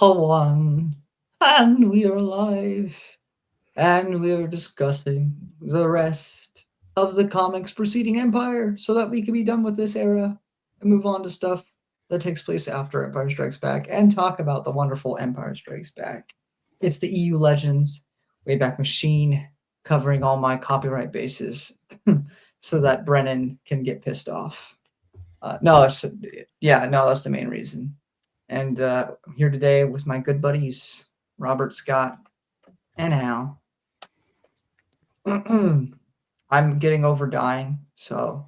One, and we are live, and we're discussing the rest of the comics preceding Empire so that we can be done with this era and move on to stuff that takes place after Empire Strikes Back and talk about the wonderful Empire Strikes Back. It's the EU Legends Wayback Machine covering all my copyright bases so that Brennan can get pissed off. That's the main reason. And I'm here today with my good buddies, Robert, Scott, and Al. I'm getting over dying, so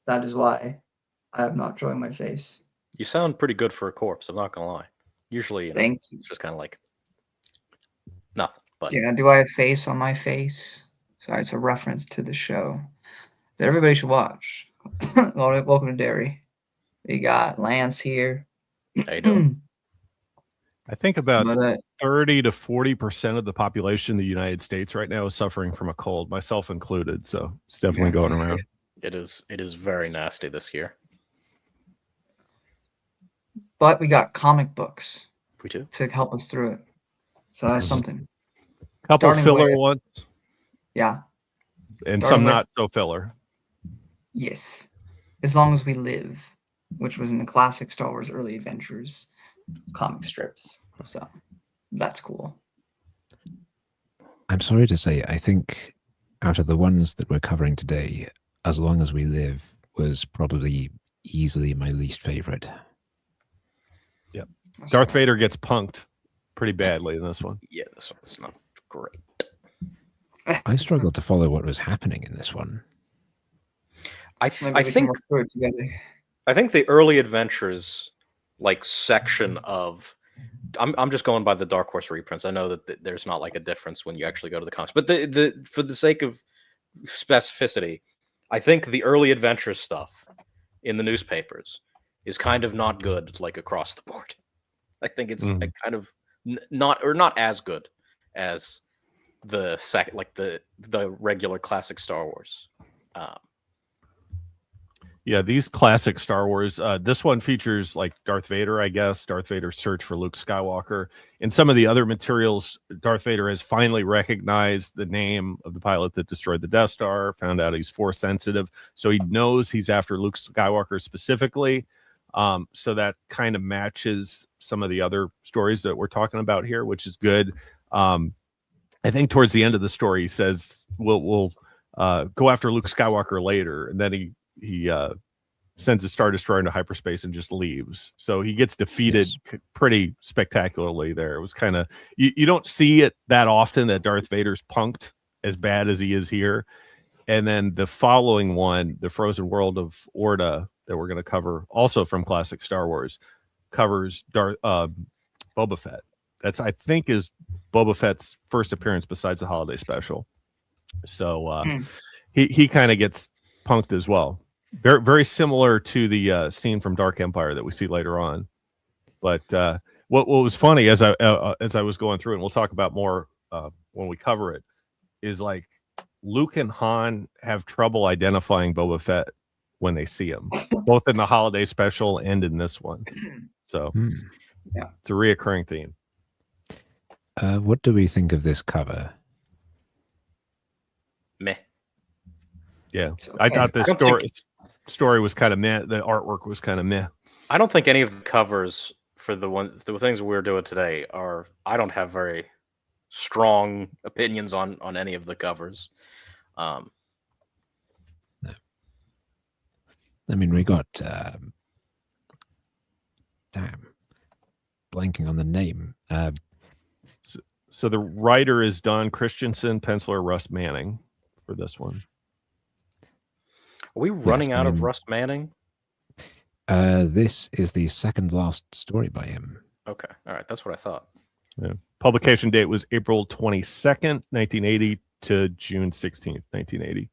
that is why I am not showing my face. You sound pretty good for a corpse, I'm not going to lie. Usually, Thank you. It's just kind of like nothing. But Yeah, do I have face on my face? Sorry, it's a reference to the show that everybody should watch. Welcome to Derry. We got Lance here. How you doing? I think about 30 to 40% of the population in the United States right now is suffering from a cold, myself included. So it's definitely going around. It is very nasty this year. But we got comic books. We do. To help us through it. So that's something. Couple filler ones. Yeah. And some not so filler. Yes. As Long as We Live, which was in the classic Star Wars Early Adventures comic strips. So that's cool. I'm sorry to say, I think out of the ones that we're covering today, As Long as We Live was probably easily my least favorite. Yep. Darth Vader gets punked pretty badly in this one. Yeah, this one's not great. I struggled to follow what was happening in this one. I think the early adventures section of I'm just going by the Dark Horse reprints. I know that there's not a difference when you actually go to the comics, but for the sake of specificity, I think the early adventures stuff in the newspapers is kind of not good across the board. I think it's kind of not as good as the second the regular classic Star Wars. Yeah, these classic Star Wars, this one features Darth Vader, I guess, Darth Vader's search for Luke Skywalker. In some of the other materials, Darth Vader has finally recognized the name of the pilot that destroyed the Death Star, found out he's Force sensitive, so he knows he's after Luke Skywalker specifically. So that kind of matches some of the other stories that we're talking about here, which is good. I think towards the end of the story, he says, we'll go after Luke Skywalker later, and then he sends a Star Destroyer into hyperspace and just leaves. So he gets defeated pretty spectacularly there. It was kind of, you don't see it that often that Darth Vader's punked as bad as he is here. And then the following one, The Frozen World of Orda, that we're going to cover, also from classic Star Wars, covers Boba Fett. That's, I think, is Boba Fett's first appearance besides the holiday special. So he kind of gets punked as well. Very, very similar to the scene from Dark Empire that we see later on. But what was funny as I was going through, and we'll talk about more when we cover it, is Luke and Han have trouble identifying Boba Fett when they see him, both in the holiday special and in this one. So it's a reoccurring theme. What do we think of this cover? Meh. Yeah, I thought this story was kind of meh. The artwork was kind of meh. I don't think any of the covers for the things we're doing today are. I don't have very strong opinions on any of the covers. No. I mean, we got blanking on the name. So the writer is Don Christensen, penciler Russ Manning for this one. Are we running out of Russ Manning? This is the second last story by him. Okay. All right. That's what I thought. Yeah. Publication date was April 22nd, 1980 to June 16th, 1980.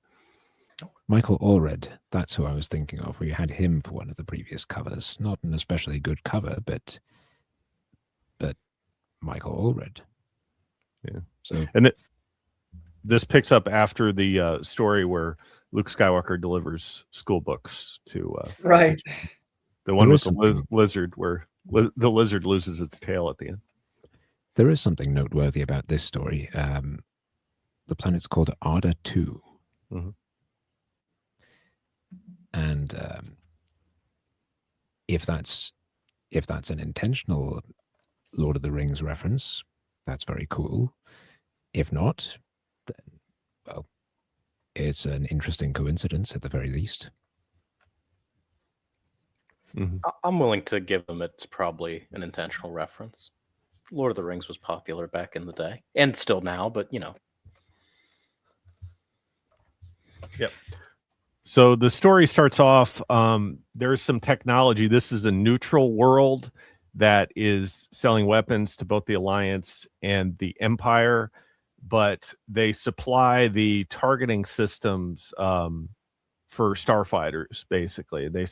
Michael Allred, that's who I was thinking of. We had him for one of the previous covers. Not an especially good cover, but Michael Allred. Yeah. So, and this picks up after the story where Luke Skywalker delivers school books to right. The one with the lizard where The lizard loses its tail at the end. There is something noteworthy about this story. The planet's called Arda 2. Mhm. And if that's an intentional Lord of the Rings reference, that's very cool. If not, then, well, it's an interesting coincidence at the very least. Mhm. I'm willing to give them it's probably an intentional reference. Lord of the Rings was popular back in the day, and still now, but you know. Yep. So the story starts off. There's some technology. This is a neutral world that is selling weapons to both the Alliance and the Empire, but they supply the targeting systems for starfighters. Basically, they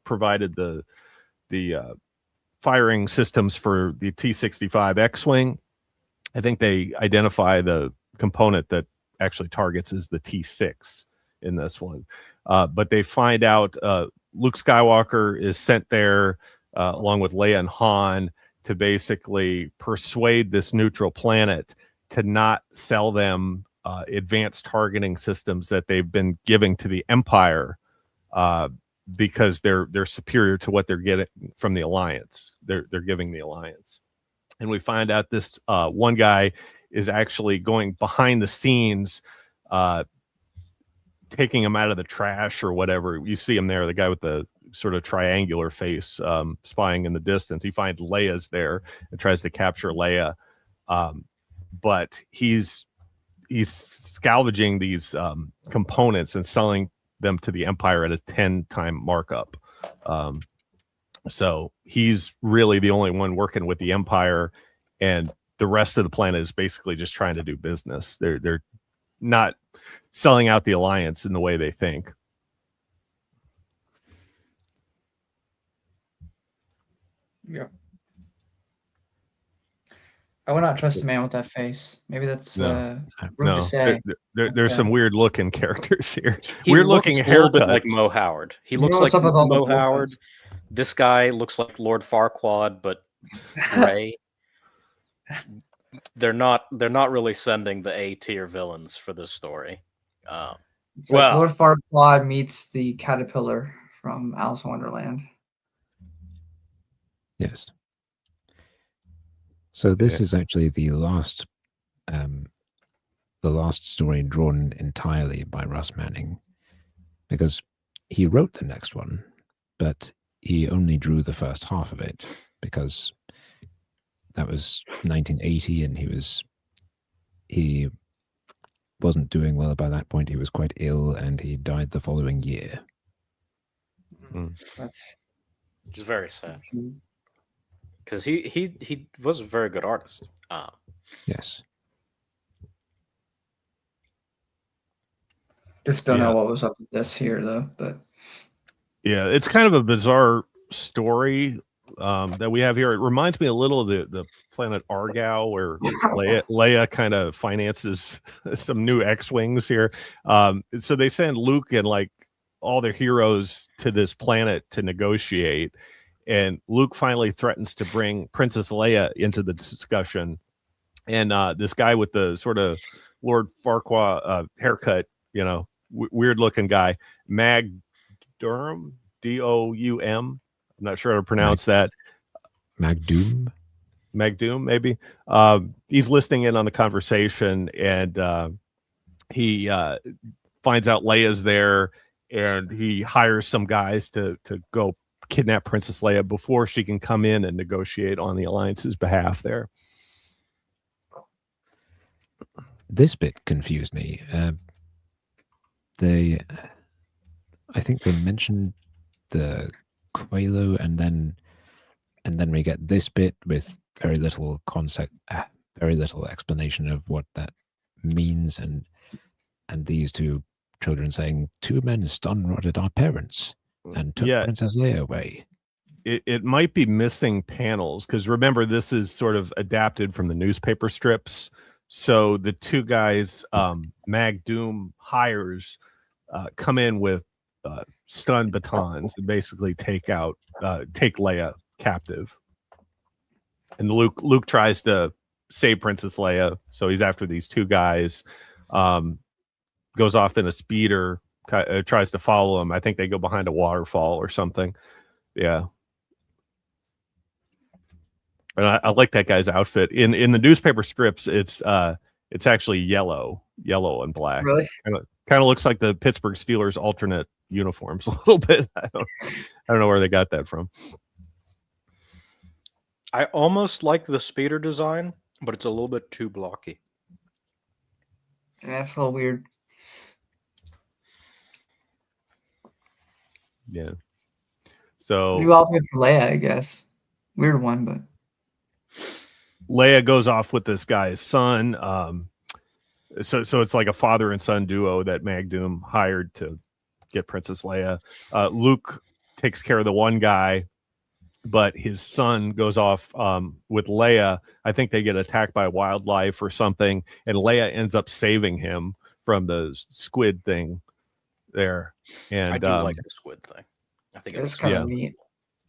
provided the firing systems for the T-65 X-wing. I think they identify the component that actually targets is the T6 in this one. But they find out Luke Skywalker is sent there along with Leia and Han to basically persuade this neutral planet to not sell them advanced targeting systems that they've been giving to the Empire because they're superior to what they're getting from the Alliance. They're giving the Alliance. And we find out this one guy is actually going behind the scenes, taking him out of the trash or whatever. You see him there, the guy with the sort of triangular face, spying in the distance. He finds Leia's there and tries to capture Leia, but he's salvaging these components and selling them to the Empire at a 10-time markup. So he's really the only one working with the Empire, and the rest of the planet is basically just trying to do business. They're not selling out the Alliance in the way they think. Yeah. I would not trust a man with that face. Maybe that's rude to say. There's some weird looking characters here. He Weird looks looking a little bit haircuts. like Mo Howard. He You looks know like what's up with all the Mo bowl Howard. cuts? This guy looks like Lord Farquaad, but gray. They're not really sending the A tier villains for this story. It's like Lord Farquaad meets the caterpillar from Alice in Wonderland. Yes. So this is actually the last story drawn entirely by Russ Manning, because he wrote the next one, but he only drew the first half of it because that was 1980 and he wasn't doing well by that point. He was quite ill and he died the following year. That's which is very sad because he was a very good artist. Yes. Just don't know what was up with this here, though. But yeah, it's kind of a bizarre story that we have here. It reminds me a little of the planet Argao, where Leia kind of finances some new X-wings here. So they send Luke and like all their heroes to this planet to negotiate, and Luke finally threatens to bring Princess Leia into the discussion. And this guy with the sort of Lord Farquaad haircut, you know, weird looking guy, Mag Durham, Doum. I'm not sure how to pronounce that. Magdoom, maybe. He's listening in on the conversation, and he finds out Leia's there, and he hires some guys to go kidnap Princess Leia before she can come in and negotiate on the Alliance's behalf there. This bit confused me. I think they mentioned the Qualo, and then we get this bit with very little concept, very little explanation of what that means, and these two children saying 2 men stun-rotted our parents and took Princess Leia away. It might be missing panels, because remember, this is sort of adapted from the newspaper strips. So the two guys Mag Doom hires come in with stun batons and basically take Leia captive. And Luke tries to save Princess Leia, so he's after these two guys. Goes off in a speeder, tries to follow him. I think they go behind a waterfall or something. Yeah. And I like that guy's outfit. In the newspaper strips, it's actually yellow and black. Really? Kind of looks like the Pittsburgh Steelers alternate uniforms a little bit. I don't know where they got that from. I almost like the speeder design, but it's a little bit too blocky. Yeah, that's a little weird. Yeah. So New outfit for Leia, I guess. Weird one, but Leia goes off with this guy's son. So it's like a father and son duo that Magdoom hired to get Princess Leia. Luke takes care of the one guy, but his son goes off with Leia. I think they get attacked by wildlife or something, and Leia ends up saving him from the squid thing there. And I do like the squid thing. I think it's kind of neat.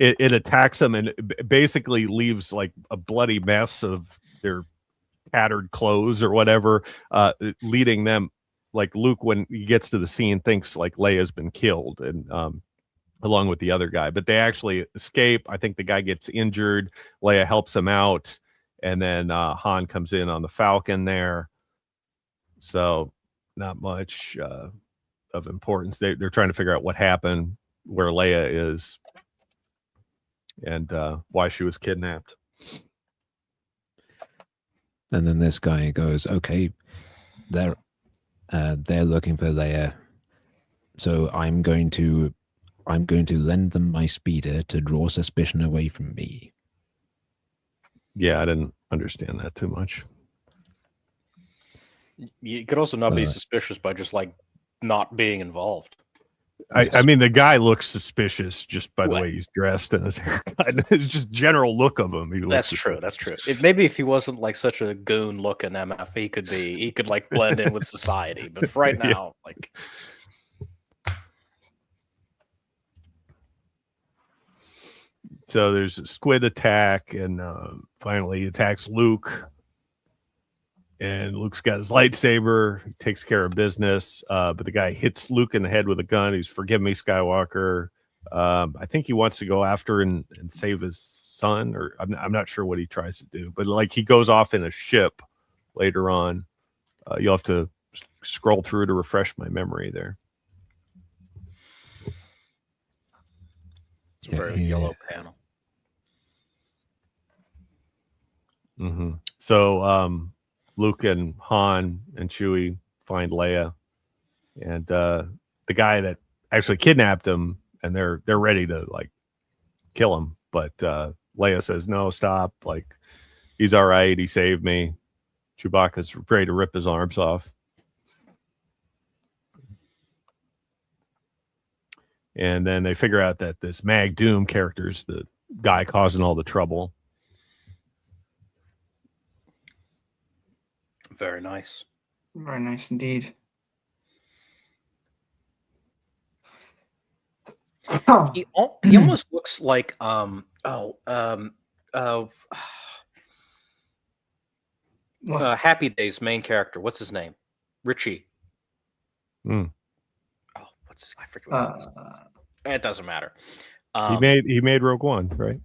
It attacks them and basically leaves like a bloody mess of their tattered clothes or whatever, leading them, like Luke, when he gets to the scene, thinks like Leia's been killed, and along with the other guy, but they actually escape. I think the guy gets injured. Leia helps him out, and then Han comes in on the Falcon there. So not much of importance. They're trying to figure out what happened, where Leia is, and why she was kidnapped. And then this guy goes, okay, they're looking for Leia, so I'm going to lend them my speeder to draw suspicion away from me. Yeah, I didn't understand that too much. You could also not be suspicious by just like not being involved. I mean, the guy looks suspicious just by the way he's dressed and his haircut. It's just general look of him. That's true. That's true. Maybe if he wasn't like such a goon looking MF, he could like blend in with society. But for right now, like. So there's a squid attack, and finally he attacks Luke. And Luke's got his lightsaber, he takes care of business, but the guy hits Luke in the head with a gun. He's, "Forgive me, Skywalker." I think he wants to go after and save his son, or I'm not sure what he tries to do. But like he goes off in a ship later on. You'll have to scroll through to refresh my memory there. It's a very yellow panel. Mm-hmm. So Luke and Han and Chewie find Leia, and the guy that actually kidnapped him, and they're ready to like kill him, but Leia says, "No, stop! Like he's all right. He saved me." Chewbacca's ready to rip his arms off, and then they figure out that this Magdoom character is the guy causing all the trouble. Very nice. Very nice indeed. He almost looks like Happy Days main character. What's his name? Richie. Mm. Oh, I forget what's his name. It doesn't matter. He made Rogue One, right?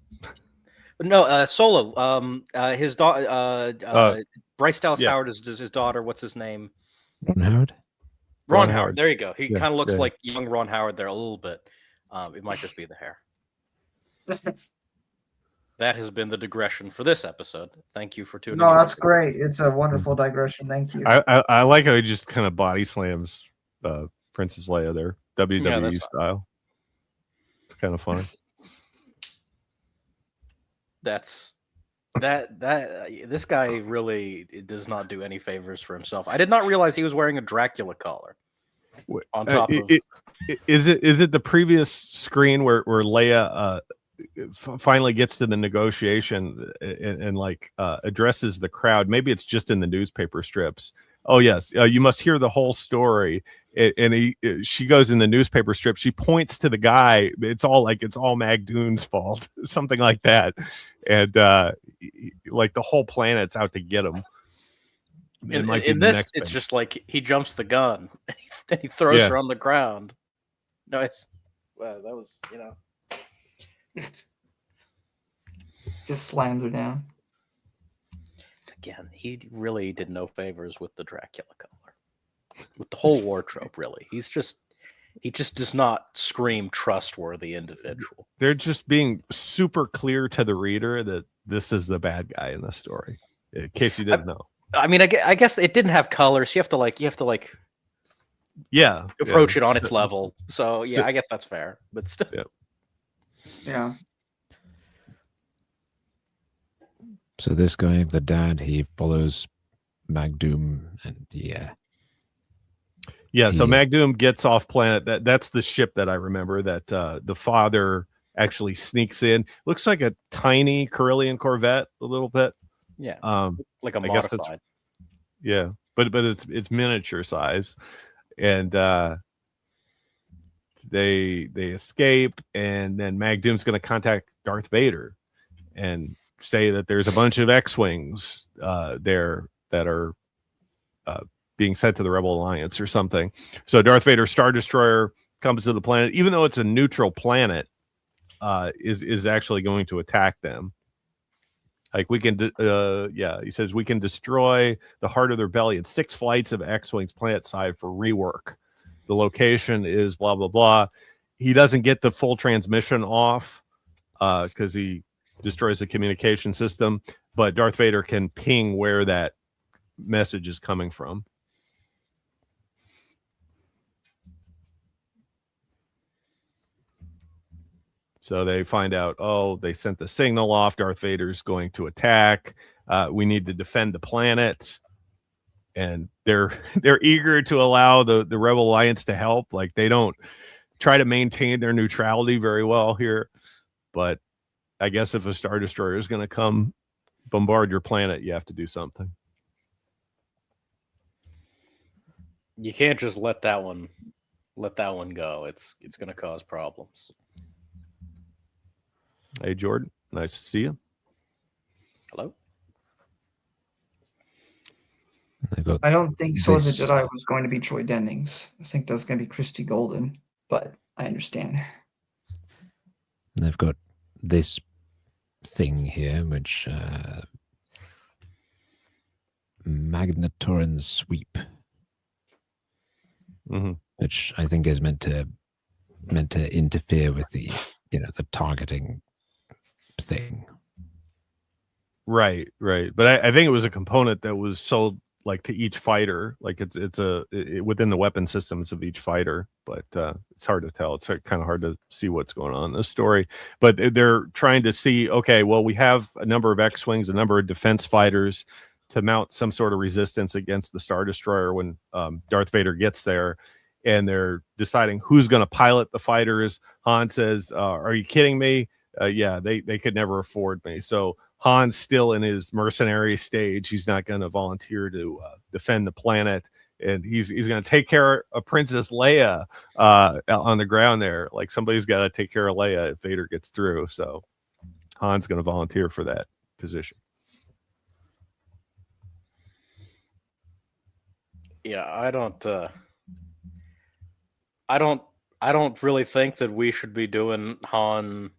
No, Solo. His daughter, Bryce Dallas Howard is his daughter. What's his name? Ron Howard. Ron Howard. There you go. He kind of looks like young Ron Howard there a little bit. It might just be the hair. That has been the digression for this episode. Thank you for tuning in. No, that's great. It's a wonderful digression. Thank you. I like how he just kind of body slams Princess Leia there, WWE style. It's kind of funny. This guy really does not do any favors for himself. I did not realize he was wearing a Dracula collar on top of. Is it the previous screen where Leia finally gets to the negotiation and like addresses the crowd? Maybe it's just in the newspaper strips, Oh yes, you must hear the whole story. And she goes in the newspaper strip. She points to the guy. It's all Magdoon's fault, something like that. And like the whole planet's out to get him. It might be in the this, next it's thing. just like he jumps the gun and he throws Yeah. her on the ground. No, it's well, that was Just slams her down. again. He really did no favors with the Dracula color, with the whole wardrobe. Really, he just does not scream trustworthy individual. They're just being super clear to the reader that this is the bad guy in the story. In case you didn't know. I mean, I guess it didn't have colors. You have to like Yeah, approach it on its level. So yeah, I guess that's fair. But still, Yeah. So this guy, the dad, he follows Magdoom, and So Magdoom gets off planet. That's the ship that I remember that the father actually sneaks in. Looks like a tiny Carillion Corvette, a little bit. yeah, like a I guess modified. but it's miniature size, and they escape, and then Magdoom's going to contact Darth Vader and say that there's a bunch of X-wings there that are being sent to the Rebel Alliance or something. So Darth Vader's Star Destroyer comes to the planet, even though it's a neutral planet, is actually going to attack them. Like we can, he says we can destroy the heart of the rebellion. 6 flights of X-wings planet side for rework. The location is blah blah blah. He doesn't get the full transmission off because he destroys the communication system, but Darth Vader can ping where that message is coming from. So they find out, they sent the signal off. Darth Vader's going to attack. We need to defend the planet. And they're eager to allow the Rebel Alliance to help. Like they don't try to maintain their neutrality very well here. But I guess if a Star Destroyer is going to come bombard your planet, you have to do something. You can't just let that one go. It's going to cause problems. Hey, Jordan. Nice to see you. Hello? I don't think Sword of the Jedi was going to be Troy Dennings. I think that's going to be Christy Golden, but I understand. They've got this thing here, which Magnetoran Sweep, which I think is meant to interfere with the the targeting thing. Right. But I think it was a component that was sold like to each fighter, like it's within the weapon systems of each fighter, but it's hard to tell. It's kind of hard to see what's going on in this story, but they're trying to see, okay, well, we have a number of X-wings, a number of defense fighters to mount some sort of resistance against the Star Destroyer when Darth Vader gets there, and they're deciding who's going to pilot the fighters. Han says, are you kidding me? Yeah, they could never afford me. So Han's still in his mercenary stage. He's not going to volunteer to defend the planet, and he's going to take care of Princess Leia on the ground there. Like somebody's got to take care of Leia if Vader gets through. So Han's going to volunteer for that position. Yeah, I don't really think that we should be doing Han.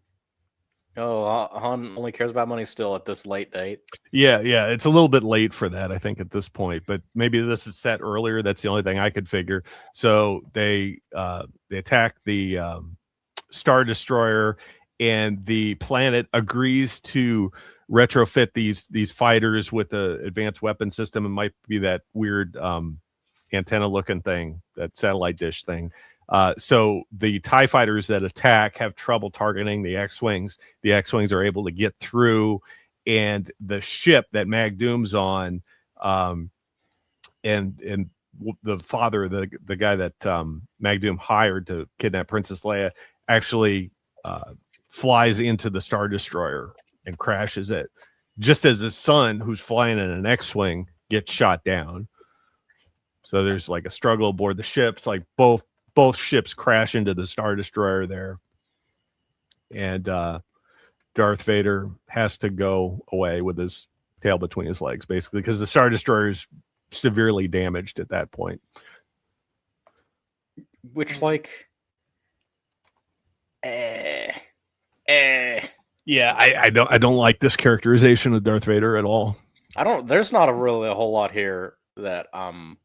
Han only cares about money still at this late date. Yeah, it's a little bit late for that, I think, at this point. But maybe this is set earlier. That's the only thing I could figure. So they attack the Star Destroyer, and the planet agrees to retrofit these fighters with the advanced weapon system. It might be that weird antenna looking thing, that satellite dish thing. So the TIE fighters that attack have trouble targeting the X-wings. The X-wings are able to get through, and the ship that Magdoom's on, and the father, the guy that Magdoom hired to kidnap Princess Leia, actually flies into the Star Destroyer and crashes it, just as his son, who's flying in an X-wing, gets shot down. So there's like a struggle aboard the ships. Like both ships crash into the Star Destroyer there, and Darth Vader has to go away with his tail between his legs, basically, because the Star Destroyer is severely damaged at that point. Which, like, Yeah, I don't like this characterization of Darth Vader at all. there's not really a whole lot here that I'm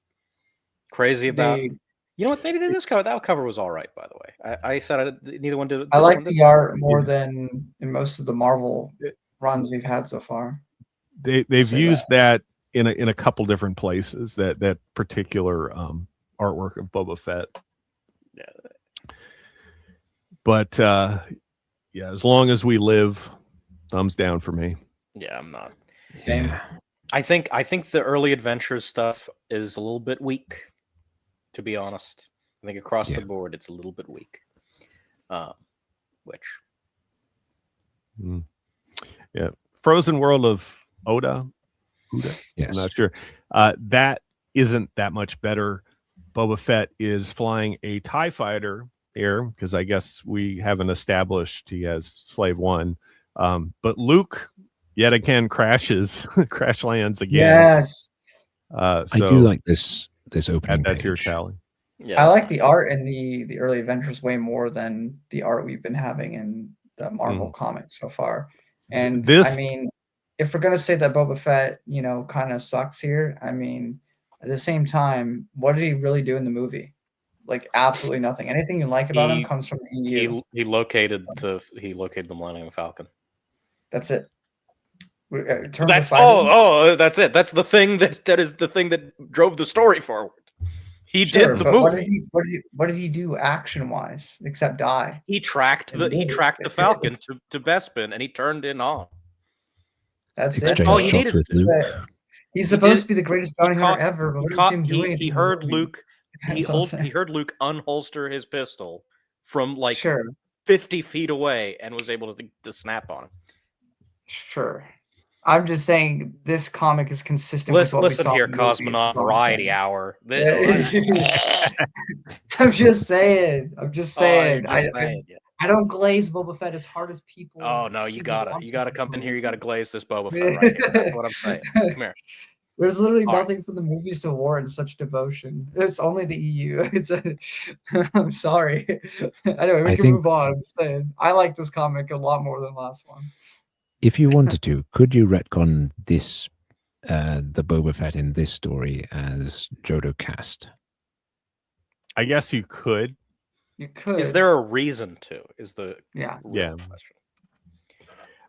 crazy about. You know what? Maybe that cover was all right, by the way. I said neither one did. I like the art more than in most of the Marvel runs we've had so far. They've used that in a couple different places, that particular artwork of Boba Fett. Yeah. But yeah, as long as we live, thumbs down for me. Yeah, I'm not. Same. Yeah. I think the early adventures stuff is a little bit weak, to be honest. I think across the board it's a little bit weak. Which yeah. Frozen World of Oda. Yes. I'm not sure. That isn't that much better. Boba Fett is flying a TIE fighter here, because I guess we haven't established he has Slave One. But Luke yet again crash lands again. Yes. So I do like this opening add that to your page. tally. yeah, I like the art in the early adventures way more than the art we've been having in the Marvel comics so far. And I mean, if we're gonna say that Boba Fett, kind of sucks here, I mean, at the same time, what did he really do in the movie? Like absolutely nothing. Anything you like about him comes from the EU. he located the Millennium Falcon. That's it. That's that's it. That's the thing that is the thing that drove the story forward. He did the movie. What did he do action wise except die? He tracked the Falcon to Bespin, and he turned in on. That's all he needed with to do. Luke. He's supposed to be the greatest bounty hunter ever, but we didn't see him do anything. He heard Luke. He heard Luke unholster his pistol from 50 feet away, and was able to snap on him. Sure. I'm just saying this comic is consistent with what we saw. Listen here, Cosmonaut Variety Hour. I'm just saying. Yeah. I don't glaze Boba Fett as hard as people. Oh no, you gotta come in here. You gotta glaze this Boba Fett right here. That's what I'm saying. Come here. There's literally nothing for the movies to warrant such devotion. It's only the EU. I'm sorry. Anyway, we can move on. I'm saying I like this comic a lot more than the last one. If you wanted to, could you retcon this, the Boba Fett in this story as Jodo Cast? I guess you could. You could. Is there a reason to? Is the question.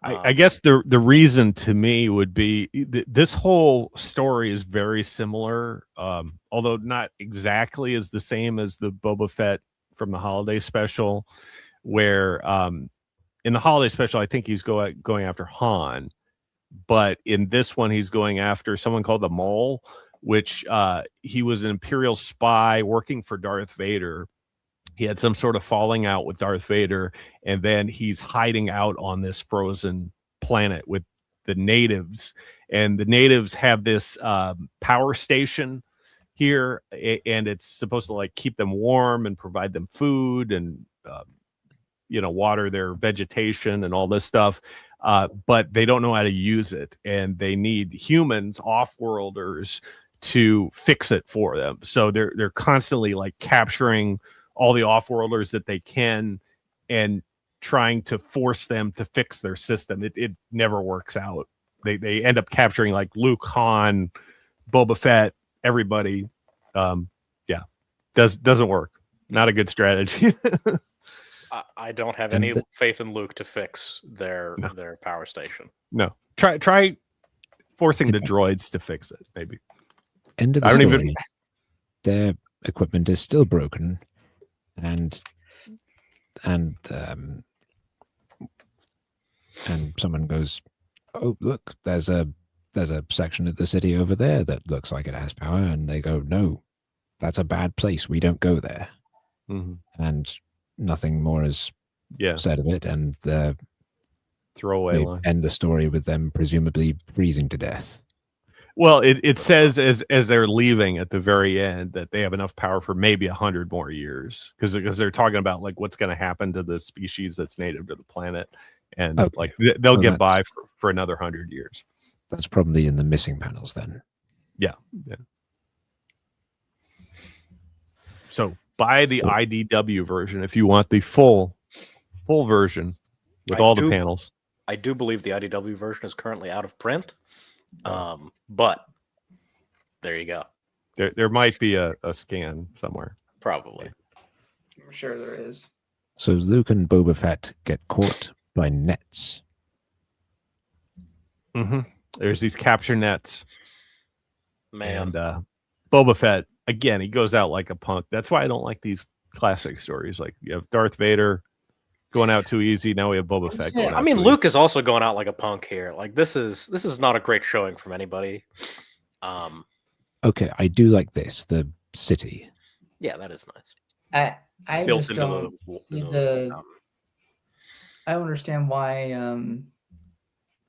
I I guess the reason to me would be this whole story is very similar, although not exactly as the same as the Boba Fett from the holiday special, where in the holiday special I think he's going after Han, but in this one he's going after someone called the Mole, which he was an Imperial spy working for Darth Vader. He had some sort of falling out with Darth Vader, and then he's hiding out on this frozen planet with the natives. And the natives have this power station here, and it's supposed to keep them warm and provide them food and water their vegetation and all this stuff. But they don't know how to use it, and they need humans, off-worlders, to fix it for them. So they're constantly capturing all the off-worlders that they can and trying to force them to fix their system. It never works out. They end up capturing Luke, Han, Boba Fett, everybody. Doesn't work. Not a good strategy. I don't have any faith in Luke to fix their power station. No. Try forcing the droids to fix it, maybe. End of the story. Their equipment is still broken. And someone goes, "Oh, look, there's a section of the city over there that looks like it has power." And they go, "No, that's a bad place. We don't go there." Mm-hmm. And nothing more is said of it. And throwaway line. End the story with them presumably freezing to death. Well, it says as they're leaving at the very end that they have enough power for maybe 100 more years because they're talking about like what's going to happen to the species that's native to the planet, and Okay. like they'll Well, get by that's- for another 100 years. That's probably in the missing panels then. Yeah. So buy the IDW version if you want the full version with all the panels. I do believe the IDW version is currently out of print. But there you go. There might be a scan somewhere. Probably. I'm sure there is. So Luke and Boba Fett get caught by nets. Mm-hmm. There's these capture nets. Man. And Boba Fett, again, he goes out like a punk. That's why I don't like these classic stories. Like you have Darth Vader going out too easy. Now we have Boba Fett going out I mean, too Luke easy. is also going out like a punk here. Like this is not a great showing from anybody. Okay, I do like this, the city. Yeah, that is nice. I Built just into don't see I don't understand why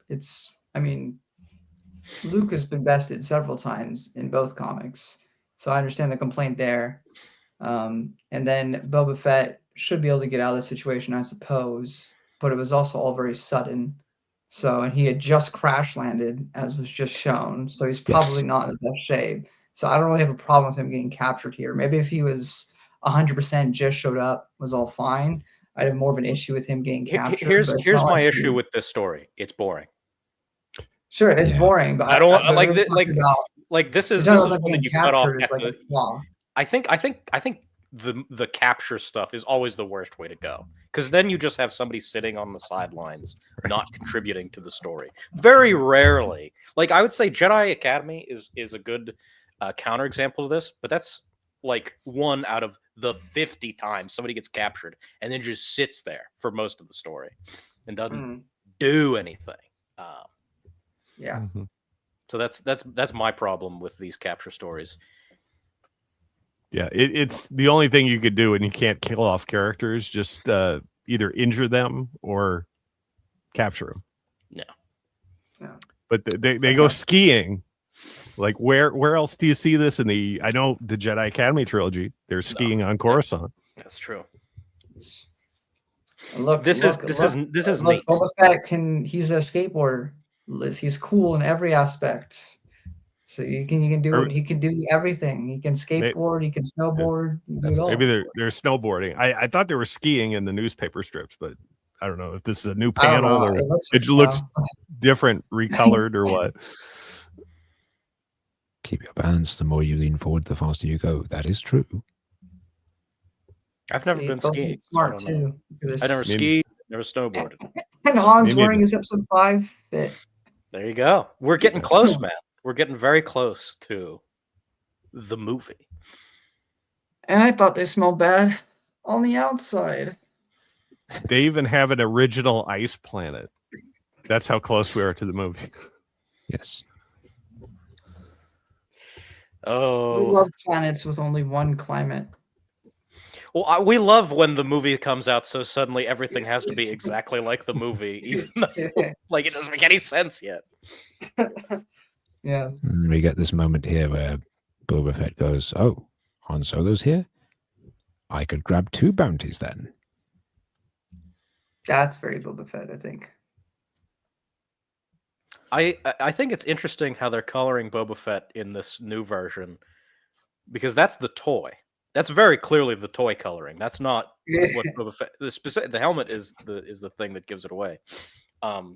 it's. I mean, Luke has been bested several times in both comics, so I understand the complaint there. And then Boba Fett should be able to get out of the situation, I suppose, but it was also all very sudden. So, and he had just crash landed, as was just shown, so he's probably not in the best shape. So I don't really have a problem with him getting captured here. Maybe if he was 100% just showed up, was all fine, I'd have more of an issue with him getting captured. Here's my issue with this story. It's boring. Sure, it's boring, but I don't but like we're this. talking about this is one one that you cut off. is like a flaw. I think the capture stuff is always the worst way to go, because then you just have somebody sitting on the sidelines, not contributing to the story. Very rarely, like I would say, Jedi Academy is a good counterexample of this, but that's like 1 out of the 50 times somebody gets captured and then just sits there for most of the story and doesn't do anything. Yeah. Mm-hmm. So that's my problem with these capture stories. Yeah, it's the only thing you could do, and you can't kill off characters. Just either injure them or capture them. Yeah. But they go skiing. Like where else do you see this in the? I know the Jedi Academy trilogy. They're skiing on Coruscant. That's true. Look, this is neat. Boba Fett he's a skateboarder. He's cool in every aspect. So you can do it. He can do everything. He can skateboard. He can snowboard. He can do it all. Maybe they're snowboarding. I thought they were skiing in the newspaper strips, but I don't know if this is a new panel or it looks different, recolored or what. Keep your balance. The more you lean forward, the faster you go. That is true. I've never been skiing. Smart too. I never skied, never snowboarded. And Han's wearing his episode 5 fit. There you go. We're getting close, man. We're getting very close to the movie. And I thought they smelled bad on the outside. They even have an original ice planet. That's how close we are to the movie. Yes. Oh, we love planets with only one climate. Well, we love when the movie comes out, so suddenly everything has to be exactly like the movie, even though, like, it doesn't make any sense yet. Yeah. And we get this moment here where Boba Fett goes, "Oh, Han Solo's here? I could grab 2 bounties then." That's very Boba Fett, I think. I think it's interesting how they're coloring Boba Fett in this new version, because that's the toy. That's very clearly the toy coloring. That's not what Boba Fett. The helmet is the thing that gives it away.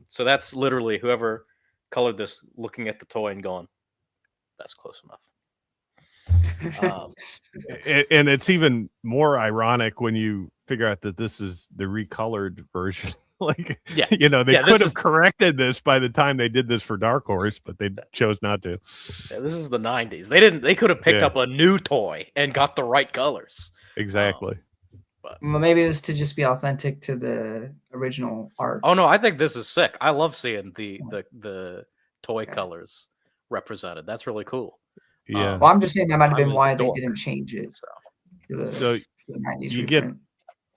So that's literally whoever colored this looking at the toy and going, "That's close enough." And it's even more ironic when you figure out that this is the recolored version. Like, you know, they could have corrected this by the time they did this for Dark Horse, but they chose not to. Yeah, this is the 90s. They could have picked up a new toy and got the right colors. Exactly. But well, maybe it was to just be authentic to the original art. Oh no, I think this is sick. I love seeing the toy colors represented. That's really cool. Yeah. Well, I'm just saying that might have been why they didn't change it. So the 90s you reprint.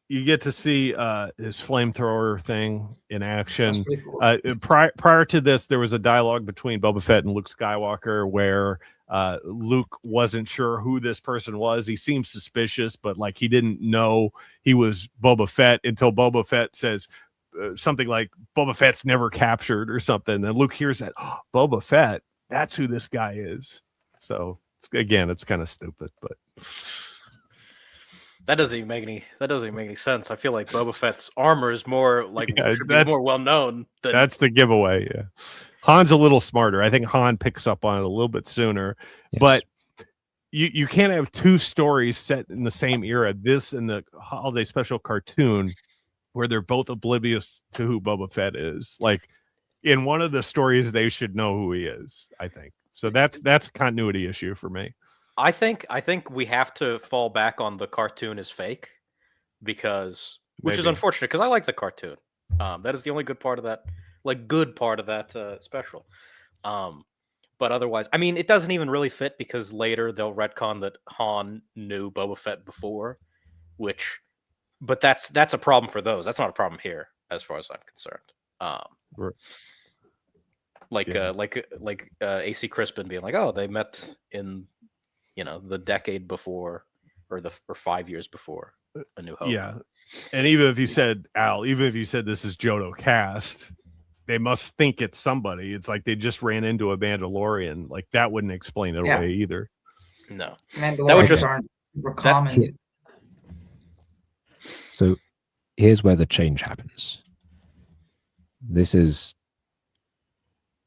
you get to see his flamethrower thing in action. That's pretty cool. Prior to this, there was a dialogue between Boba Fett and Luke Skywalker where Luke wasn't sure who this person was. He seemed suspicious, but like he didn't know he was Boba Fett until Boba Fett says something like Boba Fett's never captured or something. And Luke hears that, oh, Boba Fett, that's who this guy is. So it's kind of stupid, but that doesn't even make any sense. I feel like Boba Fett's armor is more like should be more well known. That's the giveaway. Yeah, Han's a little smarter. I think Han picks up on it a little bit sooner. Yes. But you can't have two stories set in the same era. This and the holiday special cartoon, where they're both oblivious to who Boba Fett is. Like in one of the stories, they should know who he is. I think so. That's a continuity issue for me. I think we have to fall back on the cartoon is fake, which is unfortunate because I like the cartoon. That is the only good part of that, special. But otherwise, I mean, it doesn't even really fit because later they'll retcon that Han knew Boba Fett before, but that's a problem for those. That's not a problem here, as far as I'm concerned. Right. AC Crispin being like, oh, they met in the decade before or 5 years before A New Hope. Yeah. And even if you said this is Jodo Cast, they must think it's somebody. It's like they just ran into a Mandalorian. Like that wouldn't explain it away either. No. Mandalorians aren't super common. So here's where the change happens. This is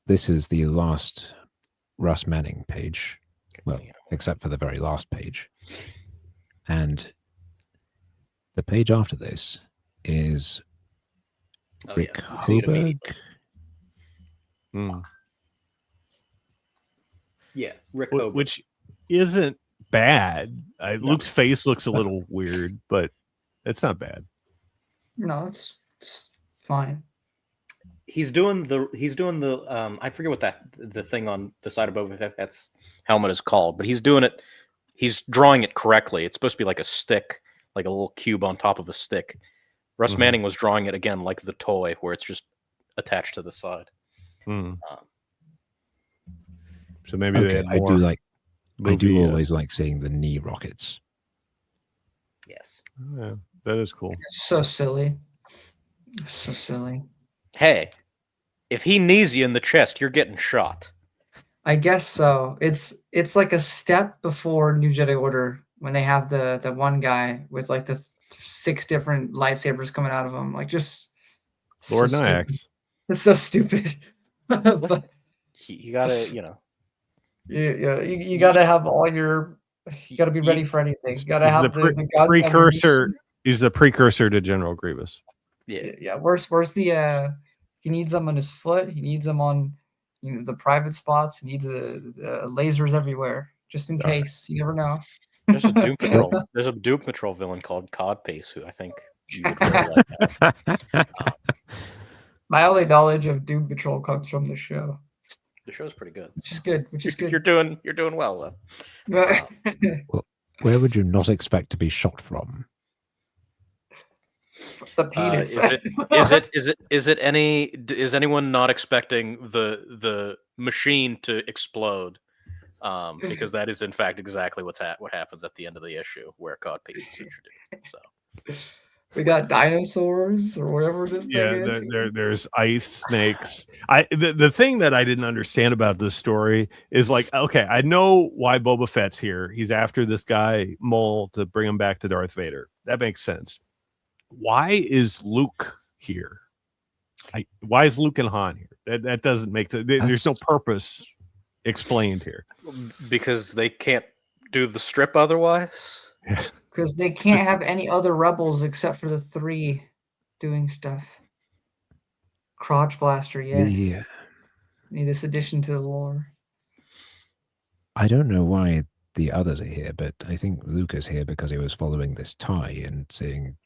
the last Russ Manning page. Well, except for the very last page. And the page after this is Rick Hoberg. Yeah, Rick Hoberg. Which isn't bad. Luke's face looks a little weird, but it's not bad. No, it's fine. He's doing the I forget what the thing on the side of Boba Fett's helmet is called, but he's doing it. He's drawing it correctly. It's supposed to be like a stick, like a little cube on top of a stick. Russ Manning was drawing it again like the toy, where it's just attached to the side. So maybe I do always like seeing the knee rockets. Yes, yeah, that is cool. It's so silly. So silly. Hey, if he knees you in the chest, you're getting shot. I guess so. It's like a step before New Jedi Order when they have the one guy with like the 6 different lightsabers coming out of him. Like just Lord so Nyax. It's so stupid. But you gotta, you gotta have all your. You gotta be ready for anything. You gotta have the precursor. He's the precursor to General Grievous. Yeah. Where's the he needs them on his foot. He needs them on the private spots. He needs the lasers everywhere, just in case. You never know. There's a Doom Patrol. There's a Doom Patrol villain called Codpace who I think you would really like. My only knowledge of Doom Patrol comes from the show. The show's pretty good. Which is good. You're doing well though. Well, where would you not expect to be shot from? The penis. Is anyone not expecting the machine to explode? Because that is in fact exactly what happens at the end of the issue where Codpiece is introduced. So we got dinosaurs or whatever this thing is. There's ice snakes. The thing that I didn't understand about this story is like, okay, I know why Boba Fett's here. He's after this guy Maul to bring him back to Darth Vader. That makes sense. Why is Luke here? Why is Luke and Han here? That doesn't make sense. There's no purpose explained here. Because they can't do the strip otherwise? Because they can't have any other rebels except for the 3 doing stuff. Crotch Blaster, yes. Yeah. Need this addition to the lore. I don't know why the others are here, but I think Luke is here because he was following this tie and seeing,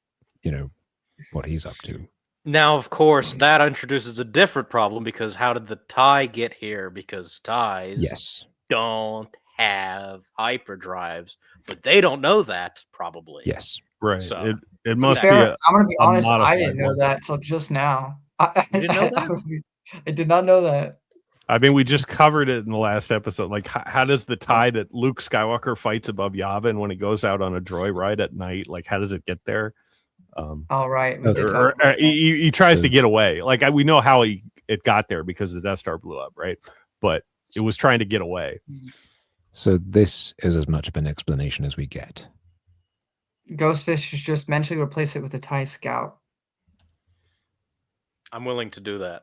what he's up to. Now, of course, that introduces a different problem because how did the tie get here? Because ties don't have hyperdrives, but they don't know that probably. Yes, right. So. It To be must be fair, a I'm gonna be honest. I modified didn't know one. that till just now. You didn't know that? I did not know that. I mean, we just covered it in the last episode. Like, how does the tie that Luke Skywalker fights above Yavin when he goes out on a droid ride at night? Like, how does it get there? All right, we Oh, did talk Or about that. he tries to So- get away. Like, we know how it got there because the Death Star blew up, right? But it was trying to get away. So this is as much of an explanation as we get. Ghostfish is just mentally replace it with a TIE Scout. I'm willing to do that.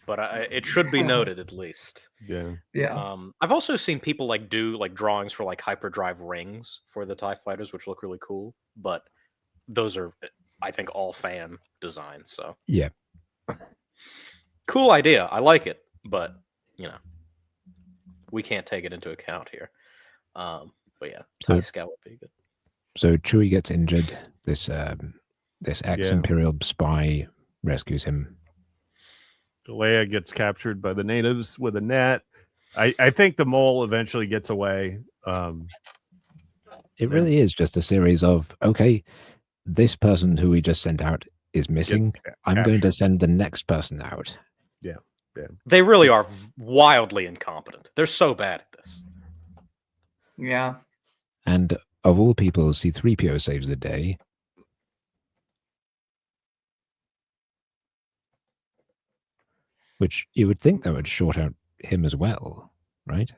But it should be noted at least. Yeah. Yeah. I've also seen people like do like drawings for like hyperdrive rings for the TIE fighters, which look really cool. But those are, I think, all fan designs. So Yeah. cool idea. I like it, but you know, we can't take it into account here. But yeah, TIE So- Scout would be good. So Chewie gets injured. This ex-Imperial spy rescues him. Leia gets captured by the natives with a net. I think the mole eventually gets away. It really is just a series of, okay, this person who we just sent out is missing. I'm going to send the next person out. They really are wildly incompetent. They're so bad at this. Yeah. And of all people, C-3PO saves the day. Which you would think that would short out him as well, right?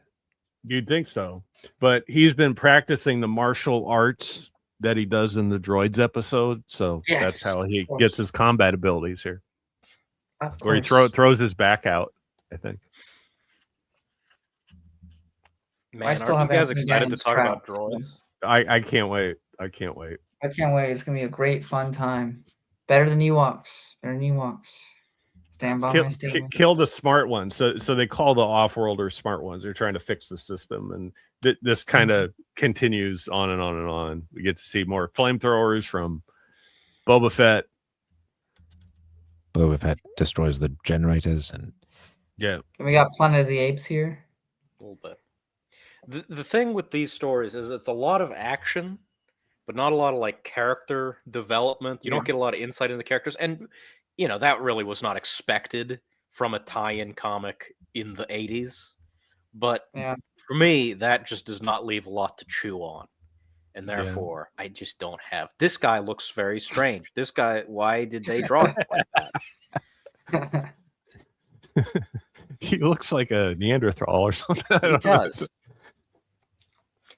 You'd think so, but he's been practicing the martial arts that he does in the droids episode, so that's Yes, how he of course. gets his combat abilities here. Of Where he course. throws his back out, I think. Man, still aren't have you guys Anthony excited to Daniels talk about trapped, so- droids? I can't wait. I can't wait. I can't wait. It's gonna be a great, fun time. Better than Ewoks. Better than Ewoks. Stand by my statement. Kill the smart ones. So they call the off-worlders smart ones. They're trying to fix the system, and this kind of continues on and on and on. We get to see more flamethrowers from Boba Fett. Boba Fett destroys the generators, and Yeah, And we got Planet of the Apes here. A little bit. The thing with these stories is it's a lot of action, but not a lot of like character development. You Yeah. don't get a lot of insight into the characters, and you know that really was not expected from a tie-in comic in the 80s. But Yeah. for me, that just does not leave a lot to chew on, and Yeah. therefore I just don't have. This guy looks very strange. This guy, why did they draw him like that? he looks like a Neanderthal or something. I He don't know. does.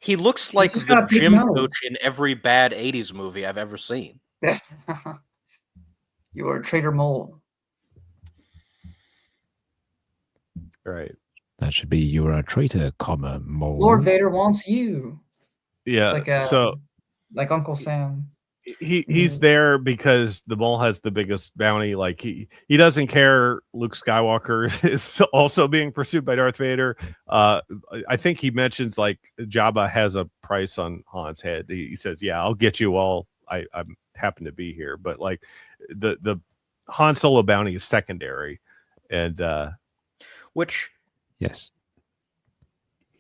He looks like just got the a big gym nose. coach in every bad 80s movie I've ever seen. You are a traitor mole. Right. that should be "You are a traitor, comma mole." Lord Vader wants you. Yeah. It's like Uncle Sam. He's there because the mole has the biggest bounty. Like he doesn't care Luke Skywalker is also being pursued by Darth Vader. I think he mentions like Jabba has a price on Han's head. He says, "Yeah, I'll get you all. I happen to be here." But like the Han Solo bounty is secondary, and Which Yes.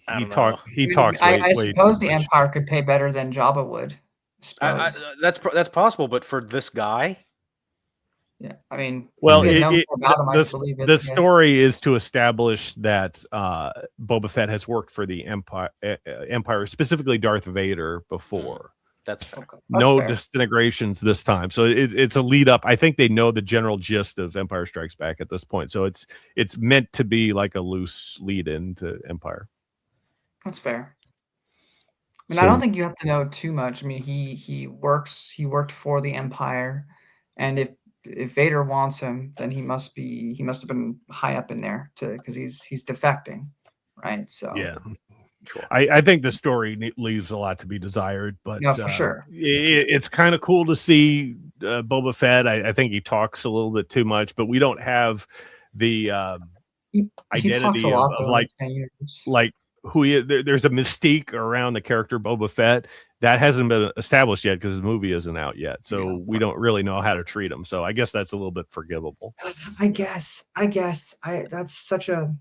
I he don't know. talks. I way suppose too the much. Empire could pay better than Jabba would. Suppose. That's possible, but for this guy, Yeah. I mean, Well, we didn't know about him, I the, believe it, the yes. story is to establish that Boba Fett has worked for the Empire, specifically Darth Vader, before. that's fair. Okay, that's No fair. disintegrations this time, so it's a lead up. I think they know the general gist of Empire Strikes Back at this point, so it's meant to be like a loose lead in to Empire. That's fair. I mean, I don't So- think you have to know too much. I mean, he worked for the Empire, and if Vader wants him, then he must have been high up in there because he's defecting, right? So Yeah. Sure. I think the story leaves a lot to be desired, but No, for sure. It's kind of cool to see Boba Fett. I think he talks a little bit too much, but we don't have the he identity talks a lot of though, in like the 10 years. like who he is. There's a mystique around the character Boba Fett that hasn't been established yet because the movie isn't out yet, so Yeah. we don't really know how to treat him. So I guess that's a little bit forgivable. I guess that's such a.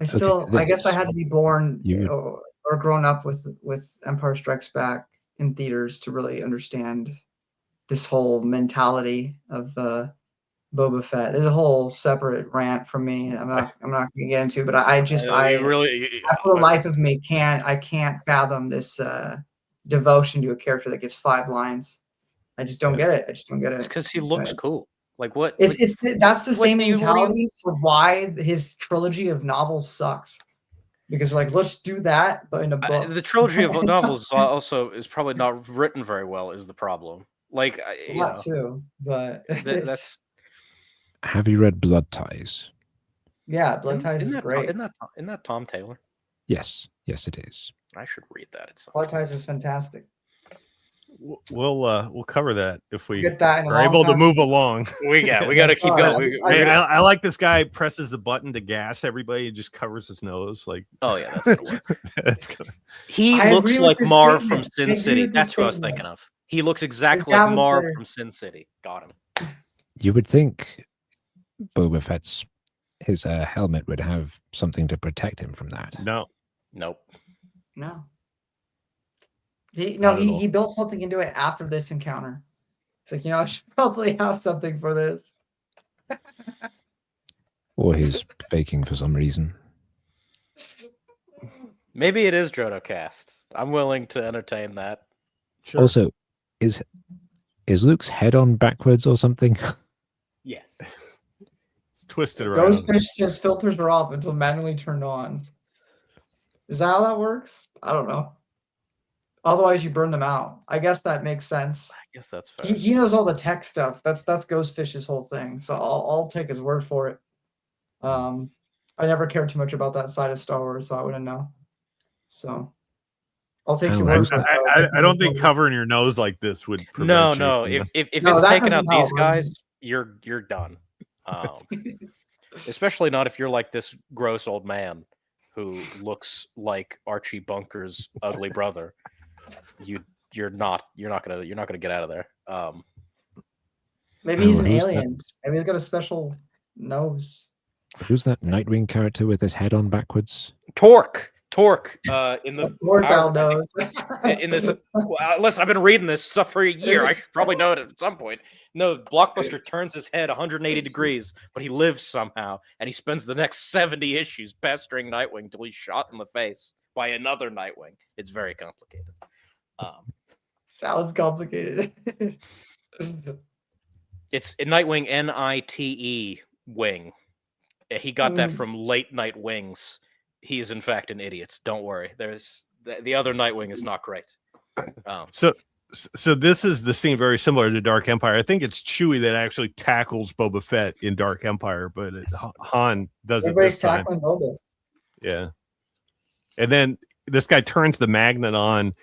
I Okay, still, I this- guess I had to be born You- or grown up with Empire Strikes Back in theaters to really understand this whole mentality of Boba Fett. There's a whole separate rant from me. I'm not gonna get into, but I for the life of me can't fathom this devotion to a character that gets 5 lines. I just don't get it. I just don't get it. It's because he looks cool. Like what? That's the same what do you- mentality for why his trilogy of novels sucks. Because like, let's do that, but in a book. The trilogy of novels also is probably not written very well. Is the problem? Like, that too, but that's. Have you read Blood Ties? Yeah, Blood Ties is great. Isn't that Tom Taylor? Yes, it is. I should read that. It's Blood Ties is fantastic. We'll cover that if we Get that in are able to move along. We got to keep going. I like this guy presses the button to gas everybody and just covers his nose. Like, oh yeah, that's gonna work. That's good. He looks like Mar from Sin City. That's who I was thinking of. He looks exactly like Mar from Sin City. Got him. You would think Boba Fett's his helmet would have something to protect him from that. Nope. No. He built something into it after this encounter. It's like, I should probably have something for this. Or he's faking for some reason. Maybe it is JodoCast. I'm willing to entertain that. Sure. Also, is Luke's head on backwards or something? Yes. It's twisted around. Ghostfish says filters are off until manually turned on. Is that how that works? I don't know. Otherwise, you burn them out. I guess that makes sense. I guess that's fair. He knows all the tech stuff. That's Ghostfish's whole thing. So I'll take his word for it. I never cared too much about that side of Star Wars, so I wouldn't know. So I'll take your word for it. I don't think covering your nose like this would prevent No. you If it's taking out these guys, you're done. Especially not if you're like this gross old man who looks like Archie Bunker's ugly brother. You're not gonna get out of there. Maybe he's an alien. Maybe he's got a special nose. Who's that Nightwing character with his head on backwards? Torque. In the of course, Al knows. in this, listen, I've been reading this stuff for a year. I should probably know it at some point. No, Blockbuster turns his head 180 degrees, but he lives somehow, and he spends the next 70 issues pestering Nightwing till he's shot in the face by another Nightwing. It's very complicated. Sounds complicated. It's Nightwing, N-I-T-E wing. He got that from Late Night Wings. He is in fact an idiot. Don't worry. There's the other Nightwing is not great. So this is the scene very similar to Dark Empire. I think it's Chewie that actually tackles Boba Fett in Dark Empire, but Han does it this time. Everybody's tackling Boba. Yeah. And then this guy turns the magnet on.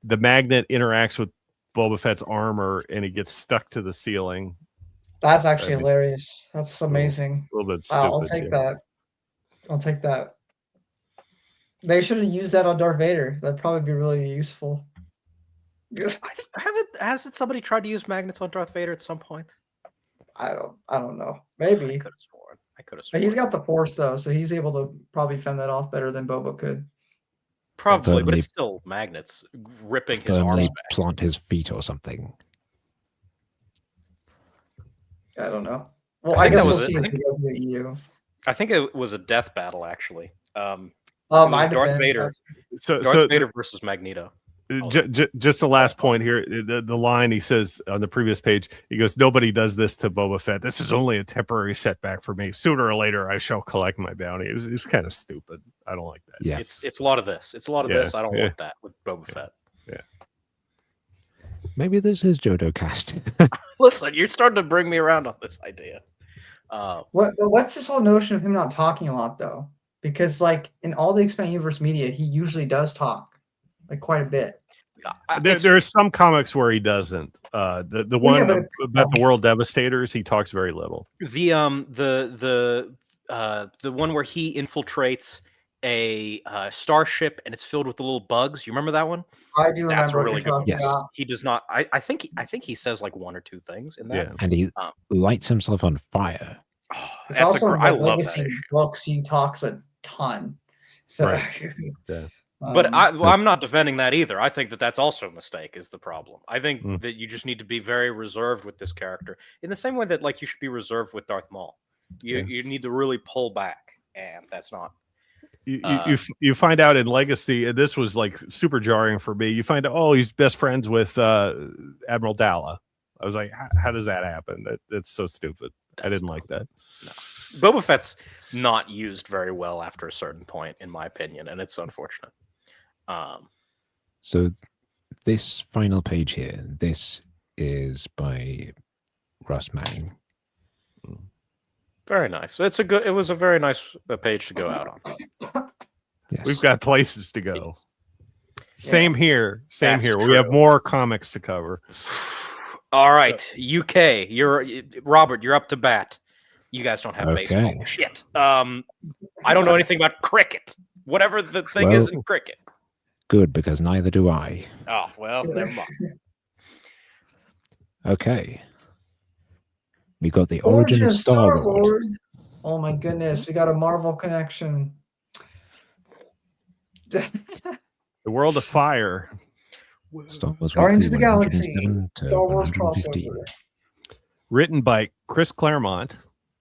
The magnet interacts with Boba Fett's armor, and he gets stuck to the ceiling. That's actually hilarious. That's amazing. A little bit stupid. I'll take that. I'll take that. They should have used that on Darth Vader. That'd probably be really useful. Hasn't somebody tried to use magnets on Darth Vader at some point? I don't know. Maybe. I could have sworn. But he's got the Force though, so he's able to probably fend that off better than Boba could. Probably, but it's still magnets ripping his arms back. Plant his feet or something. I don't know. Well, I guess we'll see as we go through the EU. I think it was a death battle actually. Darth Vader. Darth Vader versus Magneto. Just the last point here. The line he says on the previous page, he goes, "Nobody does this to Boba Fett. This is only a temporary setback for me. Sooner or later, I shall collect my bounty." It's kind of stupid. I don't like that. Yeah, it's a lot of this. It's a lot of this. I don't want that with Boba Fett. Yeah. Maybe this is JodoCast. Listen, you're starting to bring me around on this idea. What's this whole notion of him not talking a lot though? Because like in all the Expanded Universe media, he usually does talk. Like quite a bit. There's some comics where he doesn't. The one about the World Devastators, he talks very little. The one where he infiltrates a starship and it's filled with the little bugs. You remember that one? I do remember. Really good. Yes. He does not. I think he says like one or two things in that. Yeah. And he lights himself on fire. I love that books. He talks a ton. So right. Yeah. But I'm not defending that either. I think that that's also a mistake is the problem. I think Mm. that you just need to be very reserved with this character in the same way that like you should be reserved with Darth Maul. You need to really pull back, and that's not. You find out in Legacy, and this was like super jarring for me. You find out, oh, he's best friends with Admiral Dalla. I was like, how does that happen? That's so stupid. I didn't like that. No. Boba Fett's not used very well after a certain point, in my opinion, and it's unfortunate. So this final page here, this is by Russ Manning. Very nice. It was a very nice page to go out on. Yes. We've got places to go. Same here. Same That's here. true. We have more comics to cover. All right, UK. Robert. You're up to bat. You guys don't have baseball. Shit. I don't know anything about cricket. Whatever the thing is in cricket. Good, because neither do I. Oh, well, never mind. Okay. We got the origin of Star-Lord. Oh my goodness, we got a Marvel connection. The World of Fire. Guardians of the Galaxy. Star Wars 115. crossover. Written by Chris Claremont,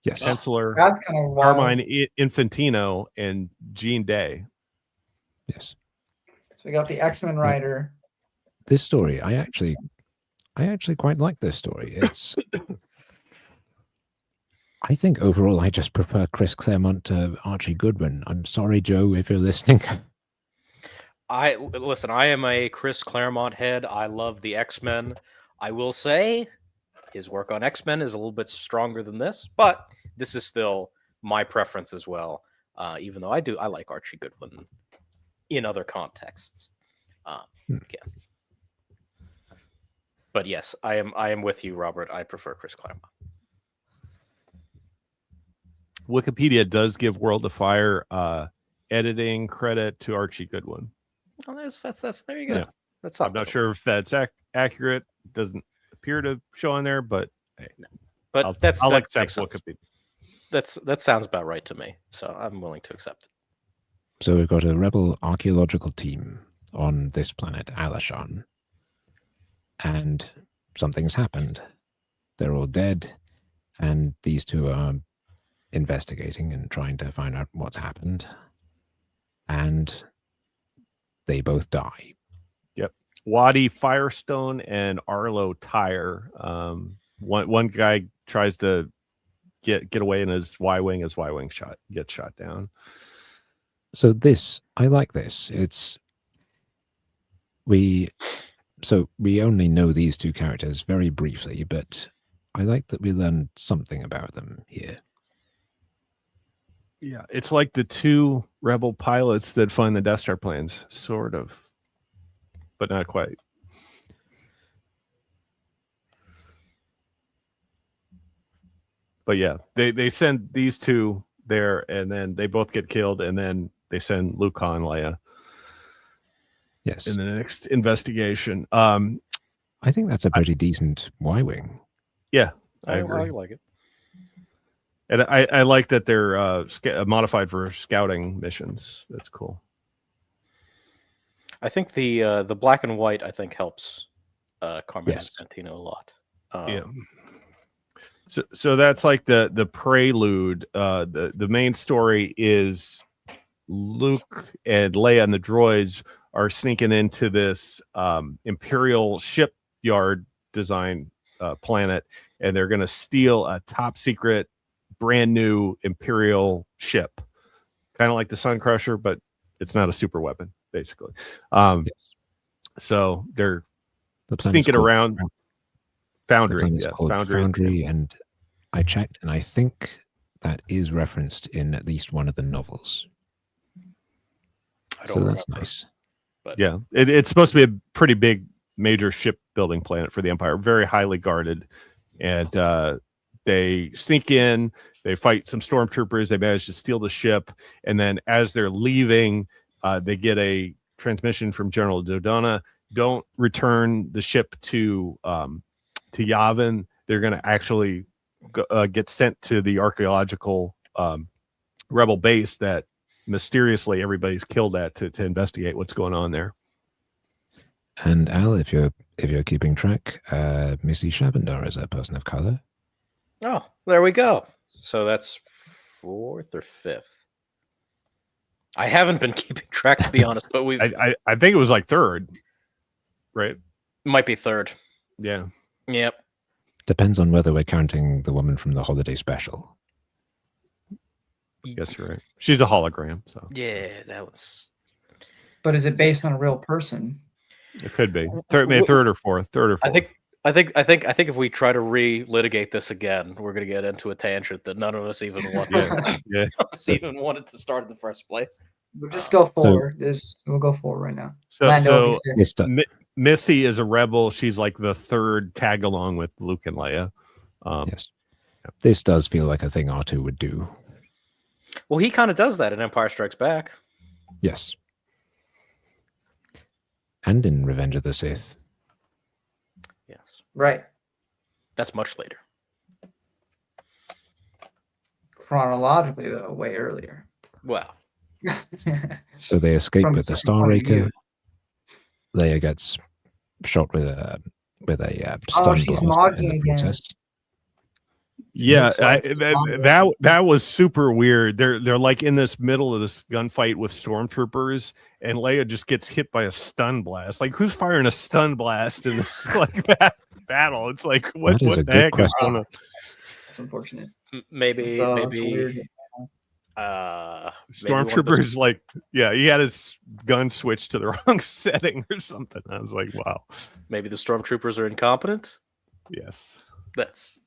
Yes. Penciler That's kind of wild. Carmine Infantino, and Gene Day. Yes. So we got the X-Men writer. This story, I actually quite like this story. It's I think overall I just prefer Chris Claremont to Archie Goodwin. I'm sorry, Joe, if you're listening. Listen, I am a Chris Claremont head. I love the X-Men. I will say his work on X-Men is a little bit stronger than this, but this is still my preference as well. Even though I like Archie Goodwin in other contexts. Yeah. But yes, I am with you, Robert. I prefer Chris Claremont. Wikipedia does give World of Fire editing credit to Archie Goodwin. Oh, that's there you go. Yeah. That's I'm not sure if that's accurate. Doesn't appear to show on there, but hey, but I'll accept Wikipedia. That sounds about right to me. So I'm willing to accept it. So we've got a rebel archaeological team on this planet, Alashan. And something's happened. They're all dead, and these two are investigating and trying to find out what's happened. And they both die. Yep. Wadi Firestone and Arlo Tyre. One guy tries to get away in his Y-wing. His Y-wing gets shot down. So I like this. We only know these two characters very briefly, but I like that we learned something about them here. Yeah, it's like the two rebel pilots that find the Death Star planes, sort of, but not quite. But yeah, they send these two there, and then they both get killed, and then they send Luke, Han, Leia. Yes. In the next investigation. I think that's a pretty decent Y-wing. Yeah, I agree. I like it. And I like that they're modified for scouting missions. That's cool. I think the black and white helps Carmine Infantino a lot. Yeah. So that's like the prelude. The main story is Luke and Leia and the droids are sneaking into this Imperial shipyard design planet, and they're going to steal a top secret, brand new Imperial ship, kind of like the Sun Crusher, but it's not a super weapon, basically. So they're sneaking around. Foundry, yes, Foundry, and I checked, and I think that is referenced in at least one of the novels. So that's nice. But yeah, it's supposed to be a pretty big, major shipbuilding planet for the Empire, very highly guarded, and they sneak in, they fight some stormtroopers, they manage to steal the ship, and then as they're leaving, they get a transmission from General Dodonna: don't return the ship to Yavin. They're going to actually get sent to the archaeological rebel base that mysteriously everybody's killed at to investigate what's going on there. And Al, if you're keeping track, Missy Shavendar is a person of color. Oh, there we go. So that's 4th or 5th. I haven't been keeping track, to be honest, but I think it was like 3rd, right? might be 3rd. Yeah. Yep. Depends on whether we're counting the woman from the holiday special. Yes, you're right. She's a hologram, so Yeah, that was. But is it based on a real person? it could be maybe 3rd or 4th. 3rd or 4th. I think if we try to re-litigate this again, we're going to get into a tangent that none of us even wanted. Yeah. Even wanted to start in the first place. We'll just go forward. We'll go forward right now. So Lando, Missy is a rebel. She's like the 3rd tag along with Luke and Leia. Yes. This does feel like a thing R2 would do. Well, he kind of does that in Empire Strikes Back. Yes. And in Revenge of the Sith. Yes. right. That's much later. Chronologically, though, way earlier. Well, So they escape From a with the certain point of Star Raker. view. Leia gets shot with a Oh, stun she's blast by mocking the again. princess. Yeah, Looks like that was super weird. They're like in this middle of this gunfight with stormtroopers, and Leia just gets hit by a stun blast. Like, who's firing a stun blast in this like battle? It's like what That is a the good heck is going on? That's unfortunate. maybe It's weird. maybe one Stormtroopers like he had his gun switched to the wrong setting or something. I was like, wow. maybe the stormtroopers are incompetent. Yes. That's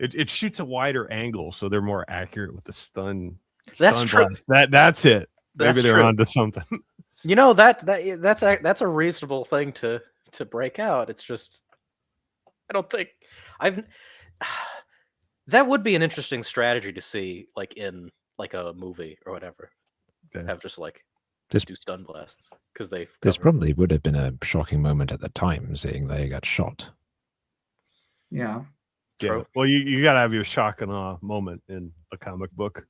It shoots a wider angle, so they're more accurate with the stun. That's stun true. blast. That's it. That's Maybe they're true. onto something. You know that's a reasonable thing to break out. It's just I don't think I've that would be an interesting strategy to see like in like a movie or whatever. Yeah. Have just like This- do stun blasts because they This probably would have been a shocking moment at the time, seeing Leia got shot. Yeah. Yeah. True. Well, you gotta have your shock and awe moment in a comic book.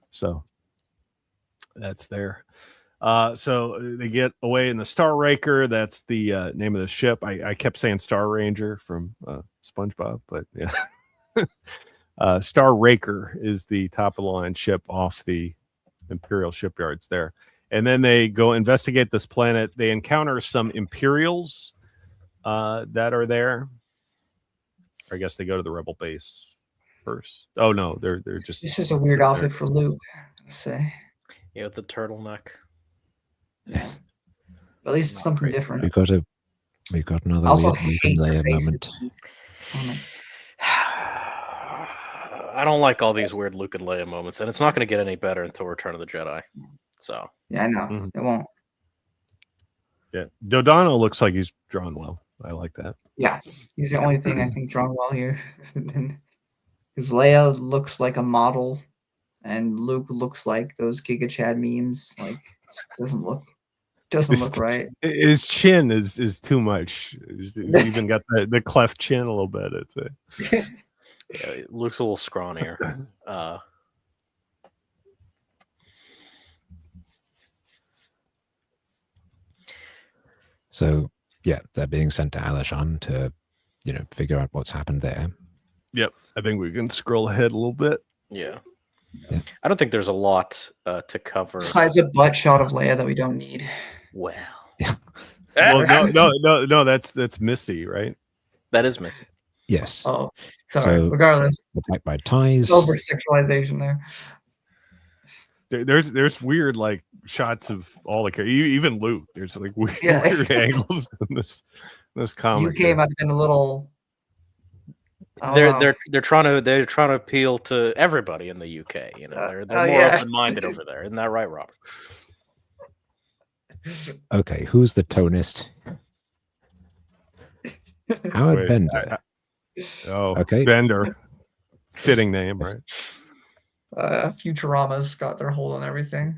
So that's there. So they get away in the Star Raker. That's the name of the ship. I kept saying Star Ranger from SpongeBob, but yeah. Star Raker is the top of the line ship off the Imperial shipyards there. And then they go investigate this planet. They encounter some Imperials that are there. I guess they go to the Rebel base first. Oh no, they're just. This is a weird sitting outfit there. for Luke, I'd say. Yeah, with the turtleneck. Yeah. At least it's Not something crazy. different. We've got another I also weird Luke hate and the Leia faces moment. in these comics. I don't like all these weird Luke and Leia moments, and it's not going to get any better until Return of the Jedi. So Yeah, I know. Mhm. It won't. Yeah, Dodano looks like he's drawn well. I like that. Yeah. He's the only thing I think drawn well here. Because Leia looks like a model, and Luke looks like those Giga Chad memes. Like, just doesn't look right. His chin is too much. He's even got the cleft chin a little bit. yeah, it looks a little scrawnier. So yeah, they're being sent to Alashan to, figure out what's happened there. Yep, I think we can scroll ahead a little bit. Yeah. Yeah. I don't think there's a lot to cover. Besides a butt shot of Leia that we don't need. Well, Well, no, that's Missy, right? that is missing. Yes. Oh, sorry. So- Regardless, Attacked by ties. over sexualization there. There's weird like shots of all the even Luke. There's like weird, Yeah. weird angles in this comic. UK might have been a little. I don't know. They're trying to appeal to everybody in the UK. You know, they're more yeah. open-minded over there. Isn't that right, Robert? Okay, who's the tonist? Howard Wait, Bender. Okay. Bender, fitting name, right? Futurama's got their hold on everything.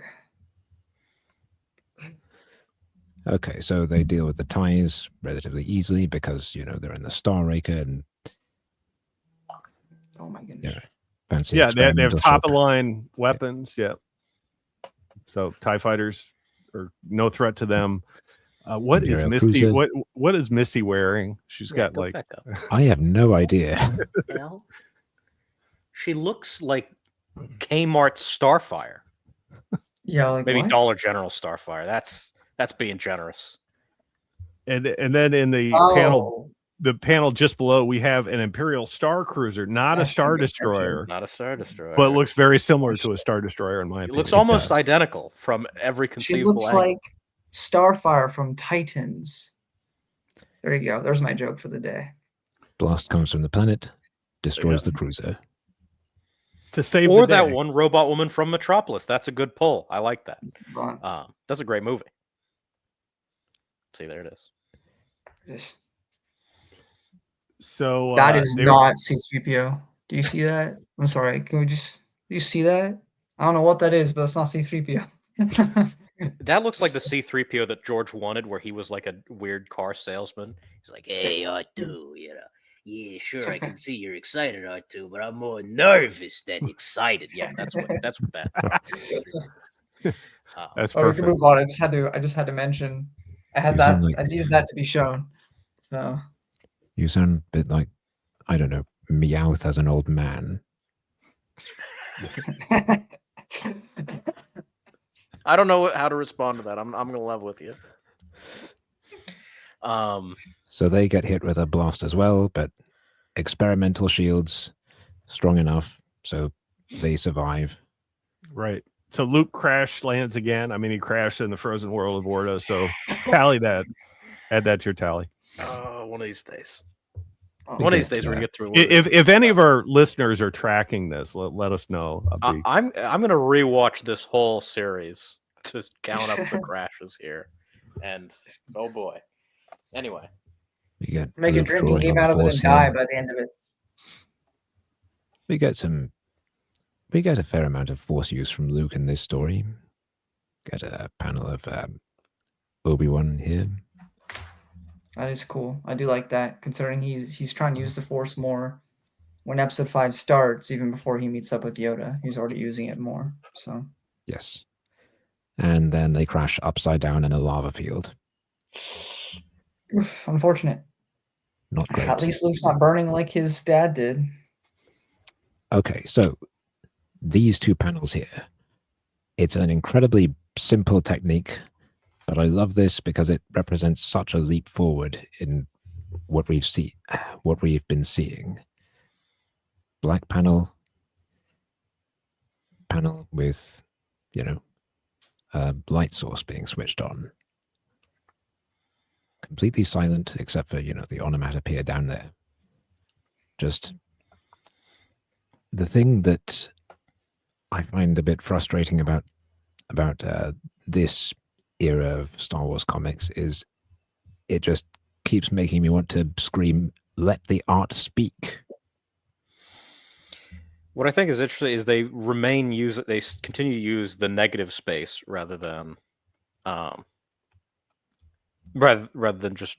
Okay, so they deal with the ties relatively easily because they're in the Star Raker, and Oh my goodness. fancy. Yeah, they have experimental top of ship. line weapons. Yeah. So TIE fighters are no threat to them. What is Imperial Misty? cruiser. What is Misty wearing? She's got go like back up. I have no idea. Hell, she looks like Kmart Starfire, Yeah, like maybe what? Dollar General Starfire. That's being generous. and then in the Oh, panel just below, we have an Imperial Star Cruiser, not a That's Star from the Destroyer, Not a Star Destroyer, but looks very similar to a Star Destroyer in my It opinion. looks almost does. identical from every she conceivable looks angle. like Starfire from Titans. There you go. There's my joke for the day. Blast comes from the planet, destroys the cruiser. To save Or the day. that one robot woman from Metropolis. That's a good pull. I like that. Fun. That's a great movie. See, there it is. Yes. So That is not C-3PO. Do you see that? I'm sorry. Can we just? Do you see that? I don't know what that is, but it's not C-3PO. That looks like the C-3PO that George wanted, where he was like a weird car salesman. He's like, "Hey, R2, yeah, sure, I can see you're excited, R2, but I'm more nervous than excited." Yeah, that's what that. That's Oh, we can perfect. move on. I just had to mention. I had You that. sound like- I needed that to be shown. So. You sound a bit like, I don't know, Meowth as an old man. I don't know how to respond to that. I'm gonna love with you. So they get hit with a blast as well, but experimental shields strong enough, so they survive. Right. So Luke lands again. I mean, he crashed in the frozen world of Orta. So tally that. Add that to your tally. One of these days. Oh, One of these days we're gonna get through. If any of our listeners are tracking this, let us know. I'm gonna rewatch this whole series to count up the crashes here, and oh boy. Anyway, We get make a Luke drinking drawing game on out of it Force and die Hill. by the end of it. We get a fair amount of Force use from Luke in this story. Get a panel of Obi-Wan here. That is cool. I do like that, considering he's trying to use the Force more when Episode 5 starts, even before he meets up with Yoda. He's already using it more. So Yes. And then they crash upside down in a lava field. oof, unfortunate. Not great. At least Luke's not burning like his dad did. Okay, so these two panels here. It's an incredibly simple technique, but I love this because it represents such a leap forward in what we've been seeing. Black panel with, a light source being switched on. Completely silent except for, the onomatopoeia down there. Just the thing that I find a bit frustrating about this era of Star Wars comics is it just keeps making me want to scream, "Let the art speak." what I think is interesting is they continue to use the negative space rather than just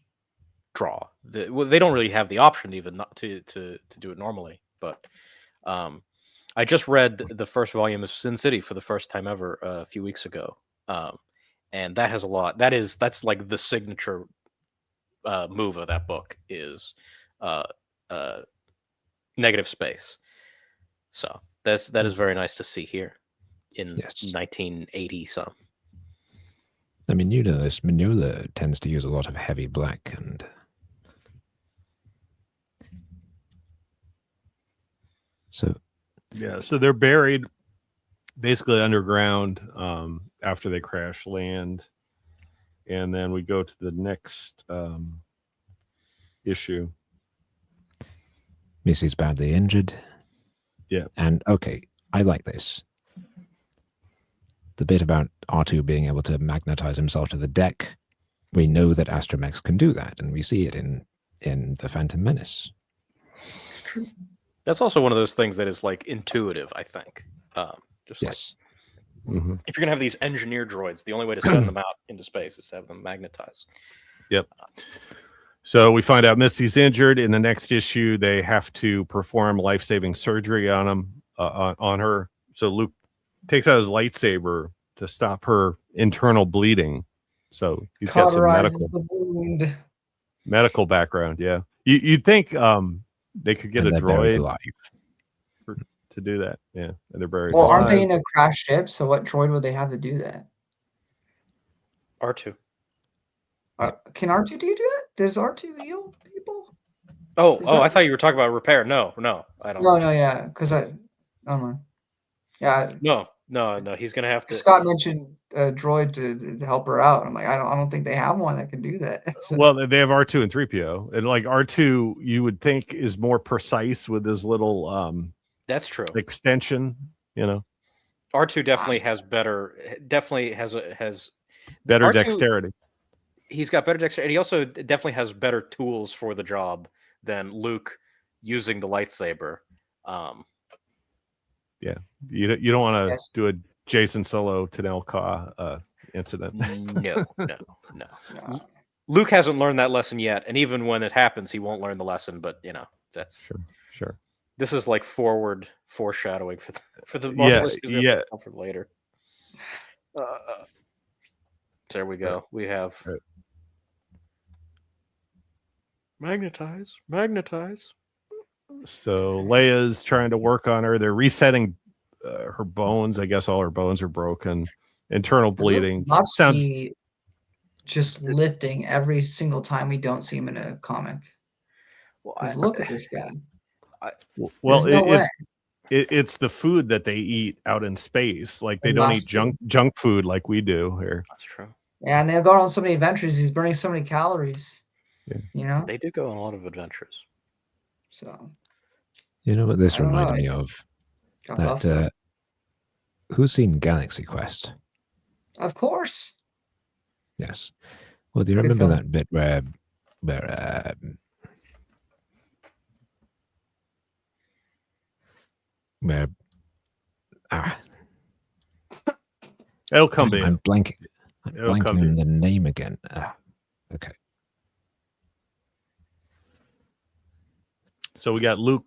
draw. They don't really have the option even not to do it normally, but I just read the first volume of Sin City for the first time ever a few weeks ago, and that has a lot. That's like the signature move of that book is negative space. So that is very nice to see here in 1980 some. I mean, this Mignola tends to use a lot of heavy black and so. Yeah, so they're buried basically underground after they crash land. And then we go to the next issue. Missy's badly injured. Yeah. And okay, I like this. The bit about R2 being able to magnetize himself to the deck, we know that Astromechs can do that, and we see it in The Phantom Menace. It's true. That's also one of those things that is like intuitive, I think. Just yes. Like, if you're gonna have these engineer droids, the only way to send them out into space is to have them magnetize. Yep. So we find out Missy's injured. In the next issue, they have to perform life-saving surgery on him. on her. So Luke takes out his lightsaber to stop her internal bleeding. So he's got some Cauterizes the wound. medical background. Yeah, you'd think they could get And a they're buried droid alive. to do that. Yeah, and they're buried Well, aren't alive. they in a crash ship? So what droid would they have to do that? R2. Can R2 do that? Does R2 heal people? Oh, Is I that- thought you were talking about repair. No, I don't. No, yeah, because I don't know. Yeah, No. He's gonna have to. Scott mentioned a droid to help her out. I'm like, I don't think they have one that can do that. So- Well, they have R2 and 3PO, and like R2, you would think is more precise with his little That's true. extension. You know, R2 definitely has better. Definitely has better R2 dexterity. He's got better dexterity. He also definitely has better tools for the job than Luke using the lightsaber. Yeah, you don't want to Yes. do a Jason Solo Tanelka incident. No. No. Luke hasn't learned that lesson yet, and even when it happens, he won't learn the lesson. But that's Sure. this is like forward foreshadowing for the Yes, Marvel yeah. to come for later. There we go. We have Right. magnetize. So Leia's trying to work on her. They're resetting her bones. I guess all her bones are broken. Internal bleeding. Sounds. Motsky just lifting every single time we don't see him in a comic. Well, Because look at this guy. Well, There's no way. it's the food that they eat out in space. Like they And don't lots eat junk food like we do here. That's true. Yeah, and they've gone on so many adventures. He's burning so many calories. Yeah. You know? They do go on a lot of adventures. So You know what this I don't know, reminded me I of? got buffed up. That who's seen Galaxy Quest? Of course. Yes. Well, do you Good remember film. that bit where It'll come to you. I'm blanking. I'm It'll come blanking to on you. the name again. Okay. So we got Luke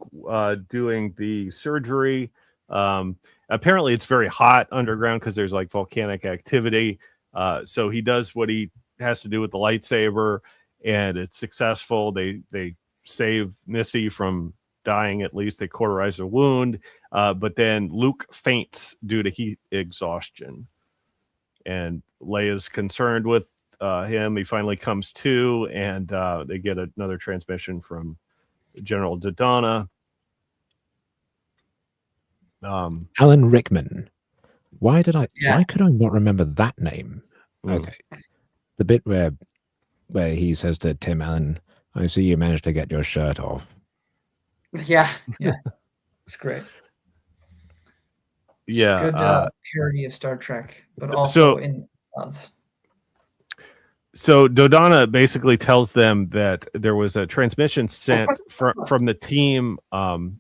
doing the surgery. Apparently, it's very hot underground because there's like volcanic activity. So he does what he has to do with the lightsaber, and it's successful. They save Missy from dying. At least they cauterize her wound. But then Luke faints due to heat exhaustion, and Leia's concerned with him. He finally comes to, and they get another transmission from General Dodonna. Alan Rickman. Why could I not remember that name? Mm. Okay. The bit where he says to Tim Allen, I see you managed to get your shirt off. Yeah. It's great. It's Yeah. good parody of Star Trek, but also in love. So Dodonna basically tells them that there was a transmission sent from the team on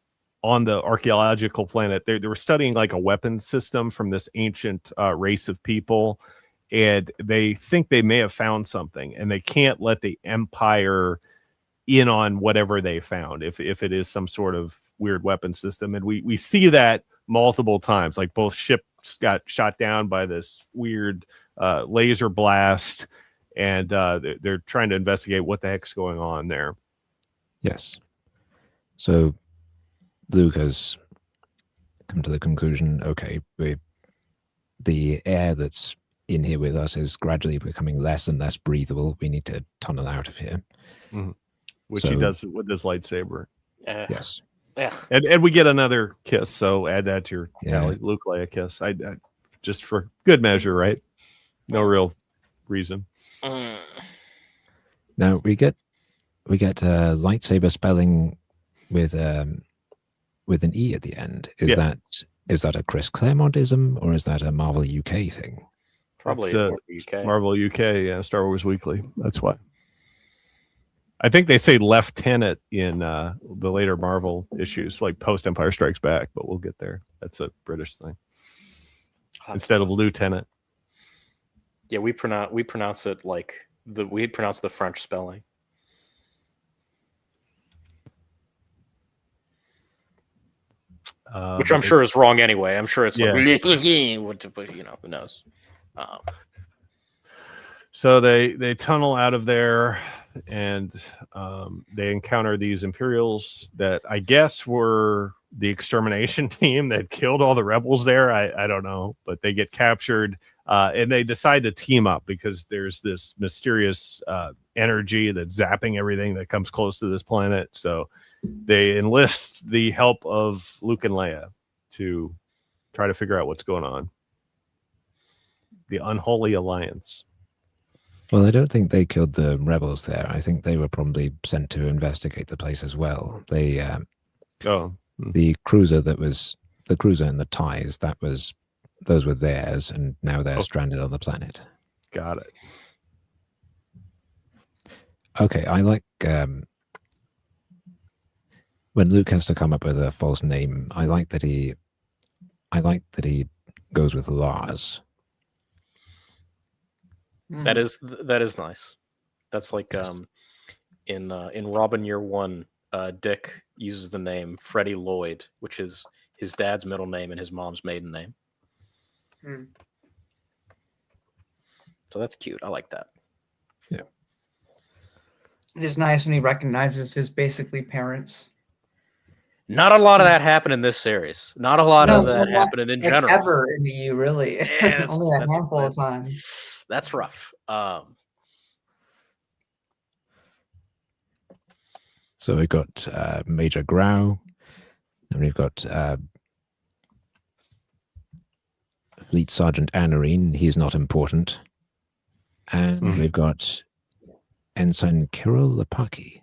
the archaeological planet. They were studying like a weapons system from this ancient race of people, and they think they may have found something, and they can't let the Empire in on whatever they found if it is some sort of weird weapon system. And we see that multiple times, like both ships got shot down by this weird laser blast. And they're trying to investigate what the heck's going on there. Yes. So Luke has come to the conclusion, okay, the air that's in here with us is gradually becoming less and less breathable. We need to tunnel out of here. Mm-hmm. Which he does with his lightsaber. Yes. And we get another kiss, so add that to your tally. Luke Leia kiss. I just for good measure, right? No real reason. Now we get lightsaber spelling with an E at the end. Is that a Chris Claremontism or is that a Marvel UK thing? Probably UK. Marvel UK, yeah, Star Wars Weekly. That's why. I think they say lieutenant in the later Marvel issues, like post Empire Strikes Back, but we'll get there. That's a British thing. Instead of lieutenant. Yeah, we pronounce it like we pronounce the French spelling. Which I'm sure is wrong anyway. I'm sure it's Yeah. like, who knows? So they tunnel out of there, and they encounter these Imperials that I guess were the extermination team that killed all the rebels there. I don't know, but they get captured, and they decide to team up because there's this mysterious energy that's zapping everything that comes close to this planet. So they enlist the help of Luke and Leia to try to figure out what's going on. The Unholy Alliance. Well, I don't think they killed the rebels there. I think they were probably sent to investigate the place as well. They, the cruiser and the ties, those were theirs, and now they're stranded on the planet. Got it. Okay, I like when Luke has to come up with a false name. I like that he goes with Lars. That is nice. That's like in Robin Year One, Dick uses the name Freddie Lloyd, which is his dad's middle name and his mom's maiden name. So that's cute. I like that. Yeah. It is nice when he recognizes his basically parents. Not a lot of that happened in this series. Not a lot of that happened in general. Ever in the EU, really. Yeah, Only a handful of times. That's rough. So we've got Major Grau, and we've got Fleet Sergeant Anarine. He's not important. And we've got Ensign Kirill Lepaki.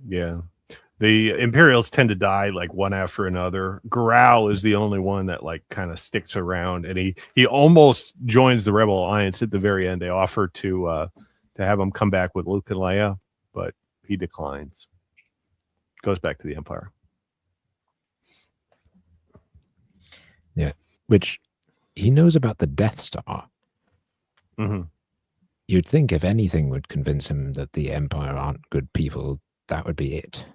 Yeah. The Imperials tend to die like one after another. Grau is the only one that like kind of sticks around, and he almost joins the Rebel Alliance at the very end. They offer to have him come back with Luke and Leia, but he declines. Goes back to the Empire. Yeah, which he knows about the Death Star. Mm-hmm. You'd think if anything would convince him that the Empire aren't good people, that would be it.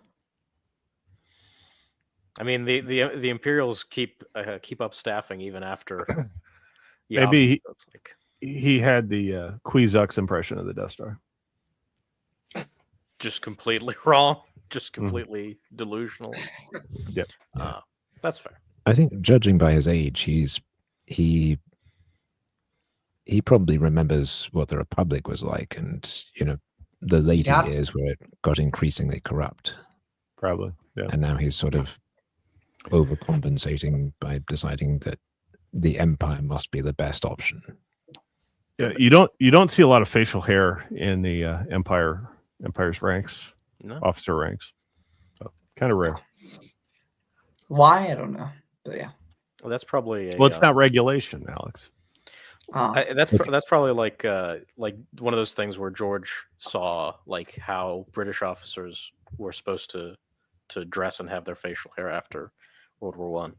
I mean, the Imperials keep up staffing even after. Maybe he had the Quizux impression of the Death Star. Just completely wrong. Just completely delusional. Yep. That's fair. I think, judging by his age, he probably remembers what the Republic was like, and the later years where it got increasingly corrupt. Probably, yeah. And now he's sort of overcompensating by deciding that the Empire must be the best option. Yeah, you don't see a lot of facial hair in the Empire's ranks, officer ranks. So kind of rare. Why? I don't know. But yeah. Well, that's probably it's not regulation, Alex. That's probably like one of those things where George saw like how British officers were supposed to dress and have their facial hair after World War One.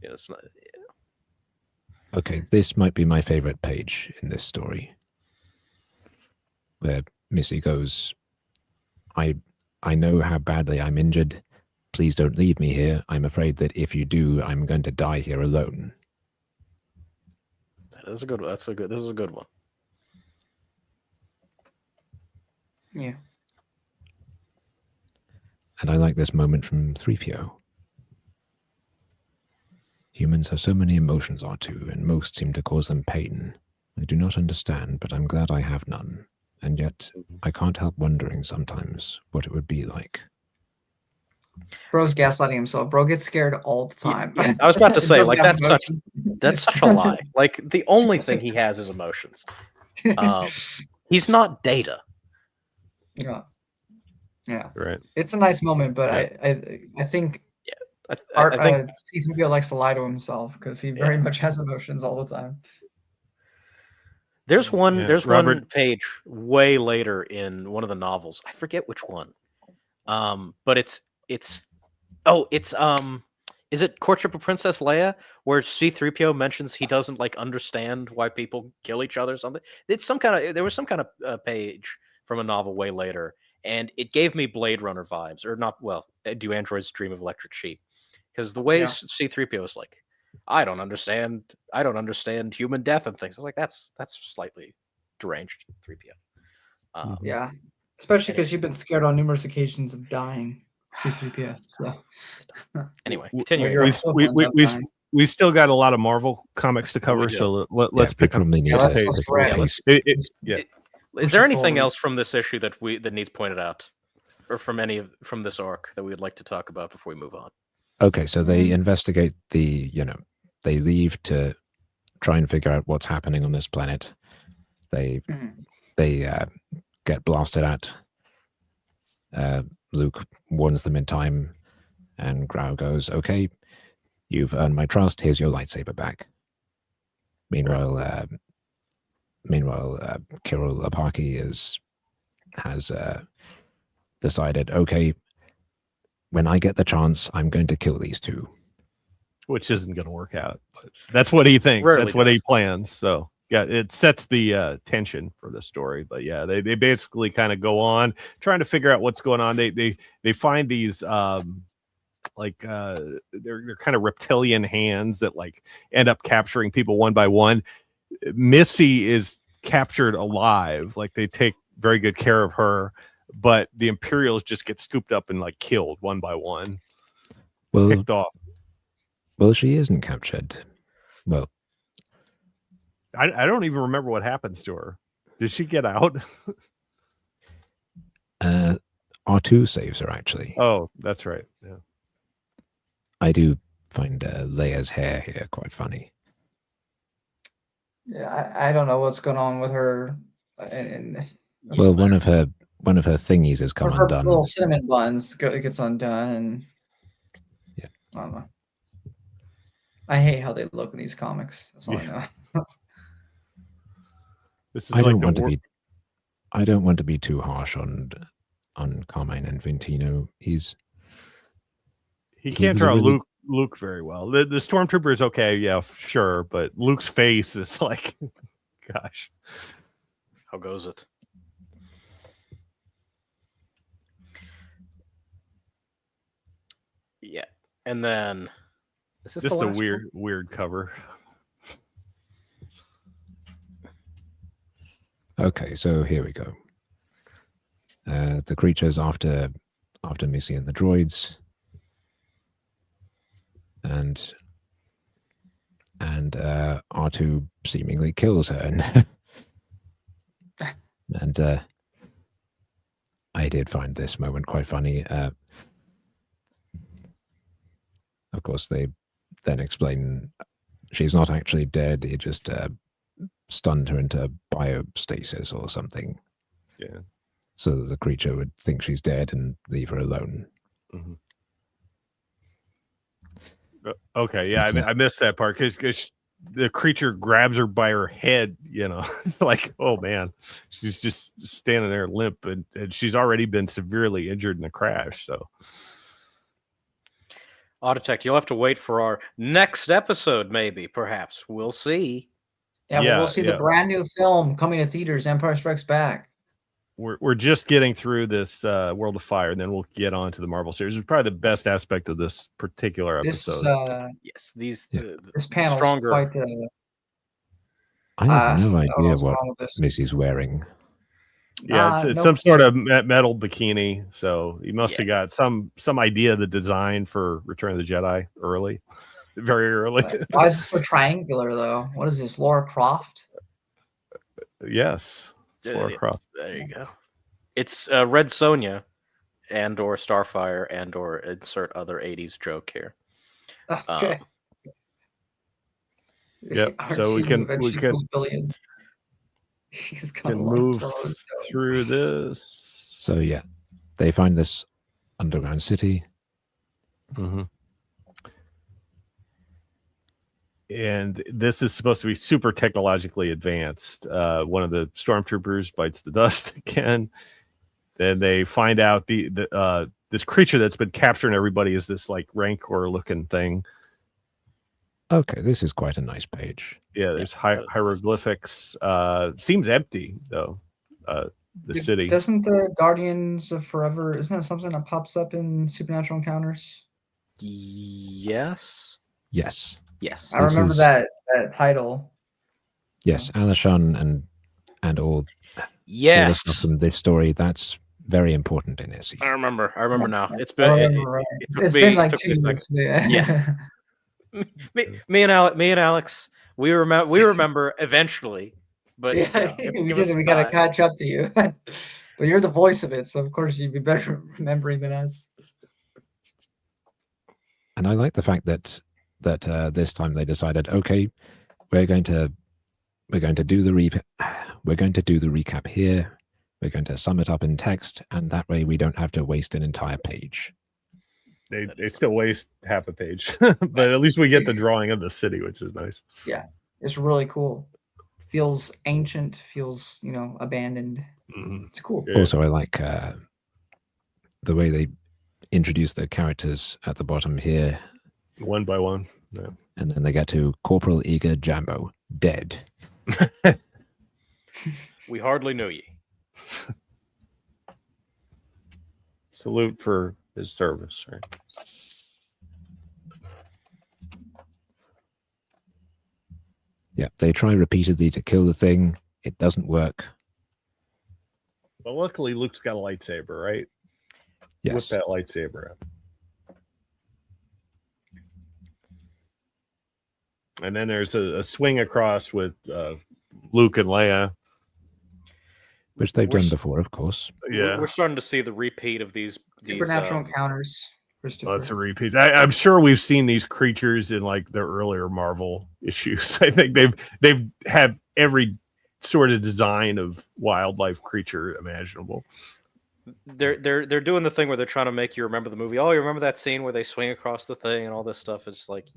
It's not. Yeah. Okay, this might be my favorite page in this story, where Missy goes, I know how badly I'm injured. Please don't leave me here. I'm afraid that if you do, I'm going to die here alone. That's a good one. This is a good one. Yeah. And I like this moment from 3PO. Humans have so many emotions, R2, and most seem to cause them pain. I do not understand, but I'm glad I have none. And yet, I can't help wondering sometimes what it would be like. Bro's gaslighting himself. Bro gets scared all the time. Yeah, I was about to say, like, that's such a lie. Like, the only thing he has is emotions. He's not Data. Yeah. Right. It's a nice moment, but I think C3PO likes to lie to himself because he very much has emotions all the time. There's one page way later in one of the novels. I forget which one. But it's is it Courtship of Princess Leia, where C3PO mentions he doesn't like understand why people kill each other or something? There was some kind of page from a novel way later, and it gave me Blade Runner vibes, or not. Well, Do Androids Dream of Electric Sheep? because the way Yeah. C-3PO was like, I don't understand human death and things. I was like, that's slightly deranged 3PO. Yeah, especially Anyway. because you've been scared on numerous occasions of dying, C-3PO. So Anyway, W- continuing. your we, equivalent of we, dying. we still got a lot of Marvel comics to cover, do. so let's we pick up. probably need Yeah, to let's page. let's pick wrap. a piece. Yeah. Is Push there it anything forward. else from this issue that needs pointed out, or from this arc that we would like to talk about before we move on? Okay, so they Mm. investigate they leave to try and figure out what's happening on this planet. They Mhm. get blasted at. Luke warns them in time, and Grau goes, "Okay, you've earned my trust. Here's your lightsaber back." Meanwhile, Kirill Apaki has decided, okay, when I get the chance, I'm going to kill these two. Which isn't going to work out, but that's what he thinks. Rarely That's what he does. plans. So yeah, it sets the tension for the story. But yeah, they basically kind of go on trying to figure out what's going on. They find these they're kind of reptilian hands that like end up capturing people one by one. Missy is captured alive. Like they take very good care of her, but the Imperials just get scooped up and like killed one by one, Well, picked off. well, she isn't captured. Well, I don't even remember what happens to her. Did she get out? R2 saves her, actually. Oh, that's right. Yeah. I do find Leia's hair here quite funny. Yeah, I don't know what's going on with her. And Well, one of her thingies has come her undone. little cinnamon buns gets undone, and Yeah. I don't know. I hate how they look in these comics. That's all I know. This is I like don't the want to be. I don't want to be too harsh on Carmine and Vintino. he he can't was a draw really- Luke very well. The stormtrooper is okay, yeah, sure, but Luke's face is like, gosh. How goes it? Yeah, and then is This the is a last one? weird cover. Okay, so here we go. The creatures after Missy and the droids, and R2 seemingly kills her, and I did find this moment quite funny. Of course, they then explain she's not actually dead. He just stunned her into biostasis or something. Yeah. So that the creature would think she's dead and leave her alone. Mhm. Okay, yeah, I missed that part because the creature grabs her by her head, It's like, oh man, she's just standing there limp, and she's already been severely injured in the crash. So, Autotech, you'll have to wait for our next episode, maybe, perhaps. We'll see. Yeah, Yeah, we'll see yeah. the brand new film coming to theaters, Empire Strikes Back. we're just getting through this World of Fire, and then we'll get on to the Marvel series. It's probably the best aspect of this particular This episode. Yes, these Yeah. this panel's stronger. quite. I have no I don't know idea what's what wrong with this. Missy's wearing. Yeah, it's nope. some sort of metal bikini. So he must Yeah. have got some idea of the design for Return of the Jedi early, very early. Why is this so triangular though? What is this, Laura Croft? Yes, it's Lara Yeah. Croft. There you go. It's Red Sonja and or Starfire and or insert other 80s joke here. Okay. Yep, so we can billions. He's got can a lot move of clothes. through this. So yeah, they find this underground city. Mhm. And this is supposed to be super technologically advanced. One of the stormtroopers bites the dust again. Then they find out this creature that's been capturing everybody is this like Rancor looking thing. Okay, this is quite a nice page. Yeah, there's hieroglyphics. Seems empty though. The city. Doesn't the Guardians of Forever, isn't that something that pops up in Supernatural Encounters? Yes. Yes. Yes. I remember is- that title. Yes, Alashon and all the Yes. stuff from this story, that's very important in SE. I remember now. It's I been remember, right. it It's took it's me been it like took 2 me a years. second. Yeah. me and Alex, we remember eventually, but you know, we give did us it. some We gotta time. catch up to you. But you're the voice of it, so of course you'd be better remembering than us. And I like the fact that this time they decided, okay, we're going to do the recap here. We're going to sum it up in text, and that way we don't have to waste an entire page. They still waste half a page, but at least we get the drawing of the city, which is nice. Yeah, it's really cool. Feels ancient. Feels abandoned. Mhm. It's cool. Yeah. Also, I like the way they introduce the characters at the bottom here, One by one. Yeah. and then they get to Corporal Eager Jambo, dead. We hardly knew ye. Salute for his service, right? Yeah, they try repeatedly to kill the thing. It doesn't work. Well, luckily Luke's got a lightsaber, right? Whip Yes. that lightsaber up. And then there's a swing across with Luke and Leia. Which they've We're done s- before, of course. Yeah. We're starting to see the repeat of these Supernatural encounters, Christopher. Well, it's a repeat. I'm sure we've seen these creatures in like the earlier Marvel issues. I think they've had every sort of design of wildlife creature imaginable. They're doing the thing where they're trying to make you remember the movie. Oh, you remember that scene where they swing across the thing and all this stuff? It's like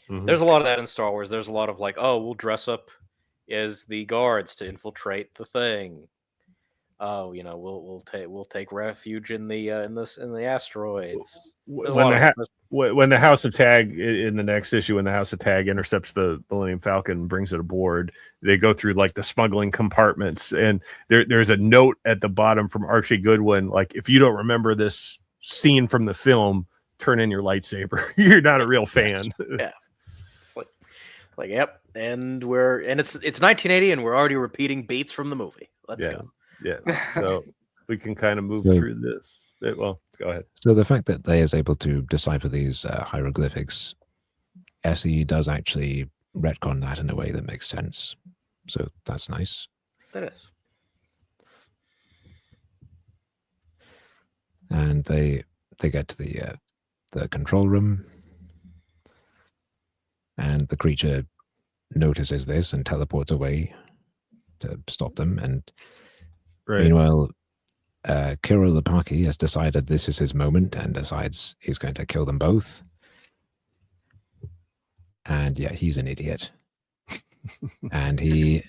Mhm. there's a lot of that in Star Wars. There's a lot of like, oh, we'll dress up as the guards to infiltrate the thing. Oh, we'll take refuge in the asteroids. There's a When lot the of ha- this. when the House of Tag in the next issue, when the House of Tag intercepts the Millennium Falcon and brings it aboard, they go through like the smuggling compartments, and there's a note at the bottom from Archie Goodwin, like, if you don't remember this scene from the film, turn in your lightsaber. You're not a real fan. Yeah. Like, yep, and it's 1980, and we're already repeating beats from the movie. Let's go. Yeah. So we can kind of move So- through this. Well, go ahead. So the fact that they is able to decipher these hieroglyphics, SE does actually retcon that in a way that makes sense. So that's nice. That is. And they get to the control room, and the creature notices this and teleports away to stop them. And Right. meanwhile, Kirill Lepaki has decided this is his moment and decides he's going to kill them both. And yeah, he's an idiot. And he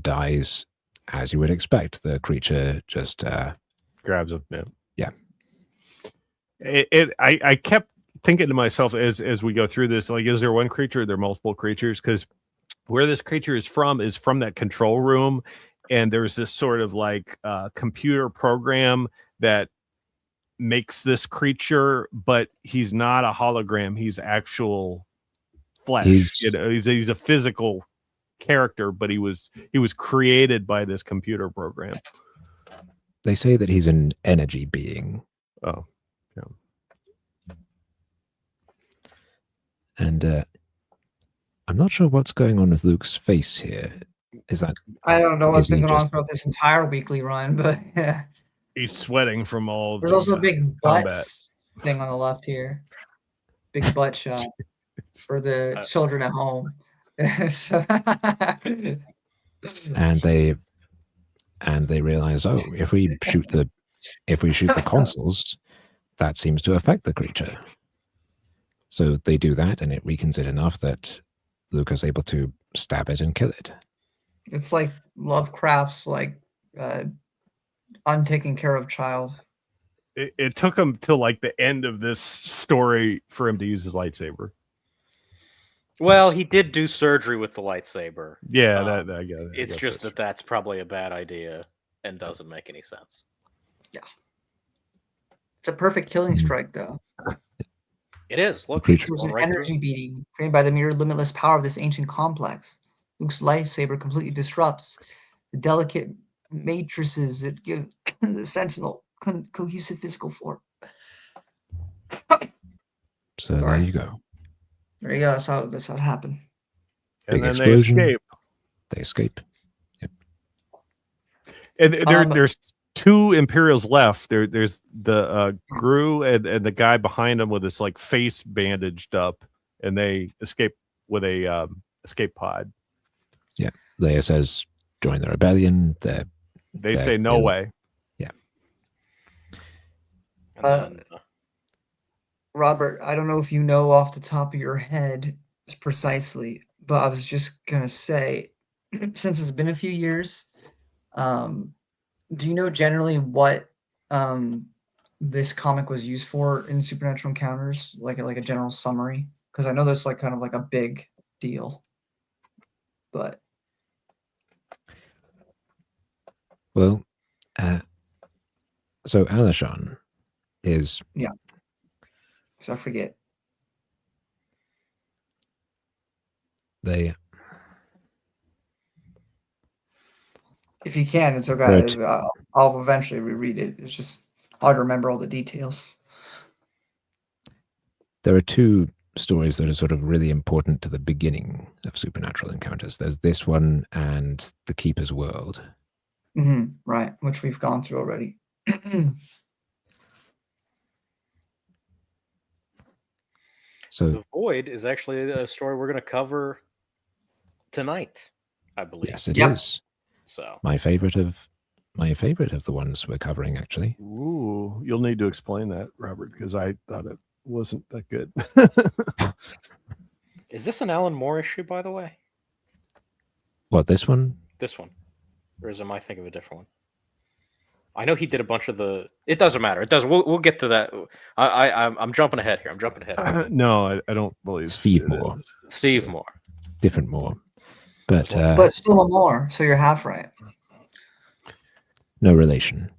dies as you would expect. The creature just Grabs him. Yeah. Yeah. I kept thinking to myself as we go through this, like, is there one creature? Are there multiple creatures? Because where this creature is from that control room, and there's this sort of like computer program that makes this creature, but he's not a hologram. He's actual flesh. He's a physical character, but he was created by this computer program. They say that he's an energy being. Oh, And I'm not sure what's going on with Luke's face here. Is that I don't know what's Is he been going on just- throughout this entire weekly run, but yeah. he's sweating from all. There's the, also a big butt combat. thing on the left here. Big butt shot for the children at home. So- and they realize, oh, if we shoot the consoles, that seems to affect the creature. So they do that, and it weakens it enough that Luke is able to stab it and kill it. It's like Lovecraft's untaken care of child. It took him till like the end of this story for him to use his lightsaber. Well, he did do surgery with the lightsaber. Yeah, that I get it. It's just that's probably a bad idea and doesn't make any sense. Yeah. It's a perfect killing strike, though. It is. Look, Complete- he's It was going an right through. energy beating created by the mere limitless power of this ancient complex. Luke's lightsaber completely disrupts the delicate matrices that give the Sentinel cohesive physical form. So there Sorry. you go. There you go. That's how it happened. And Big then explosion. they escape. They escape. And there's two Imperials left. There's the Gru and the guy behind him with his like face bandaged up, and they escape with a escape pod. Yeah. Leia says, join the rebellion. They say no way. Yeah. And then, Robert, I don't know if you know off the top of your head precisely, but I was just gonna say, since it's been a few years, do you know generally what this comic was used for in Supernatural Encounters, like a general summary? Because I know that's like kind of like a big deal, but Well, so Alashon is so I forget. they. If you can, it's okay. Right. I'll eventually reread it. It's just hard to remember all the details. There are two stories that are sort of really important to the beginning of Supernatural Encounters. There's this one and The Keeper's World. Right, which we've gone through already. So The Void is actually a story we're going to cover tonight, I believe. yes, it is. Yep. So My favorite of the ones we're covering, actually. Ooh, you'll need to explain that, Robert, because I thought it wasn't that good. is this an Alan Moore issue, by the way? What, this one? This one, or am I thinking of a different one? I know he did a bunch of the. It doesn't matter. It doesn't. We'll get to that. I'm jumping ahead here. I'm jumping ahead. No, I don't believe Steve it Moore. is. Steve Moore. Different Moore. But But still a more, so you're half right. no relation.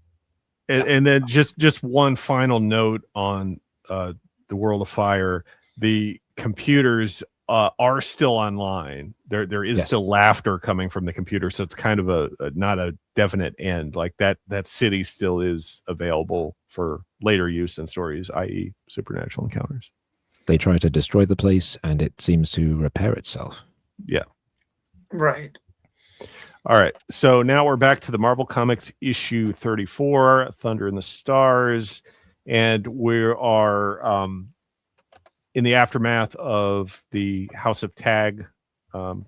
And then just one final note on the World of Fire. The computers are still online. There is Yes. still laughter coming from the computer, so it's kind of a not a definite end. Like that city still is available for later use in stories, i.e., Supernatural Encounters. They try to destroy the place, and it seems to repair itself. Yeah. Right. All right. So now we're back to the Marvel Comics issue 34, Thunder in the Stars, and we are in the aftermath of the House of Tag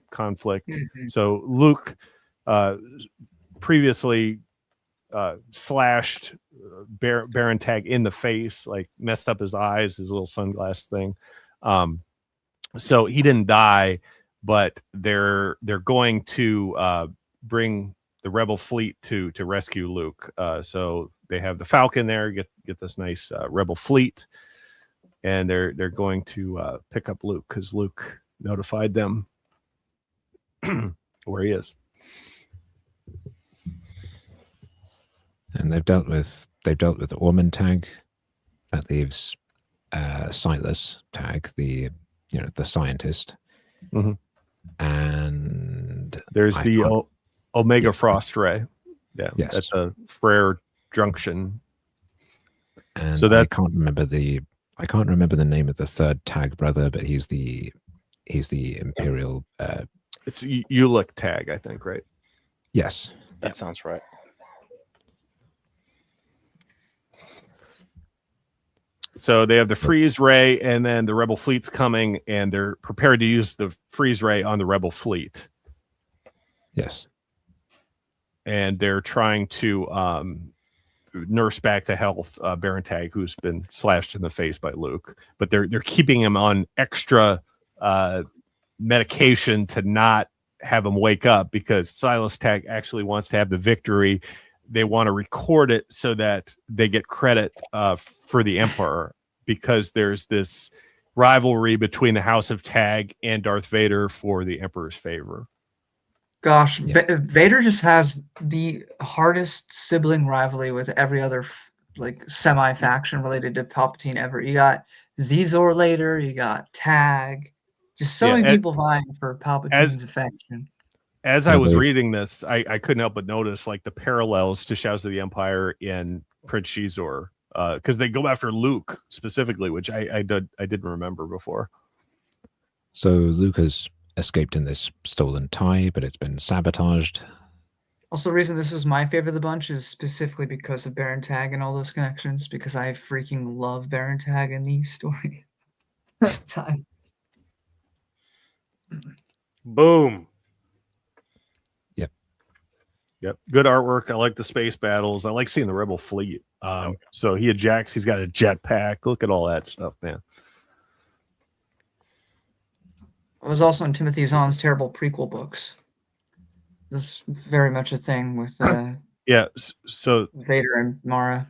conflict. So Luke previously slashed Baron Tag in the face, like messed up his eyes, his little sunglass thing. So he didn't die, but they're going to bring the Rebel fleet to rescue Luke. So they have the Falcon there, get this nice Rebel fleet, and they're going to pick up Luke because Luke notified them where he is. And they've dealt with Ormond Tag. That leaves Silas Tag, the scientist. Mhm. And There's I the can't- Omega Yeah. Frost Ray. Yeah, Yes. at the Frere Junction. And So I can't remember the name of the third Tag brother, but he's the Imperial. It's Ulick Tag, I think, right? Yes. That sounds right. So they have the freeze ray, and then the Rebel fleet's coming, and they're prepared to use the freeze ray on the Rebel fleet. Yes. And they're trying to nurse back to health Baron Tag, who's been slashed in the face by Luke. But they're keeping him on extra medication to not have him wake up, because Silas Tag actually wants to have the victory. They want to record it so that they get credit for the Emperor, because there's this rivalry between the House of Tag and Darth Vader for the Emperor's favor. Gosh, Yeah. Vader just has the hardest sibling rivalry with every other like semi-faction related to Palpatine ever. You got Zizor later, you got Tag, just so many people vying for Palpatine's affection. As I was reading this, I couldn't help but notice like the parallels to Shadows of the Empire in Prince Shizor, because they go after Luke specifically, which I didn't remember before. So Luke has escaped in this stolen tie, but it's been sabotaged. Also, the reason this is my favorite of the bunch is specifically because of Baron Tag and all those connections, because I freaking love Baron Tag in these stories. Time. Boom. Yep. Good artwork. I like the space battles. I like seeing the Rebel fleet. So he ejects. He's got a jetpack. Look at all that stuff, man. I was also in Timothy Zahn's terrible prequel books. This is very much a thing with yeah. So Vader and Mara.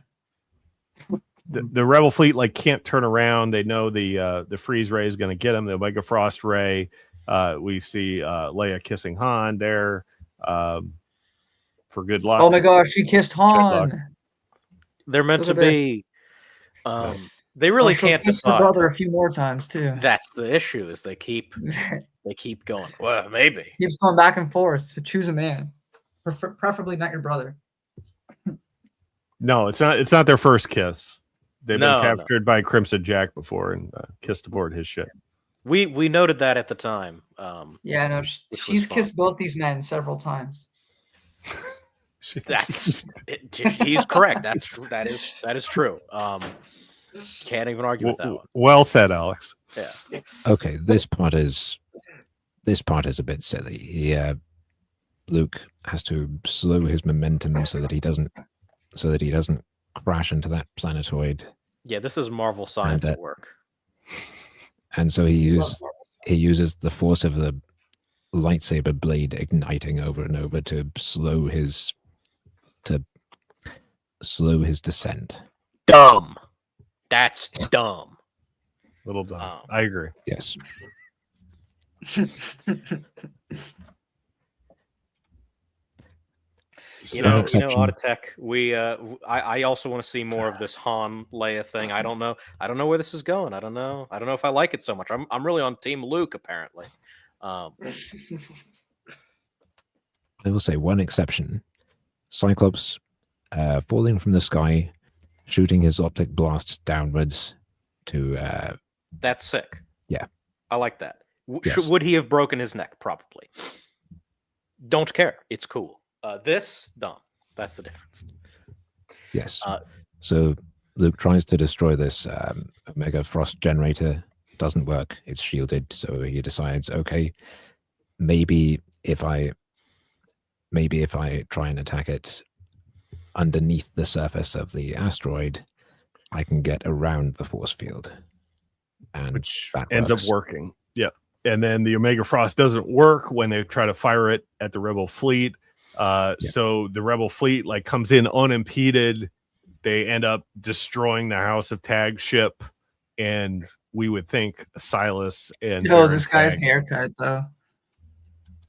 The Rebel fleet like can't turn around. They know the freeze ray is going to get them. The Omega Frost ray. We see Leia kissing Han there. For good luck. Oh my gosh, she kissed Han. They're meant to be. They really can't kiss the brother a few more times too. That's the issue. Is they keep going. Well, maybe keeps going back and forth to choose a man, preferably not your brother. No, it's not their first kiss. They've been captured by Crimson Jack before and kissed aboard his ship. We noted that at the time. Yeah, no, she's kissed both these men several times. He's correct. That is true. Can't even argue with that one. Well said, Alex. Yeah. Okay, this part is a bit silly. Luke has to slow his momentum so that he doesn't crash into that planetoid. Yeah, this is Marvel science at work. And so he uses the force of the lightsaber blade igniting over and over to slow his descent. Dumb. That's dumb. Little dumb. I agree. Yes. You know, Autotech. I also want to see more of this Han Leia thing. I don't know where this is going. I don't know if I like it so much. I'm really on Team Luke apparently. I will say one exception: Cyclops falling from the sky, shooting his optic blasts downwards to. That's sick. Yeah, I like that. Yes. Would he have broken his neck? Probably. Don't care. It's cool. This dumb. That's the difference. Yes. So Luke tries to destroy this Omega Frost generator. Doesn't work. It's shielded. So he decides, okay, maybe if I try and attack it underneath the surface of the asteroid, I can get around the force field. And which that ends up working. Yeah. And then the Omega Frost doesn't work when they try to fire it at the Rebel fleet. So the Rebel fleet like comes in unimpeded. They end up destroying the House of Tag ship, and we would think Silas and this guy's haircut though.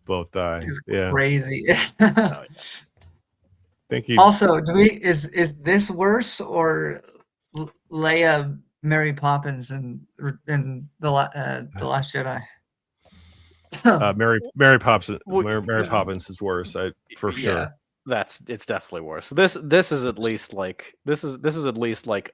Both die. He's yeah, crazy. Think he also, is this worse or Leia Mary Poppins in the Last Jedi? Mary Poppins is worse, for sure. It's definitely worse. This is at least like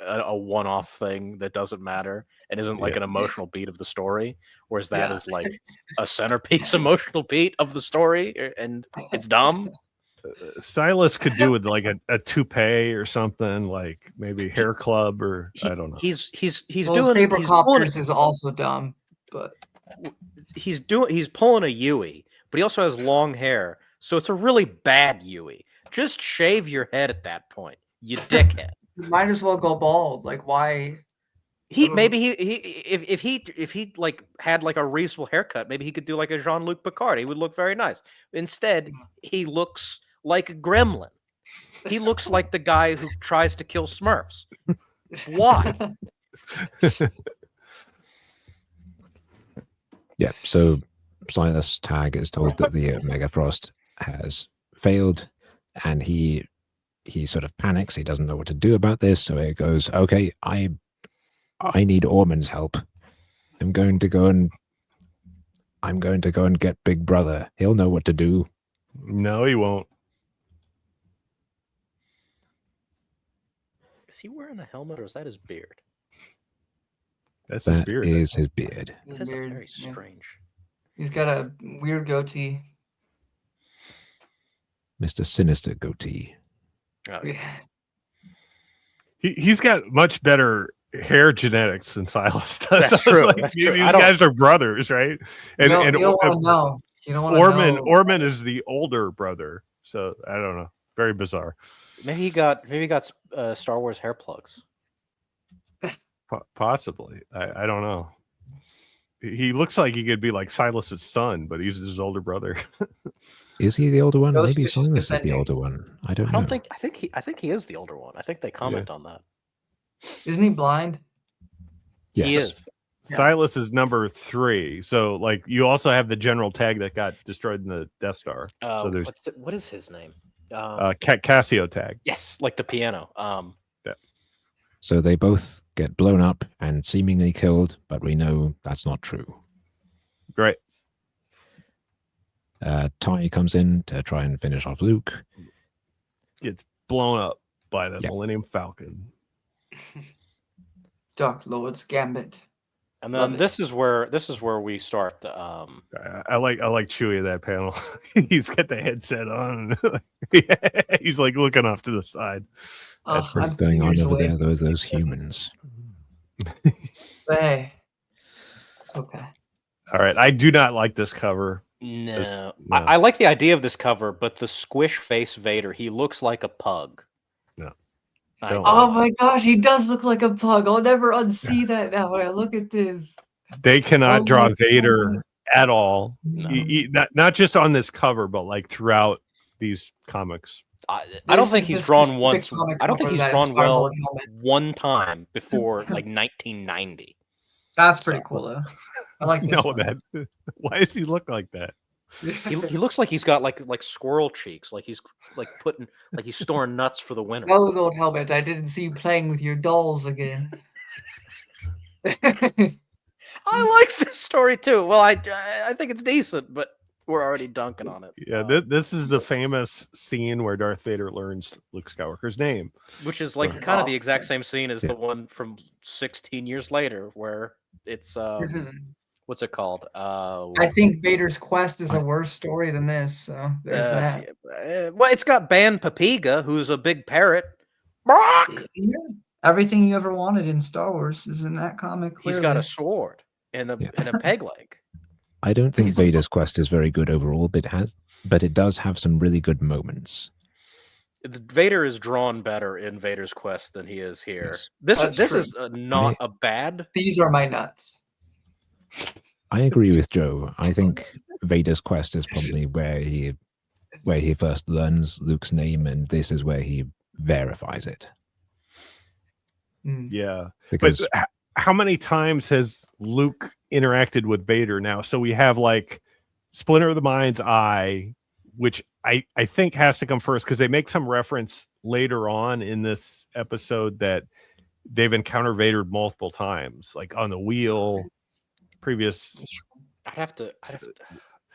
a one-off thing that doesn't matter and isn't like an emotional beat of the story, whereas that is like a centerpiece emotional beat of the story, and it's dumb. Silas could do with like a toupee or something, like maybe hair club or I don't know. He's doing saber copters is also dumb, but he's pulling a Yui, but he also has long hair, so it's a really bad Yui. Just shave your head at that point, you dickhead. You might as well go bald. Like why? If he like had like a reasonable haircut, maybe he could do like a Jean-Luc Picard. He would look very nice. Instead, he looks like a gremlin. He looks like the guy who tries to kill Smurfs. Why? Yeah, so Silas Tag is told that the Omega Frost has failed, and he he sort of panics. He doesn't know what to do about this. So he goes, okay, I need Ormond's help. I'm going to go and get Big Brother. He'll know what to do. No, he won't. Is he wearing a helmet or is that his beard? That's his That beard. is his beard. That is a very strange. He's got a weird goatee. Mr. Sinister goatee. Oh, Yeah. He's got much better hair genetics than Silas does. That's I was true. like, That's true. these guys are brothers, right? You don't want to know. You don't want to know. Ormond is the older brother, so I don't know. Very bizarre. Maybe he got Star Wars hair plugs. Possibly. I don't know. He looks like he could be like Silas's son, but he's his older brother. Is he the older one? Ghost Maybe Fish is Silas is the defending. older one. I don't I know. don't think. I think he is the older one. I think they comment on that. Isn't he blind? Yes. He is. Yeah. Silas is number 3. So like you also have the general tag that got destroyed in the Death Star. So there's What is his name? Casio tag. Yes, like the piano. So they both get blown up and seemingly killed, but we know that's not true. Great. Ty comes in to try and finish off Luke. Gets blown up by the Yeah. Millennium Falcon. Dark Lord's Gambit. And Love then it. this is where we start. I like Chewie at that panel. He's got the headset on. He's like looking off to the side. What's I'm 3 going on years over away. there? Those humans. But hey, it's okay. All right. I do not like this cover. No, no. I like the idea of this cover, but the squish face Vader, he looks like a pug. No. I- Don't. Oh my gosh, he does look like a pug. I'll never unsee that now when I look at this. They cannot Oh draw my Vader God. at all. No. Not just on this cover, but like throughout these comics. I don't This think is he's the drawn specific once. comic I don't think cover he's that drawn well Star-Lord helmet. one time before like 1990. That's pretty So- cool though. I like this No, one. that. Why does he look like that? He looks like he's got like squirrel cheeks, like he's he's storing nuts for the winter. No, Gold Helmet, I didn't see you playing with your dolls again. I like this story too. Well, I think it's decent, but we're already dunking on it. Yeah, this is the famous scene where Darth Vader learns Luke Skywalker's name. Which is like Right. kind of the exact same scene as Yeah. the one from 16 years later, where it's what's it called? I think Vader's Quest is a worse story than this, so there's that. Well, it's got Ban Papiga, who's a big parrot. Brock! Yeah. Everything you ever wanted in Star Wars is in that comic. He's Clearly. got a sword and Yeah. a peg leg. I don't think He's- Vader's quest is very good overall, but it does have some really good moments. Vader is drawn better in Vader's Quest than he is here. Yes. That's This true. is not a bad. These are my nuts. I agree with Joe. I think Vader's quest is probably where he first learns Luke's name, and this is where he verifies it. Mm. Yeah. Because But how many times has Luke interacted with Vader now? So we have like Splinter of the Mind's Eye, which I think has to come first because they make some reference later on in this episode that they've encountered Vader multiple times, like on the wheel, previous. I'd have to.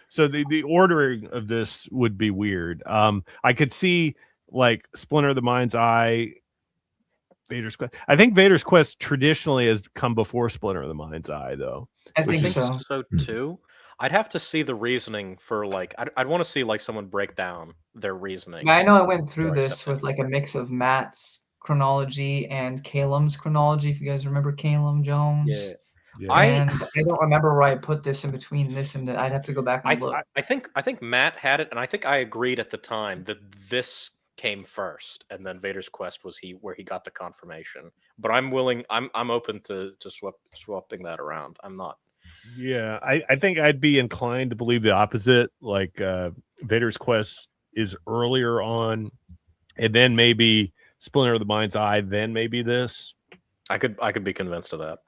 So the ordering of this would be weird. I could see like Splinter of the Mind's Eye, Vader's Quest. I think Vader's Quest traditionally has come before Splinter of the Mind's Eye, though. I I think think so. so too. I'd have to see the reasoning for like. I'd want to see like someone break down their reasoning. I know I went through Or this accept it. with like a mix of Matt's chronology and Calum's chronology. If you guys remember Calum Jones. Yeah. Yeah. And I don't remember where I put this in between this and that. I'd have to go back and look. I think Matt had it, and I think I agreed at the time that this came first, and then Vader's Quest was where he got the confirmation. But I'm open to swapping that around. I'm not. Yeah, I think I'd be inclined to believe the opposite. Like Vader's Quest is earlier on, and then maybe Splinter of the Mind's Eye, then maybe this. I could be convinced of that.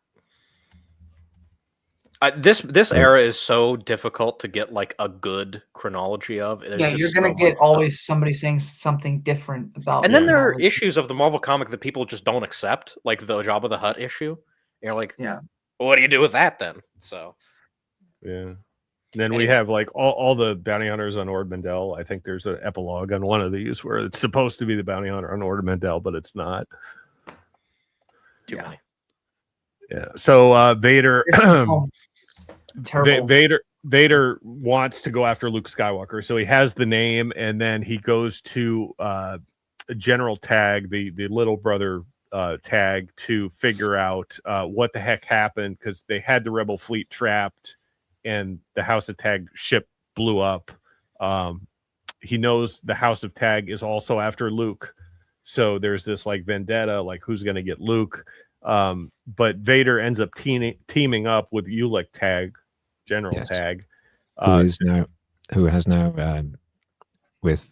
This era is so difficult to get like a good chronology of. There's Yeah, just you're gonna so get much always somebody saying something different about. and then the there are chronology. issues of the Marvel comic that people just don't accept, like the Jabba the Hutt issue. You're like, Yeah. well, what do you do with that then? So Yeah. Then we Anyway. have like all the bounty hunters on Ord Mantell. I think there's an epilogue on one of these where it's supposed to be the bounty hunter on Ord Mantell, but it's not. too Yeah. many. Yeah. So Vader This film is terrible. Vader wants to go after Luke Skywalker, so he has the name, and then he goes to General Tag, the little brother Tag, to figure out what the heck happened, because they had the Rebel fleet trapped, and the House of Tag ship blew up. He knows the House of Tag is also after Luke, so there's this like vendetta, like who's going to get Luke. But Vader ends up teaming up with Ulick Tag, General Tag, who has now with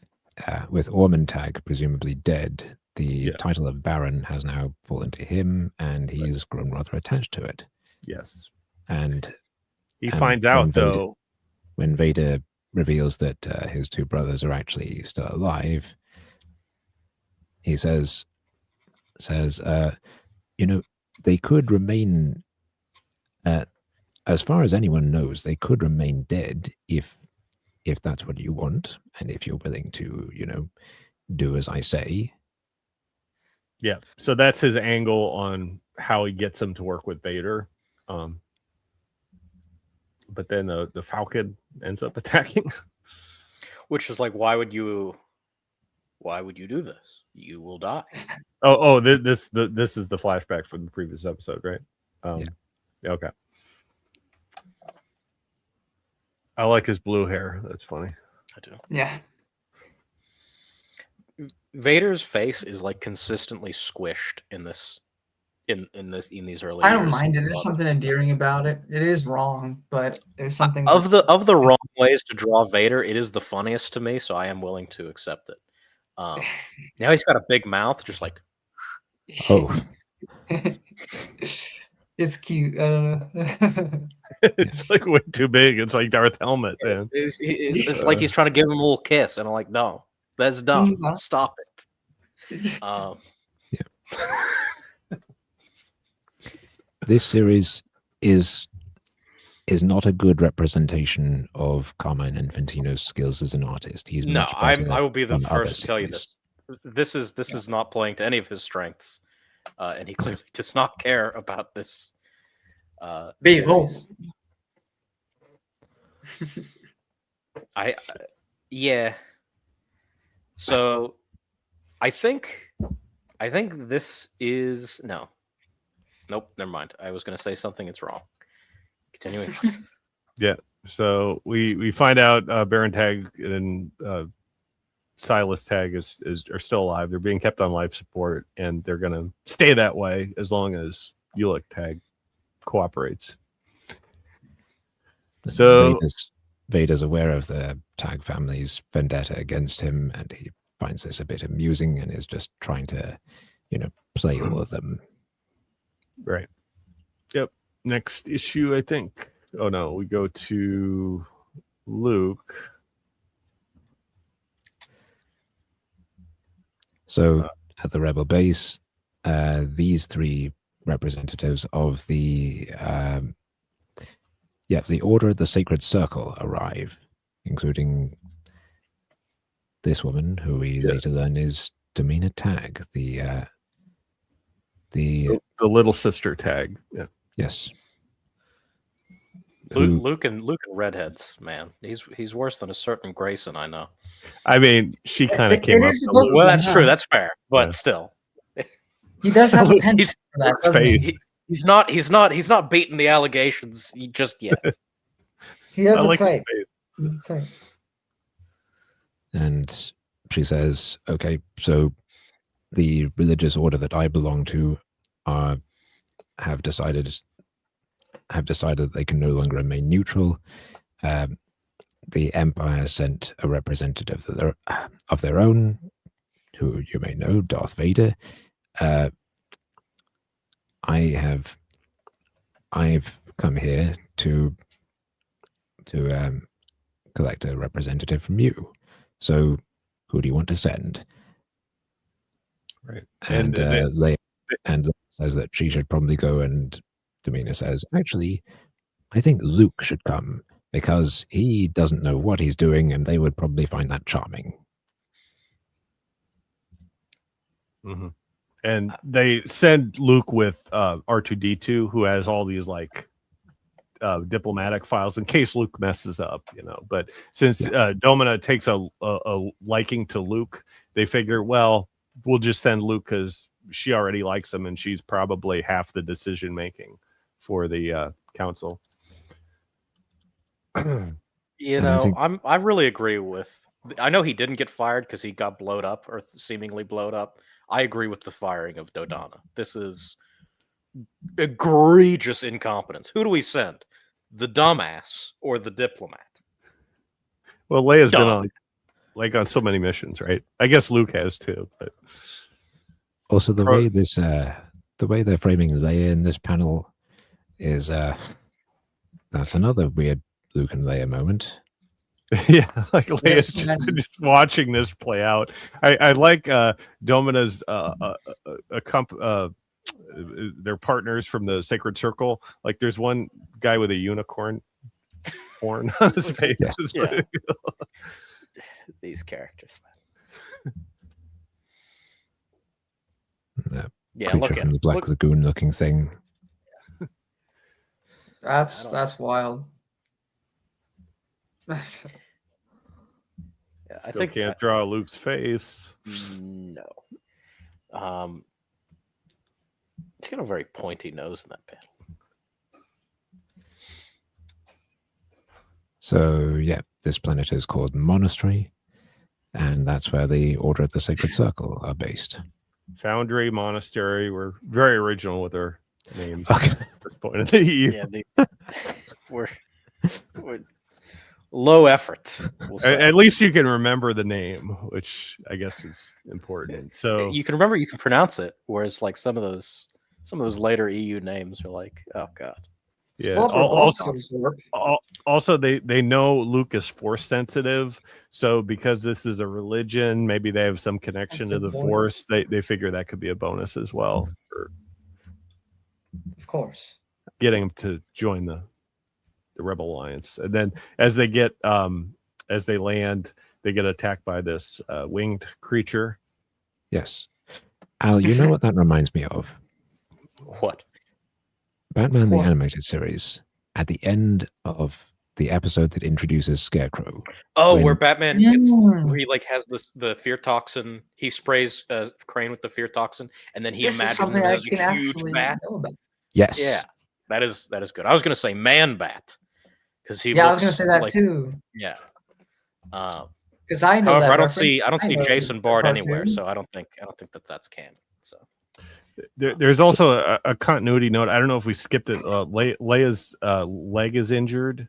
Ormond Tag presumably dead. The title of Baron has now fallen to him, and he's grown rather attached to it. Yes, and he finds out though when Vader reveals that his two brothers are actually still alive. He says, they could remain, as far as anyone knows, they could remain dead if that's what you want, and if you're willing to, do as I say. Yeah, so that's his angle on how he gets him to work with Vader. But then the Falcon ends up attacking, which is like, why would you do this? You will die. This is the flashback from the previous episode, right? Yeah. Okay. I like his blue hair. That's funny. I do. Yeah. Vader's face is like consistently squished in this in these early I don't years. mind it. There's something endearing about it. It is wrong, but there's something of the wrong ways to draw Vader. It is the funniest to me, so I am willing to accept it. Now he's got a big mouth, just like it's cute. I don't know. It's like way too big. It's like Darth Helmet, man. It's like he's trying to give him a little kiss, and I'm like, no, that's dumb. Stop it. This series is not a good representation of Carmine Infantino's skills as an artist. He's much better. I will be the first to tell you this. This is not playing to any of his strengths, and he clearly does not care about this. Yeah. So, I think this is Nope, never mind. I was going to say something. It's wrong. Continuing. Yeah. So we find out Baron Tag and Silas Tag are still alive. They're being kept on life support, and they're going to stay that way as long as Ulick Tag cooperates. So Vader's aware of the Tag family's vendetta against him, and he finds this a bit amusing and is just trying to, play all of them. Right. Yep. Next issue, I think. Oh no, we go to Luke. So at the Rebel base, these three representatives of the Order of the Sacred Circle arrive, including this woman, who we later learn is Domina Tag, the little sister Tag. Yeah. Yes. Luke and redheads, man. He's worse than a certain Grayson I know. I mean, she kind of came up. Well, that's true. That's fair, but still, he does have a penchant for that, doesn't he? He's not beating the allegations just yet. He has a type. He's a type. And she says, "Okay, so the religious order that I belong to have decided that they can no longer remain neutral. The Empire sent a representative of their own, who you may know, Darth Vader. I've come here to collect a representative from you. So who do you want to send? Right. And Leia says that she should probably go, and Domina says, actually, I think Luke should come because he doesn't know what he's doing, and they would probably find that charming. Mm-hmm. And they send Luke with R2D2, who has all these like diplomatic files in case Luke messes up, you know. But since Domina takes a liking to Luke, they figure, well, we'll just send Luke because she already likes him, and she's probably half the decision making for the council. You know, I really agree with. I know he didn't get fired because he got blowed up or seemingly blowed up. I agree with the firing of Dodonna. This is egregious incompetence. Who do we send? The dumbass or the diplomat? Well, Leia's been on so many missions, right? I guess Luke has too. But also, the way they're framing Leia in this panel is that's another weird Luke and Leia moment. Yeah, like Leia's just watching this play out. I like Domina's their partners from the Sacred Circle. Like, there's one guy with a unicorn horn on his face. Yeah. These characters, man. Yeah, Creature from the Black Lagoon looking thing. That's wild. Yeah, I think can't draw Luke's face. No. He's got a very pointy nose in that panel. So, yeah, this planet is called Monastery, and that's where the Order of the Sacred Circle are based. Foundry, Monastery, we're very original with our names at this point of the year. Yeah, we're low effort. We'll at least you can remember the name, which I guess is important. So you can remember, you can pronounce it, whereas like some of those later EU names are like, oh god. Yeah. Also, they know Luke is Force sensitive, so because this is a religion, maybe they have some connection to the Force. They figure that could be a bonus as well. Of course, getting them to join the Rebel Alliance, and then as they land, they get attacked by this winged creature. Yes, Al, you know what that reminds me of? What? Batman the Animated Series, at the end of the episode that introduces Scarecrow. Oh, where Batman gets, where he like has the fear toxin. He sprays Crane with the fear toxin, and then he imagines him as a huge bat. Yes. Yeah, that is good. I was going to say Man Bat because he. Yeah, I was going to say that too. Yeah. Because I know. However, that I don't see Jason Bard anywhere, so I don't think that's canon. So. There's also a continuity note. I don't know if we skipped it. Leia's leg is injured,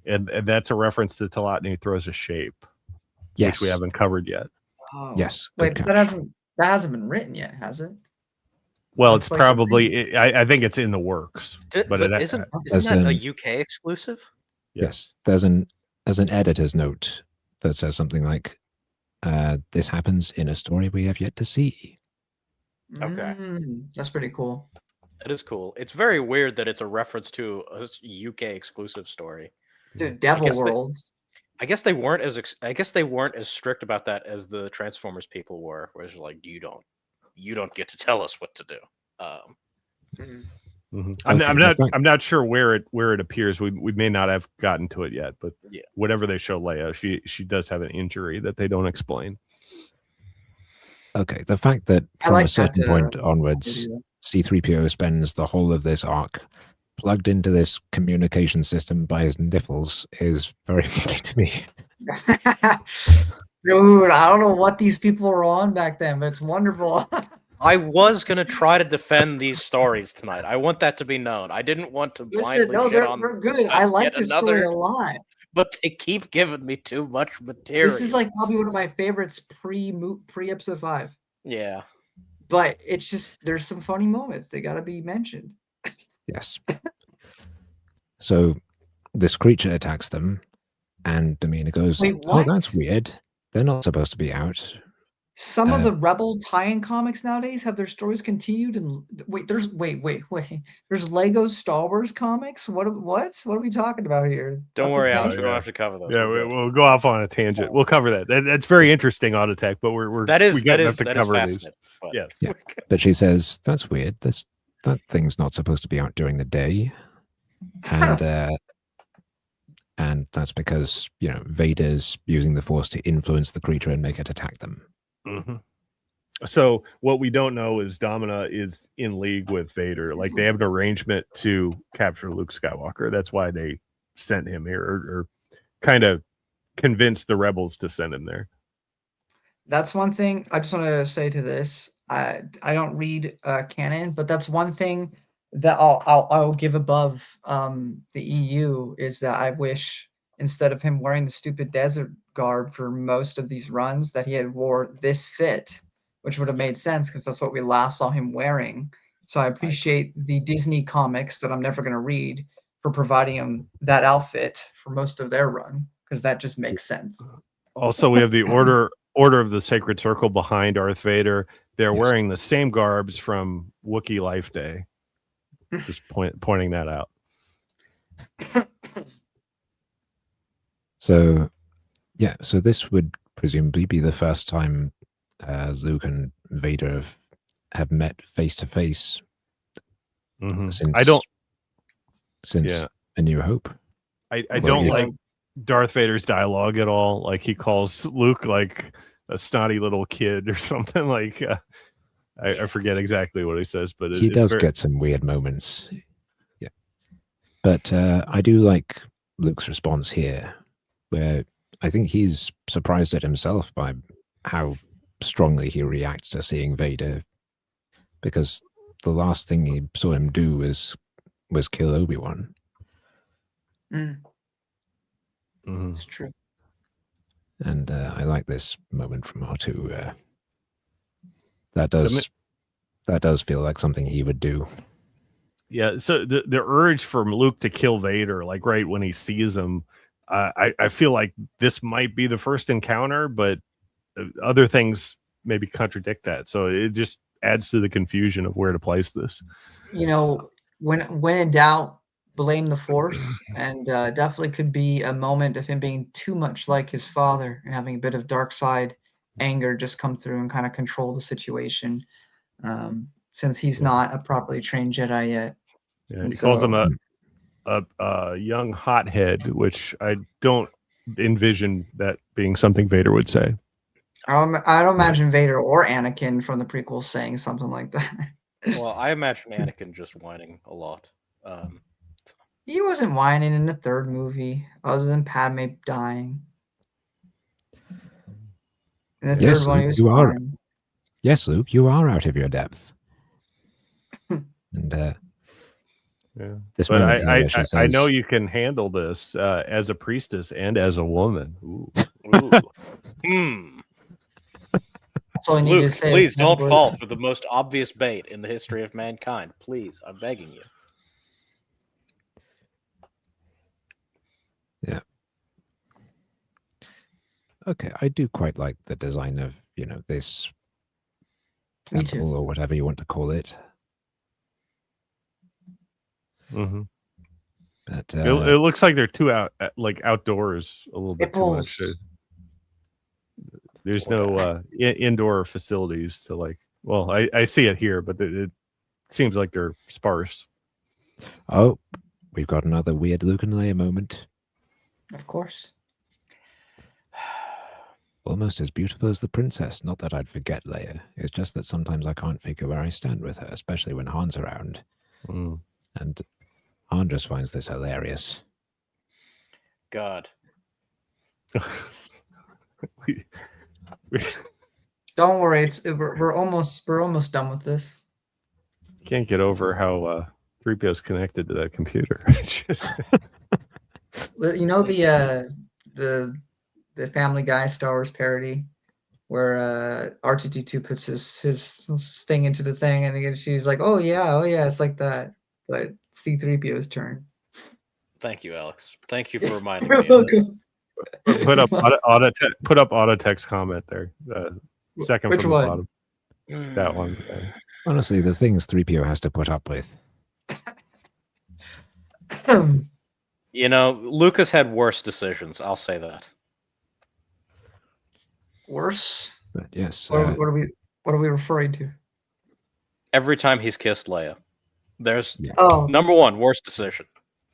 and that's a reference to Talat, who throws a shape, which we haven't covered yet. Oh. Yes. Wait, that hasn't been written yet, has it? Well, it's like probably. I think it's in the works, but isn't that a UK exclusive? Yes. There's an editor's note that says something like, "This happens in a story we have yet to see." Okay. That's pretty cool. That is cool. It's very weird that it's a reference to a UK exclusive story. Dude, Devil Worlds. I guess they weren't as strict about that as the Transformers people were, where it's like you don't get to tell us what to do. I'm not sure where it appears. We may not have gotten to it yet, but whatever they show Leia, she does have an injury that they don't explain. Okay, the fact that from a certain point onwards, C-3PO spends the whole of this arc plugged into this communication system by his nipples is very funny to me. Dude, I don't know what these people were on back then, but it's wonderful. I was going to try to defend these stories tonight. I want that to be known. I didn't want to blindly they're good. I like this story a lot. But they keep giving me too much material. This is like probably one of my favorites pre episode 5. Yeah. But it's just, there's some funny moments. They got to be mentioned. Yes. So this creature attacks them, and Domina goes, Wait, "Oh, what? that's weird. They're not supposed to be out." Some of the Rebel tie-in comics nowadays have their stories continued, and wait, there's Lego Star Wars comics. What? What are we talking about here? Don't That's worry, okay? Alex. We don't Yeah. have to cover those. Yeah, We're good. we'll go off on a tangent. We'll cover that. That's very interesting, Autotech, but we That is have to cover these. fascinating. But Yes. Yeah. But she says, "That's weird. That thing's not supposed to be out during the day," and that's because Vader's using the Force to influence the creature and make it attack them. Mhm. So what we don't know is Domina is in league with Vader. Like they have an arrangement to capture Luke Skywalker. That's why they sent him here, or kind of convinced the rebels to send him there. That's one thing I just want to say to this. I don't read canon, but that's one thing that I'll give above the EU is that I wish instead of him wearing the stupid desert garb for most of these runs that he had wore this fit, which would have made sense because that's what we last saw him wearing. So I appreciate the Disney comics that I'm never going to read for providing him that outfit for most of their run because that just makes sense. Also, we have the Order of the Sacred Circle behind Darth Vader. They're Yes. wearing the same garbs from Wookiee Life Day. Just pointing that out. So, yeah. So this would presumably be the first time Luke and Vader have met face to face since Yeah. A New Hope. I Well, don't yeah. like Darth Vader's dialogue at all. Like he calls Luke like a snotty little kid or something. Like I forget exactly what he says, but He it's does very, get some weird moments. Yeah. But I do like Luke's response here, where I think he's surprised at himself by how strongly he reacts to seeing Vader, because the last thing he saw him do was kill Obi-Wan. Mm, Mhm. it's true. And I like this moment from R2. That does feel like something he would do. Yeah, so the urge for Luke to kill Vader, like right when he sees him, I feel like this might be the first encounter, but other things maybe contradict that. So it just adds to the confusion of where to place this. You know, when in doubt, blame the Force, and definitely could be a moment of him being too much like his father and having a bit of dark side anger just come through and kind of control the situation. Since he's not a properly trained Jedi yet. Yeah, And he calls him so- a young hothead, which I don't envision that being something Vader would say. I don't imagine Vader or Anakin from the prequels saying something like that. well, I imagine Anakin just whining a lot. He wasn't whining in the third movie, other than Padme dying. In the Yes, third one, he Luke, was you are. fine. Yes, Luke, you are out of your depth. And Yeah. this But moment here where she I know says- you can handle this as a priestess and as a woman. Ooh. Ooh. Hmm. That's all I need Luke, to say. please is don't that's fall what- for the most obvious bait in the history of mankind. Please, I'm begging you. Yeah. Okay, I do quite like the design of, this Me too. temple or whatever you want to call it. Mm-hmm. But It looks like they're too outdoors a little bit too much. Nipples. There's no indoor facilities to well, I see it here, but it seems like they're sparse. oh, we've got another weird Luke and Leia moment. Of course. Almost as beautiful as the princess. Not that I'd forget Leia. It's just that sometimes I can't figure where I stand with her, especially when Han's around. Mm. And Han just finds this hilarious. God. Don't worry. We're almost done with this. Can't get over how 3PO's connected to that computer. It's just- You know the Family Guy Star Wars parody where R2D2 puts his thing into the thing and she's like, oh yeah, it's like that. But C3PO's turn. Thank you, Alex. Thank you for reminding You're me of this. welcome. Put up auto text comment there. Second Which from the one? bottom. That one. Honestly, the things 3PO has to put up with. You know, Lucas had worse decisions. I'll say that. Worse? But yes, What are we referring to? Every time he's kissed Leia, there's Oh, number one worst decision.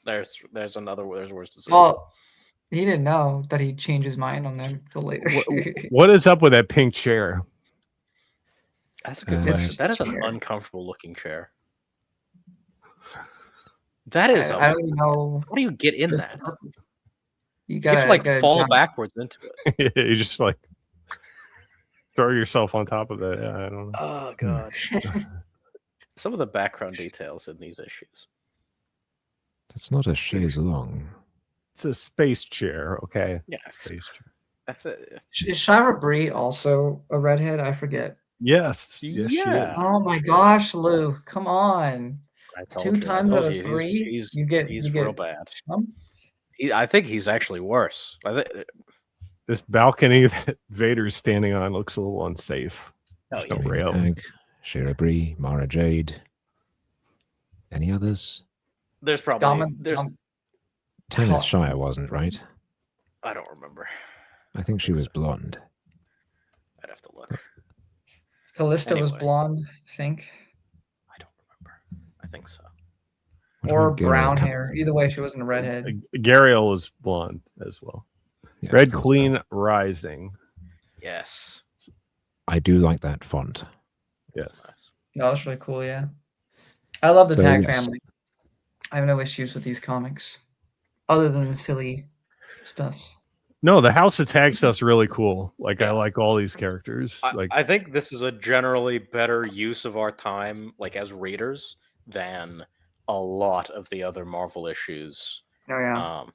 There's worst decision. well, he didn't know that he'd change his mind on them till later. What is up with that pink chair? That's a good It's question. just That a is an chair. uncomfortable looking chair. That is. I don't even know. How do you get in Just that? the purpose. You You gotta, have to like gotta fall jump. backwards into it. You just like throw yourself on top of it. Yeah, I don't know. Oh god. Some of the background details in these issues. That's not a chaise along. It's a space chair, okay? Yeah. Space chair. Is Shira Bree also a redhead? I forget. Yes, she Yeah. is. Oh my gosh, Lou, come on! I told 2 you. times I out told of you. 3, He's you get real bad. chumped? I think he's actually worse. This balcony that Vader's standing on looks a little unsafe. There's no Omega rails. Hag, Shira Bree, Mara Jade. Any others? There's probably Jump. Tanith Shire wasn't, right? I don't remember. I think she was blonde. I'd have to look. Callista was Anyway. blonde, I think, I don't remember. I think so. What or about Gary brown Cal- hair. Either way, she wasn't a redhead. Gariel was blonde as well. Yeah, I Red thought so. Queen Rising. Yes. I do like that font. That's Yes. No, that's really cool. Yeah, I love the So, Tag yes. family. I have no issues with these comics, other than the silly stuffs. No, the House of Tag stuff's really cool. Like, I Yeah. like all these characters. I think this is a generally better use of our time, like as readers, than a lot of the other Marvel issues. Oh yeah,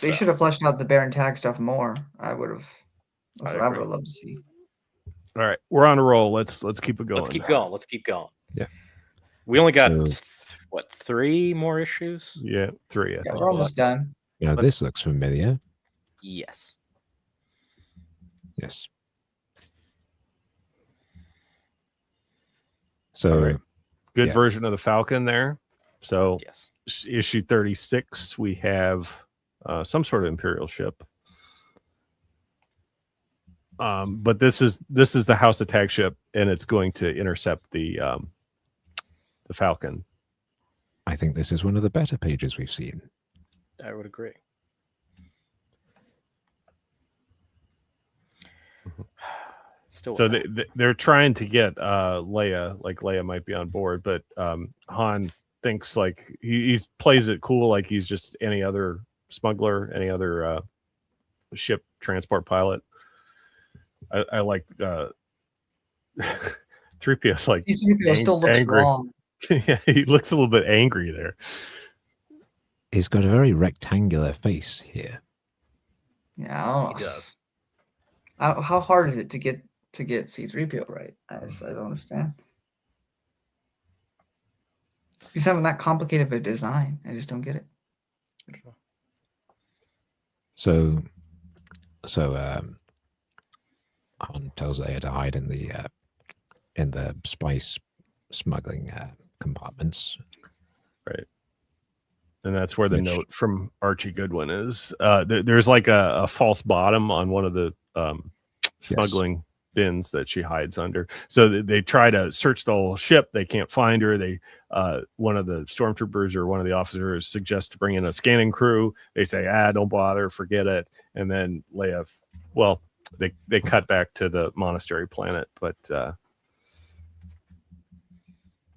they So, should have fleshed out the Baron Tag stuff more. I would have. That's I what I agree. would have loved to see. All right, we're on a roll. Let's keep it going. Let's keep going. Let's keep going. Yeah. We only got So- what 3 more issues? Yeah, 3. I Yeah, think. we're almost done. You know, Let's- this looks familiar. Yes. Yes. So, All right. Good yeah. version of the Falcon there. So Yes. issue 36, we have some sort of Imperial ship. But this is the House of Tag ship, and it's going to intercept the Falcon. I think this is one of the better pages we've seen. I would agree. Still, So they're trying to get Leia, like Leia might be on board, but Han thinks like he plays it cool, like he's just any other smuggler, any other ship transport pilot. I like 3PO's like C-3PO still looks angry. wrong. Yeah, he looks a little bit angry there. He's got a very rectangular face here. Yeah, I don't he know. does. How hard is it to get C-3PO right? I don't understand. He's having that complicated of a design. I just don't get it. So Han tells Leia to hide in the spice smuggling compartments. Right. And that's where the Which- note from Archie Goodwin is. There's like a false bottom on one of the smuggling bins that she hides under. So they try to search the whole ship. They can't find her. They one of the stormtroopers or one of the officers suggests to bring in a scanning crew. They say, don't bother, forget it. And then Leia, well, they cut back to the monastery planet, but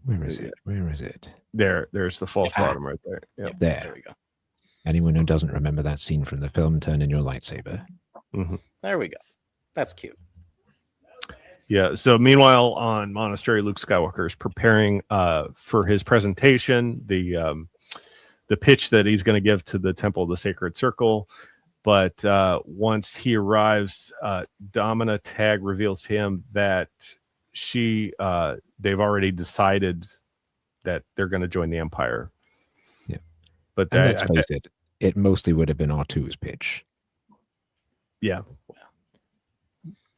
Where is it? Where is it? there's the false Ah. bottom right there. Yep. There. There we go. Anyone who doesn't remember that scene from the film, turn in your lightsaber. There we go. That's cute. Yeah. So meanwhile, on Monastery, Luke Skywalker is preparing for his presentation, the pitch that he's going to give to the Temple of the Sacred Circle. But once he arrives, Domina Tag reveals to him that they've already decided that they're going to join the Empire. Yeah. But And let's face it, it mostly would have been R2's pitch. yeah.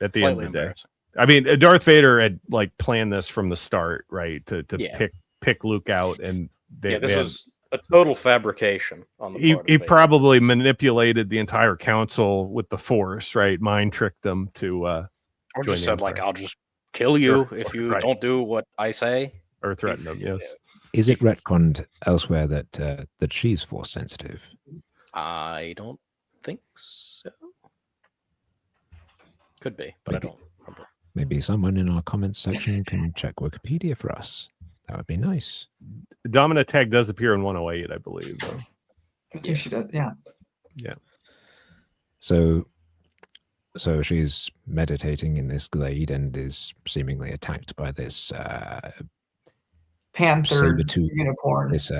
At the Slightly end of the day, embarrassing. I mean, Darth Vader had like planned this from the start, right? To Yeah. pick Luke out, and This was a total fabrication on the part of he Vader. probably manipulated the entire council with the Force, right? Mind tricked them to or join just the said like, Empire. I'll just kill you Sure. if you Right. don't do what I say. Or threaten them. Yes. Is it retconned elsewhere that she's Force sensitive? I don't think so. Could be, but Maybe. I don't remember. Maybe someone in our comments section can check Wikipedia for us. That would be nice. Domina Tag does appear in 108, I believe, though. Yeah, she does. Yeah. Yeah. So she's meditating in this glade and is seemingly attacked by this Panther saber-tooth unicorn. this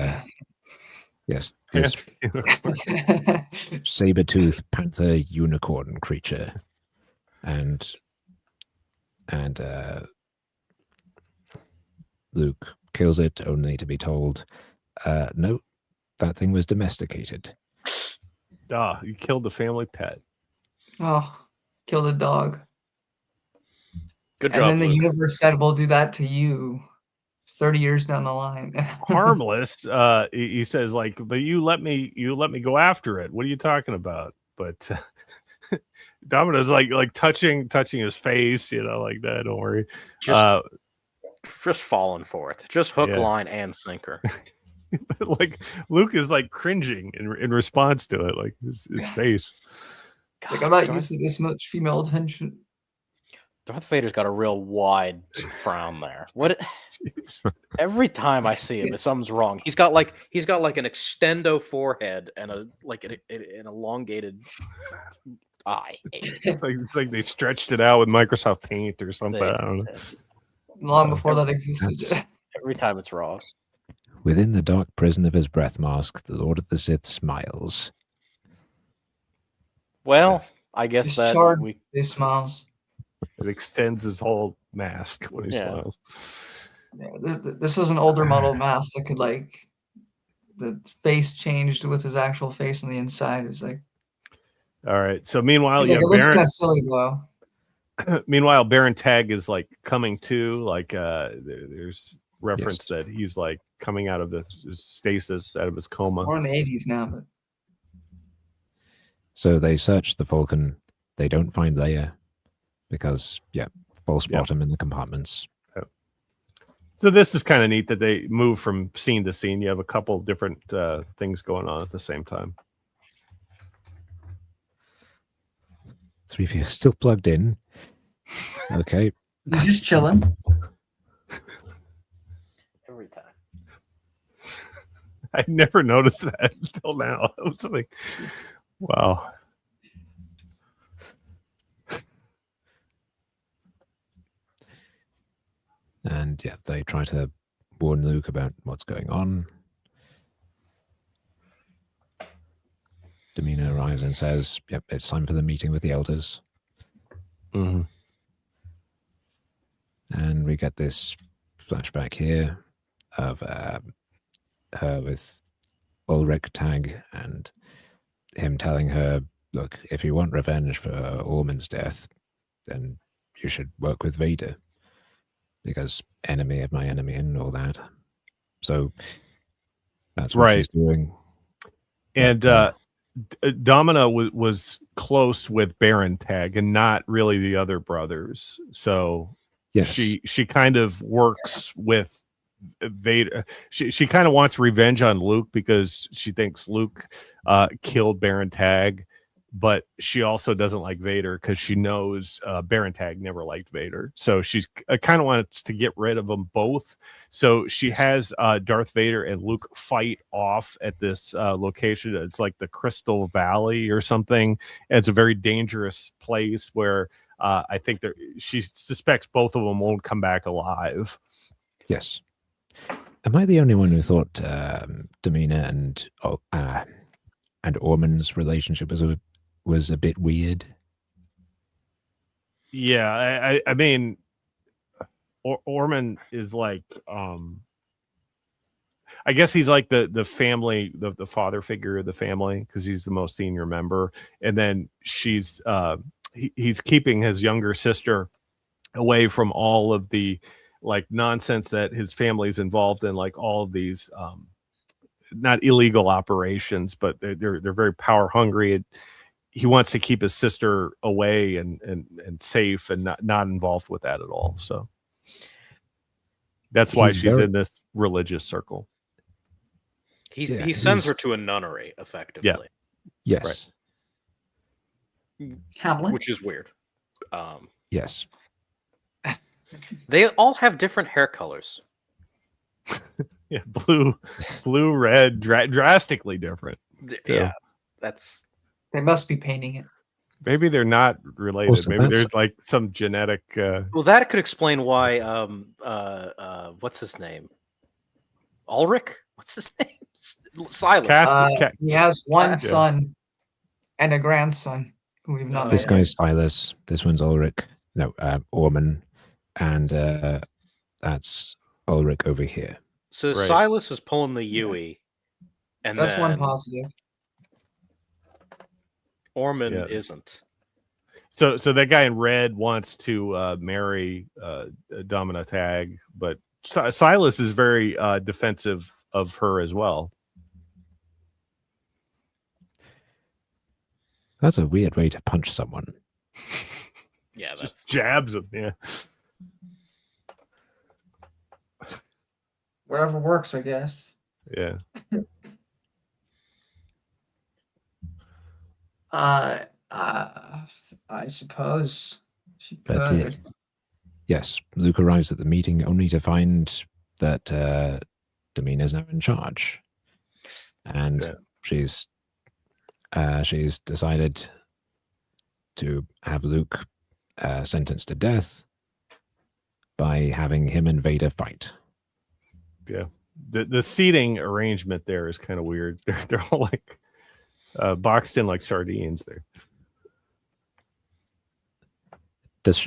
saber-tooth panther unicorn creature, and Luke kills it, only to be told, no, that thing was domesticated. You killed the family pet. Oh, killed a dog. Good And job, then the Luke. universe said, we'll do that to you 30 years down the line. Harmless. He says, like, but you let me go after it. What are you talking about? But Domina's like touching his face, like that. Don't worry. Just falling for it. Just hook, Yeah. line, and sinker. Like Luke is like cringing in response to it, like his face. Like, I'm not used to this much female attention. Darth Vader's got a real wide frown there. What? Every time I see him, something's wrong. He's got like an extendo forehead and an elongated eye. It's like they stretched it out with Microsoft Paint or something. I don't know. Long before that existed. Every time it's wrong. Within the dark prison of his breath mask, the Lord of the Sith smiles. Well, I guess His that charred face smiles. It extends his whole mask when he smiles. Yeah, this was an older model mask that could the face changed with his actual face on the inside. It was like, all right. So meanwhile, it looks kind of silly though. Meanwhile, Baron Tag is like coming to, like there's reference that he's like coming out of the stasis, out of his coma. We're in the 80s now, but so they search the Falcon. They don't find Leia because false bottom in the compartments. So this is kind of neat that they move from scene to scene. You have a couple different things going on at the same time. 3PO still plugged in. Okay. he's just chilling. Every time. I never noticed that until now. I was like, wow. And they try to warn Luke about what's going on. Domina arrives and says, yep, it's time for the meeting with the elders. Mm-hmm. And we get this flashback here of her with Ulrich Tag and him telling her, look, if you want revenge for Orman's death, then you should work with Vader, because enemy of my enemy and all that. So that's what she's doing. And Domina was close with Baron Tag and not really the other brothers. So she kind of works with Vader. She kind of wants revenge on Luke because she thinks Luke killed Baron Tag, but she also doesn't like Vader because she knows Baron Tag never liked Vader. So she's kind of wants to get rid of them both. So she has Darth Vader and Luke fight off at this location. It's like the Crystal Valley or something. It's a very dangerous place where I think she suspects both of them won't come back alive. Yes. Am I the only one who thought Domina and Orman's relationship was a bit weird? Yeah, I mean, Orman is like, I guess he's like the family, the father figure of the family, because he's the most senior member. And then he's keeping his younger sister away from all of the like nonsense that his family's involved in, like all of these not illegal operations, but they're very power hungry. He wants to keep his sister away and safe and not involved with that at all. So that's why she's in this religious circle. He sends her to a nunnery, effectively. Yeah. Yes. Right. Hamlet? Which is weird. Yes. They all have different hair colors. Yeah, blue, red, drastically different. Yeah, that's. They must be painting it. Maybe they're not related. Also, Maybe there's like some genetic. Well, that could explain why. What's his name? Ulrich. What's his name? Silas. He has one son and a grandson who we've not. This guy's Silas. This one's Ulrich. No, Orman, and that's Ulrich over here. So right. Silas is pulling the Yui, and that's one positive. Orman isn't. So that guy in red wants to marry Domina Tag, but Silas is very defensive of her as well. That's a weird way to punch someone. Yeah, that's just jabs him. Yeah. Whatever works, I guess. Yeah. I suppose she could. Yes, Luke arrives at the meeting only to find that Domina is now in charge, and she's decided to have Luke sentenced to death by having him and Vader fight. Yeah, the seating arrangement there is kind of weird. They're all like boxed in like sardines there. Does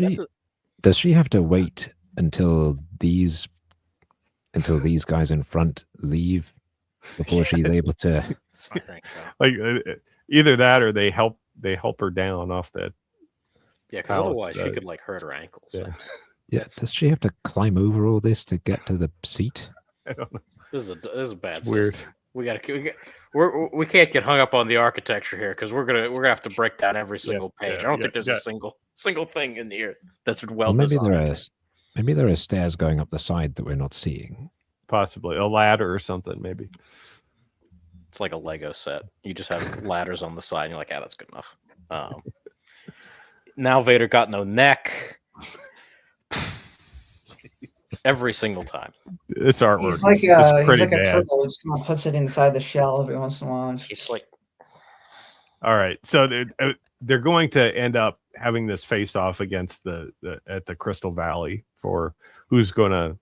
she have to wait until these guys in front leave before she's able to? I think so. Like either that or they help her down off that. Yeah, because otherwise she could like hurt her ankles. Yeah. Yeah. Does she have to climb over all this to get to the seat? I don't know. This is a bad system. Weird. We can't get hung up on the architecture here because we're gonna have to break down every single page. I don't think there's a single thing in here that's well designed. Maybe there are stairs going up the side that we're not seeing. Possibly a ladder or something. Maybe it's like a Lego set. You just have ladders on the side. And you're like, that's good enough. Now Vader got no neck. Every single time. This artwork is pretty bad. A turtle who just kind of puts it inside the shell every once in a while. It's like, all right, so they're going to end up having this face off against at the Crystal Valley for who's going to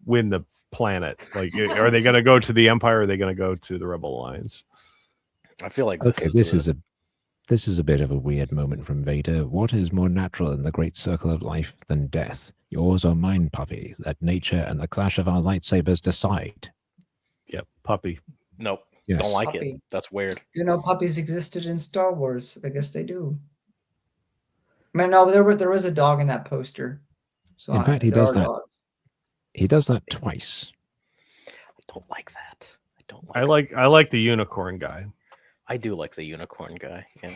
win the planet. Like, are they going to go to the Empire? Or are they going to go to the Rebel Alliance? I feel like this is a bit of a weird moment from Vader. What is more natural in the great circle of life than death? Yours or mine, puppy? Let nature and the clash of our lightsabers decide. Yep, puppy. Nope. Yes. Don't like puppy. it. That's weird. Do you know puppies existed in Star Wars? I guess they do. I mean, no, there was a dog in that poster. So in fact, he does that. Dogs. He does that twice. I don't like that. I like the unicorn guy. I do like the unicorn guy. Yeah.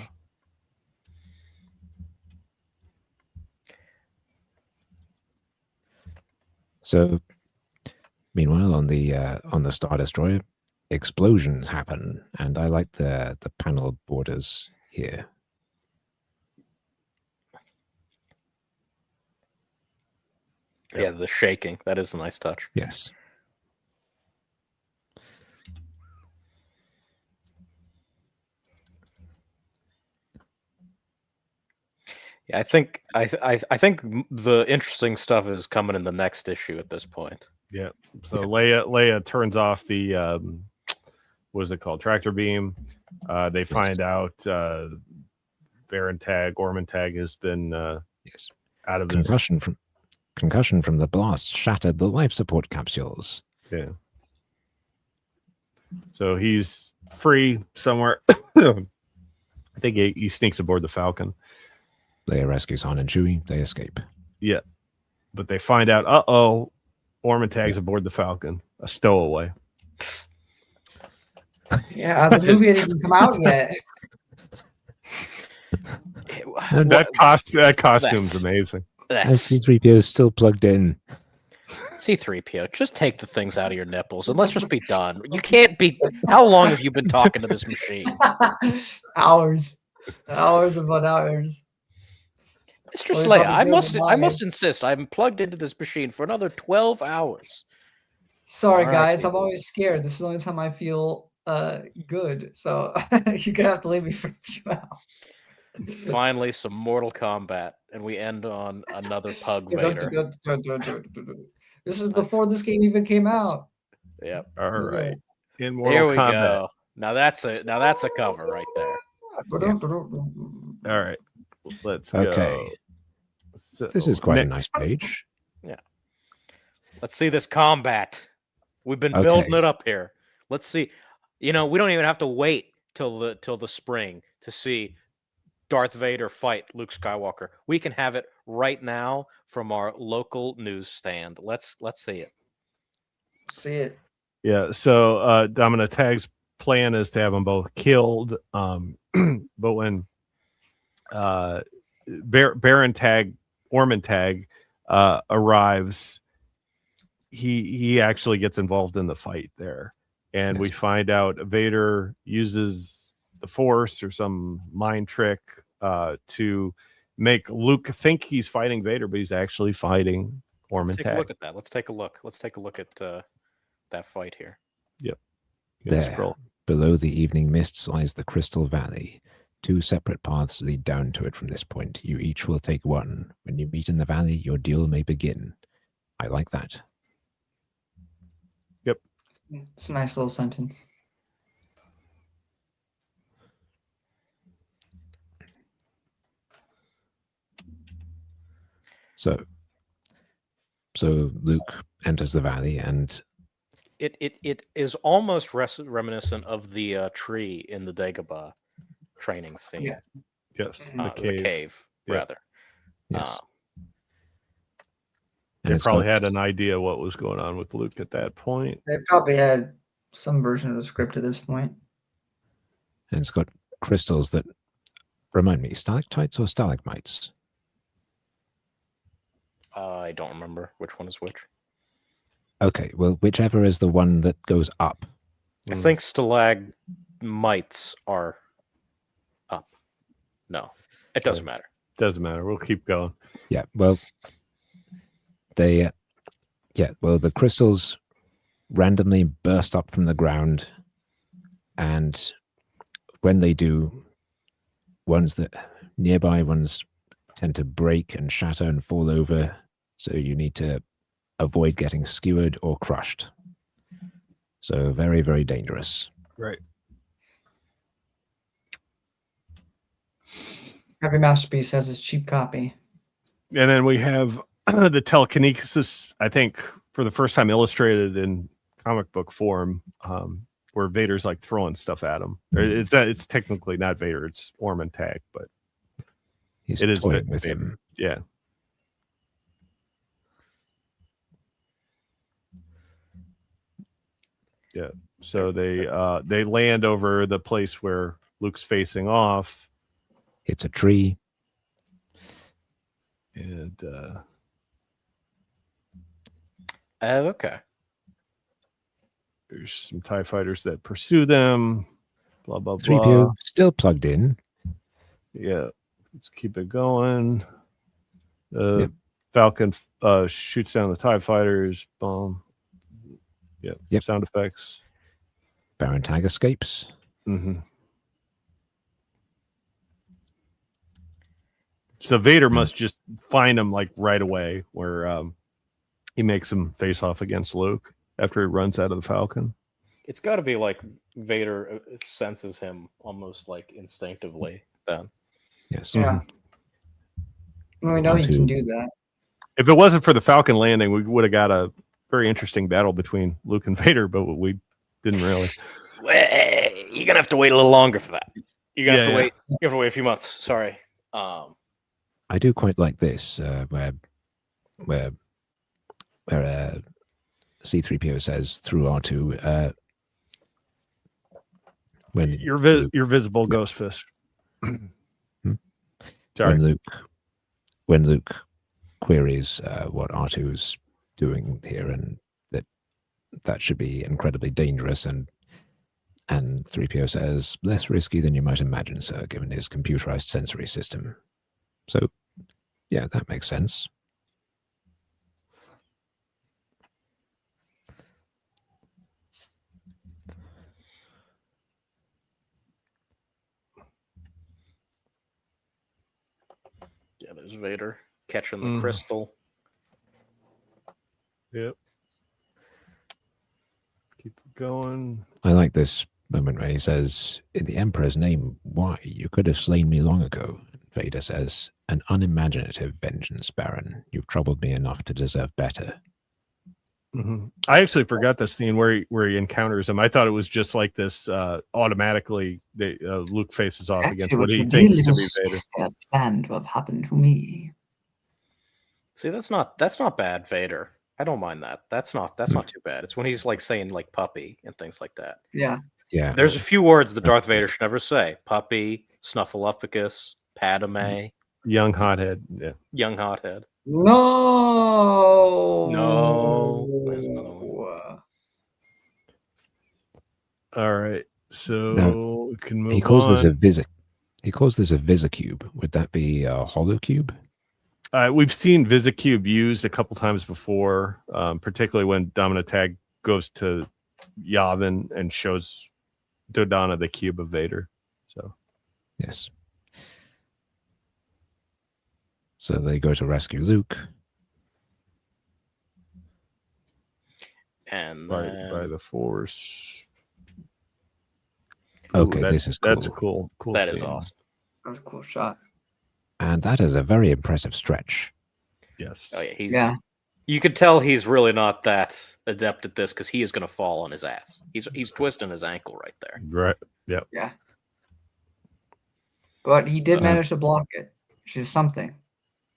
So, meanwhile, on the Star Destroyer, explosions happen, and I like the panel borders here. Yeah, the shaking. That is a nice touch. Yes. Yeah, I think the interesting stuff is coming in the next issue at this point. Yeah. So Leia turns off the what is it called? Tractor beam. They find out Baron Tag, Orman Tag has been out of concussion from the blast shattered the life support capsules. Yeah. So he's free somewhere. I think he sneaks aboard the Falcon. Leia rescues Han and Chewie. They escape. Yeah. But they find out, Ormantag's aboard the Falcon, a stowaway. Yeah, the movie hadn't even come out yet. That costume's amazing. C-3PO is still plugged in. C-3PO, just take the things out of your nipples and let's just be done. You can't be. How long have you been talking to this machine? Hours upon hours. Mr. Slaya, I must insist. I'm plugged into this machine for another 12 hours. Sorry, All right, guys. people. I'm always scared. This is the only time I feel good. So you're gonna have to leave me for a few hours. Finally, some Mortal Kombat, and we end on another Pug Vader. This is before this game even came out. Yep. All right. In There Mortal we Kombat. go. Now that's a cover right there. All right. Let's Okay. go. So, This is quite next. a nice page. Yeah. Let's see this combat. We've been building it up here. Let's see. We don't even have to wait till the spring to see Darth Vader fight Luke Skywalker. We can have it right now from our local newsstand. Let's see it. See it. Yeah. So Domina Tag's plan is to have them both killed. But when Ormantag arrives, he actually gets involved in the fight there, and we find out Vader uses the Force or some mind trick to make Luke think he's fighting Vader, but he's actually fighting Ormantag. Take a look at that. Let's take a look. Let's take a look at that fight here. Yep. There, below the evening mists lies the Crystal Valley. 2 separate paths lead down to it from this point. You each will take one. When you meet in the valley, your deal may begin. I like that. Yep. It's a nice little sentence. So Luke enters the valley, and it is almost reminiscent of the tree in the Dagobah training scene. Yeah. Yes, The cave, rather. yes. They probably had an idea what was going on with Luke at that point. They probably had some version of the script at this point. And it's got crystals that remind me, stalactites or stalagmites? I don't remember which one is which. Okay, well, whichever is the one that goes up. I think stalagmites are up. No, it doesn't matter. Doesn't matter. We'll keep going. Yeah, well, the crystals randomly burst up from the ground, and when they do, nearby ones tend to break and shatter and fall over, so you need to avoid getting skewered or crushed. So very, very dangerous. Right. Every masterpiece has its cheap copy. And then we have the telekinesis, I think, for the first time illustrated in comic book form, where Vader's like throwing stuff at him. It's technically not Vader, it's Ormantag, but He's it is toying Vader. with him. Yeah. Yeah. So they land over the place where Luke's facing off. It's a tree. And Okay. there's some TIE fighters that pursue them. Blah, blah, blah. 3PO still plugged in. Yeah. Let's keep it going. Yep. Falcon shoots down the TIE fighters. Boom. Yep. Sound effects. Baron Tag escapes. Mm-hmm. So Vader must just find him like right away, where he makes him face off against Luke after he runs out of the Falcon. It's got to be like Vader senses him almost like instinctively then. Yes. Yeah. Well, we know he Onto- can do that. If it wasn't for the Falcon landing, we would have got a very interesting battle between Luke and Vader, but we Didn't really. Well, you're gonna have to wait a little longer for that. You're gonna have to Yeah. wait. You have to wait a few months. Sorry. I do quite like this, where C-3PO says through R2, when Your Luke, your visible ghost fist. Sorry. when Luke queries what R2 is doing here, and that should be incredibly dangerous, and 3PO says less risky than you might imagine, sir, given his computerized sensory system. So, yeah, that makes sense. Yeah, there's Vader catching the crystal. Yep. Keep going. I like this moment where he says, "In the Emperor's name, why? You could have slain me long ago." Vader says, "An unimaginative vengeance, Baron. You've troubled me enough to deserve better." I actually forgot the scene where he encounters him. I thought it was just like this automatically. Luke faces off against what he thinks to be Vader. Planned to have happened to me. See, that's not bad, Vader. I don't mind that. That's not too bad. It's when he's like saying like puppy and things like that. Yeah. Yeah. There's a few words that Darth Vader should never say: puppy, snuffleupagus, Padme, Young hothead. Yeah. young hothead. No. There's another one. All right. So Now, we can move he calls on. this a visi. He calls this a visicube. Would that be a holocube? We've seen Visicube used a couple times before, particularly when Dominatag goes to Yavin and shows Dodonna the cube of Vader. So Yes. So they go to rescue Luke. And by then the Force. Okay, Ooh, this is that's a cool. cool. that scene. is awesome. That was a cool shot. And that is a very impressive stretch. Yes. Oh yeah, Yeah. You could tell he's really not that adept at this because he is going to fall on his ass. He's twisting his ankle right there. Right. Yep. Yeah. But he did manage to block it, which is something.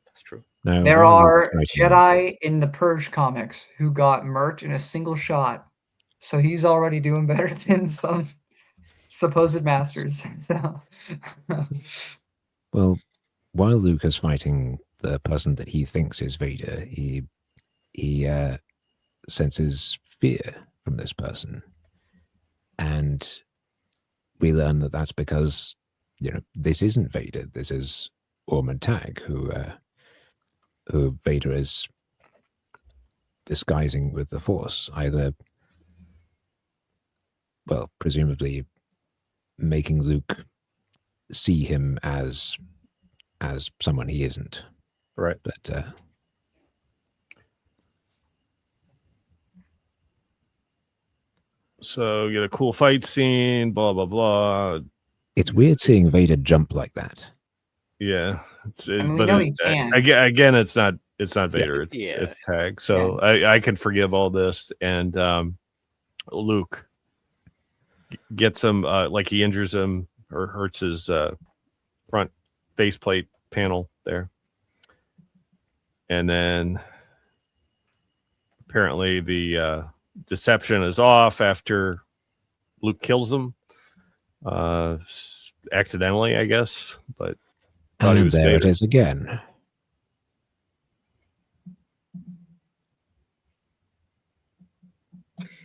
That's true. Now, There while are Luke's Jedi in the Purge comics who got murked in a single shot. So he's already doing better than some supposed masters. So Well, while Luke is fighting the person that he thinks is Vader, he senses fear from this person, and we learn that that's because this isn't Vader. This is Ormond Tag, who Vader is disguising with the Force, either, well, presumably making Luke see him as someone he isn't. Right. But so you get a cool fight scene. Blah blah blah. it's weird seeing Vader jump like that. Yeah. I mean, we know he can. Again, it's not Vader. Yeah. It's Tag. So I can forgive all this. And Luke gets him like he injures him or hurts his front faceplate panel there. And then apparently the deception is off after Luke kills him. Accidentally, I guess, but thought he And was there Vader. it is again.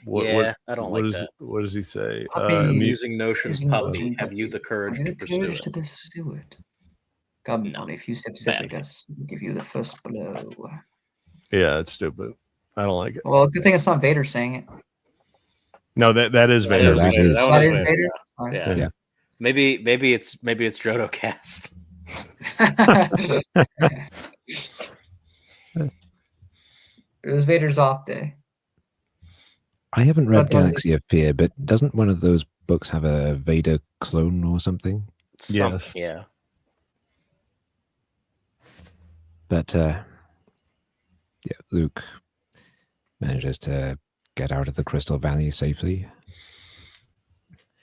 I don't like that. What does he say? Puppy. Amusing notions, Using puppy. notion, Have you the courage Have to you the pursue courage it? to pursue it? God, No. if you specific us, we'll give you the first blow. Yeah, it's stupid. I don't like it. Well, good thing it's not Vader saying it. No, that is Vader. That is- That one That is is Vader? Alright. Yeah. Yeah. Maybe it's Jodo cast. It was Vader's off day. I haven't read That was- Galaxy of Fear, but doesn't one of those books have a Vader clone or something? Yes. Yeah. But Luke manages to get out of the Crystal Valley safely.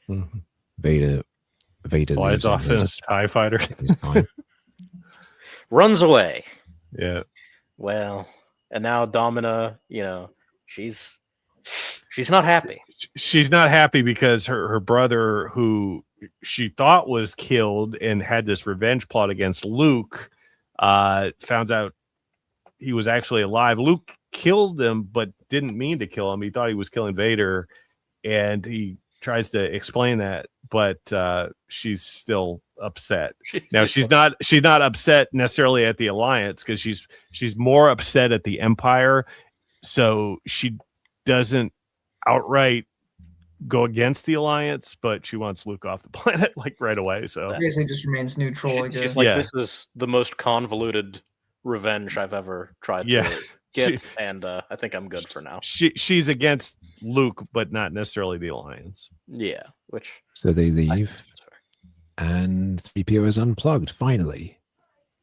Mhm. Vader Flies leaves on off in his TIE fighter. his time. Runs away. Yeah. Well, and now Domina, she's not happy. She's not happy because her brother, who she thought was killed and had this revenge plot against Luke, found out he was actually alive. Luke killed him, but didn't mean to kill him. He thought he was killing Vader, and he tries to explain that, but she's still upset. Now she's not upset necessarily at the Alliance, because she's more upset at the Empire. So she doesn't outright go against the Alliance, but she wants Luke off the planet like right away. So Basically just remains neutral, I guess. She's like, Yeah. this is the most convoluted revenge I've ever tried Yeah. to get, and I think I'm good for now. She's against Luke, but not necessarily the Alliance. Yeah, which So they I leave, think is fair. and 3PO is unplugged, finally.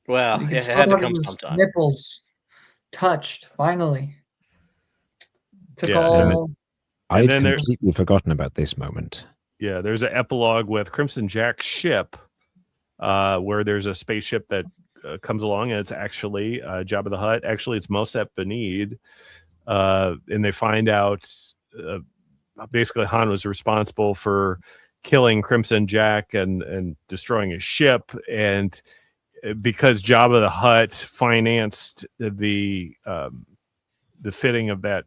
Well, You can it still had to have come his sometime. nipples touched, finally. Took Yeah, all... I'd then there's- completely forgotten about this moment. Yeah, there's an epilogue with Crimson Jack's ship, where there's a spaceship that comes along, and it's actually Jabba the Hutt. Actually, it's Mosep Benid, and they find out basically Han was responsible for killing Crimson Jack and destroying his ship, and because Jabba the Hutt financed the fitting of that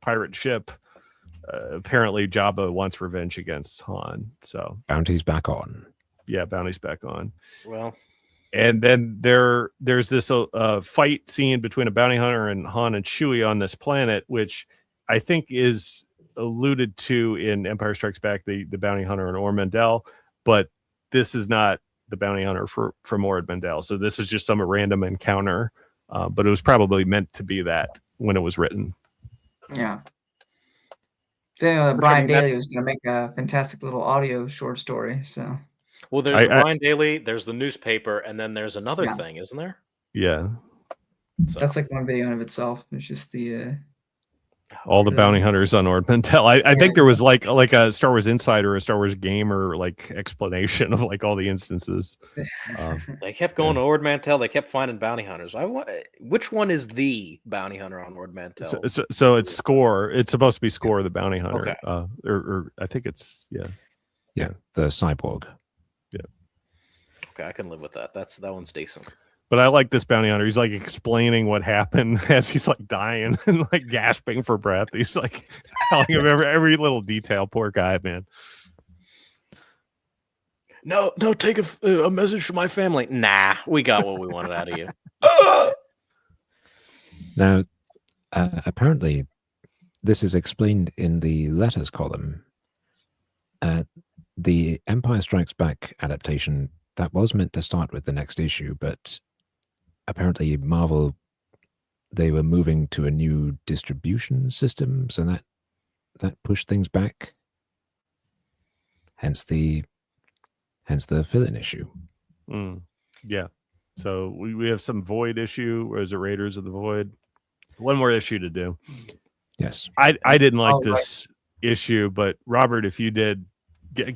pirate ship, apparently Jabba wants revenge against Han. So Bounty's back on. yeah, bounty's back on. Well, And then there's this fight scene between a bounty hunter and Han and Chewie on this planet, which I think is alluded to in Empire Strikes Back, the bounty hunter and Ord Mantell, but this is not the bounty hunter from Ord Mantell. So this is just some random encounter, but it was probably meant to be that when it was written. Yeah. So, Which, Brian I mean, that- Daly was going to make a fantastic little audio short story, so... well, there's the Brian Daly, there's the newspaper, and then there's another Yeah. thing, isn't there? Yeah. So, That's like one video in of itself. It's just the... All the bounty hunters on Ord Mantell. I think there was like a Star Wars Insider, a Star Wars Gamer like explanation of like all the instances. they kept going to Ord Mantell. They kept finding bounty hunters. Which one is the bounty hunter on Ord Mantell? So it's Score. It's supposed to be Score, the bounty hunter. Okay. Or I think it's Yeah, the cyborg. Okay, I can live with that. That one's decent. But I like this bounty hunter. He's like explaining what happened as he's like dying and like gasping for breath. He's like telling him every little detail. Poor guy, man. No, take a message from my family. Nah, we got what we wanted out of you. Now, apparently, this is explained in the letters column. The Empire Strikes Back adaptation, that was meant to start with the next issue, but apparently Marvel, they were moving to a new distribution system, so that pushed things back. Hence the fill-in issue. Yeah. So we have some Void issue, or is it Raiders of the Void? One more issue to do. Yes. I didn't like this issue, but Robert, if you did,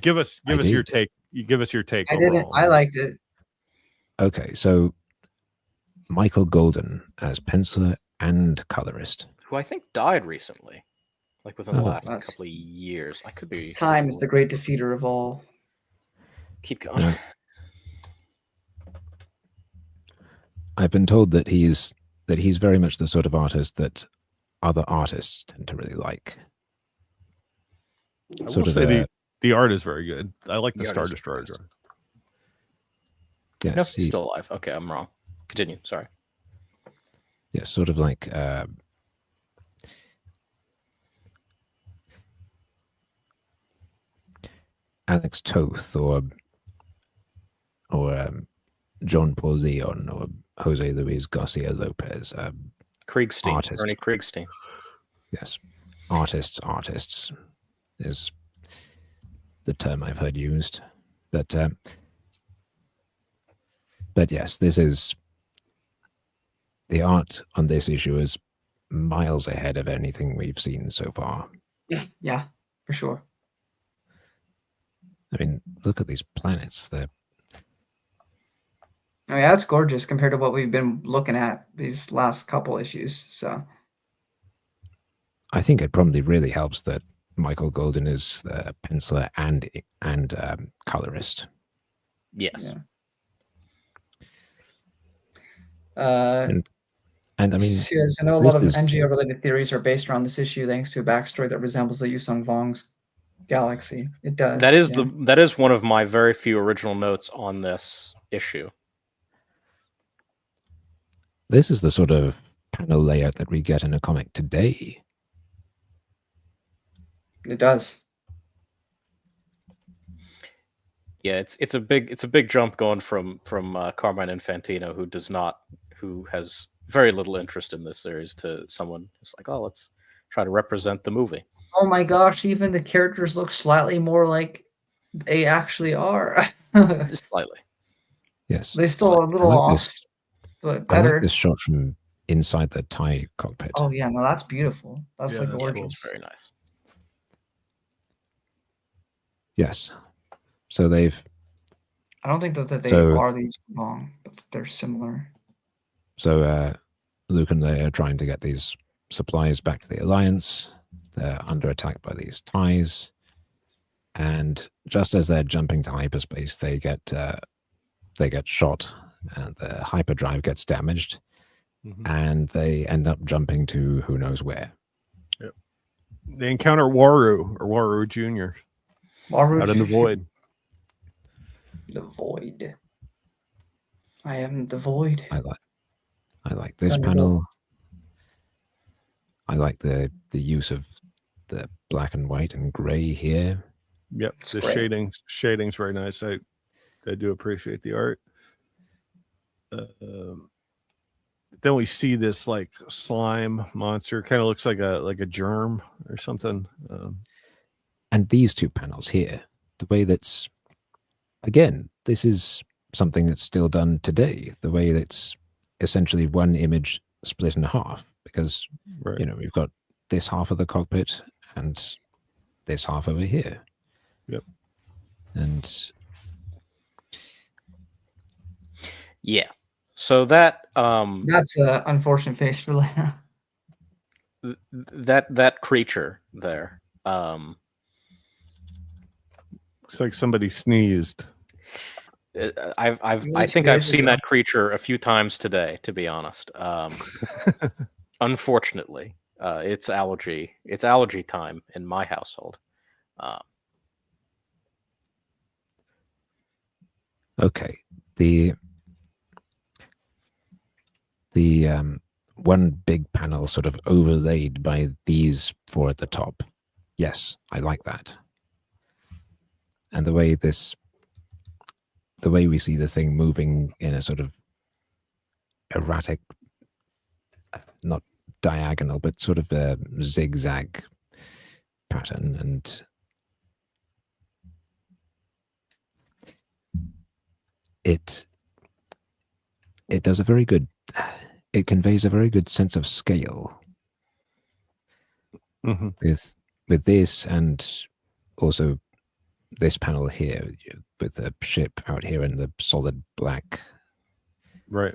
give us your take. You give us your take. I didn't. I liked it. Okay, so Michael Golden as penciler and colorist. Who I think died recently, like within the Oh, last that's- couple of years. I could be. Time is the great defeater of all. Keep going. Yeah. I've been told that he's very much the sort of artist that other artists tend to really like. I will Sort of say the art is very good. I like the The art Star is Destroyer. nice. yes, No, he's still alive. Okay, I'm wrong. Continue. Sorry. yes, sort of like Alex Toth or John Paul Leon or Jose Luis Garcia Lopez. Kriegstein. Artist. Ernie Kriegstein. Yes, artists is the term I've heard used, but yes, this is the art on this issue is miles ahead of anything we've seen so far. Yeah, for sure. I mean, look at these planets. They're Oh yeah, it's gorgeous compared to what we've been looking at these last couple issues. So I think it probably really helps that Michael Golden is the penciler and colorist. Yes. yeah. And I mean, yes, I know a this lot of is- NGO related theories are based around this issue, thanks to a backstory that resembles the Yusung Vong's galaxy. It does. That is yeah. that is one of my very few original notes on this issue. this is the sort of panel layout that we get in a comic today. It does. Yeah, it's a big jump going from Carmine Infantino, who has very little interest in this series, to someone who's like, oh, let's try to represent the movie. Oh my gosh, even the characters look slightly more like they actually are. Just slightly. Yes, They still a little off, but I like better. this shot from inside the TIE cockpit. Oh yeah, no, that's beautiful. That's Yeah, like that's gorgeous. cool. It's very nice. Yes. So they've I don't think that they So- are these wrong, but they're similar. Luke and they are trying to get these supplies back to the Alliance. They're under attack by these TIEs, and just as they're jumping to hyperspace, they get shot, and the hyperdrive gets damaged, and they end up jumping to who knows where. They encounter Waru Jr. out in the void. The void. I am the void. I like this Thunderbolt. panel. I like the use of the black and white and gray here. Yep, It's the great. shading's very nice. I do appreciate the art. Then we see this like slime monster, kind of looks like a germ or something. And these two panels here, the way that's, again, this is something that's still done today. The way that's essentially one image split in half, because Right. you know we've got this half of the cockpit and this half over here. Yep. And Yeah. So that That's an unfortunate face for Lena. that creature there. Looks like somebody sneezed. I think I've seen that creature a few times today, to be honest. Unfortunately, it's allergy time in my household. okay, the one big panel sort of overlaid by these four at the top. Yes, I like that. And the way we see the thing moving in a sort of erratic, not diagonal, but sort of a zigzag pattern, and it does a very good, it conveys a very good sense of scale Mhm. with this, and also this panel here with the ship out here in the solid black, Right.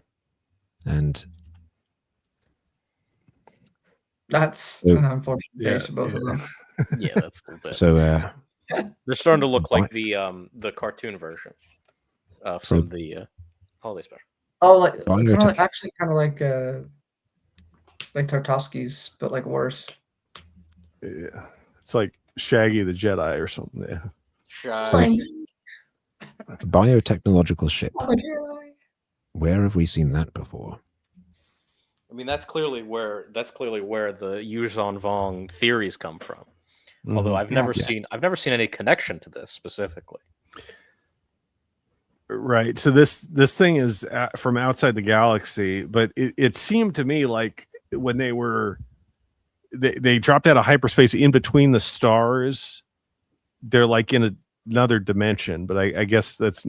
and That's So- an unfortunate Yeah, face for both of yeah. them. Yeah, that's a little bit. so They're starting to look Why- like the cartoon version So- from the holiday special. Oh, like Well, kind you're of like Tartovsky's, but like worse. Yeah. It's like Shaggy the Jedi or something. Yeah. biotechnological ship. I'm a Jedi. Where have we seen that before? I mean, that's clearly where the Yuzhan Vong theories come from. Although Mhm. I've never Yes. seen any connection to this specifically. Right. So this thing is from outside the galaxy, but it seemed to me like when they dropped out of hyperspace in between the stars, they're like in another dimension. But I guess that's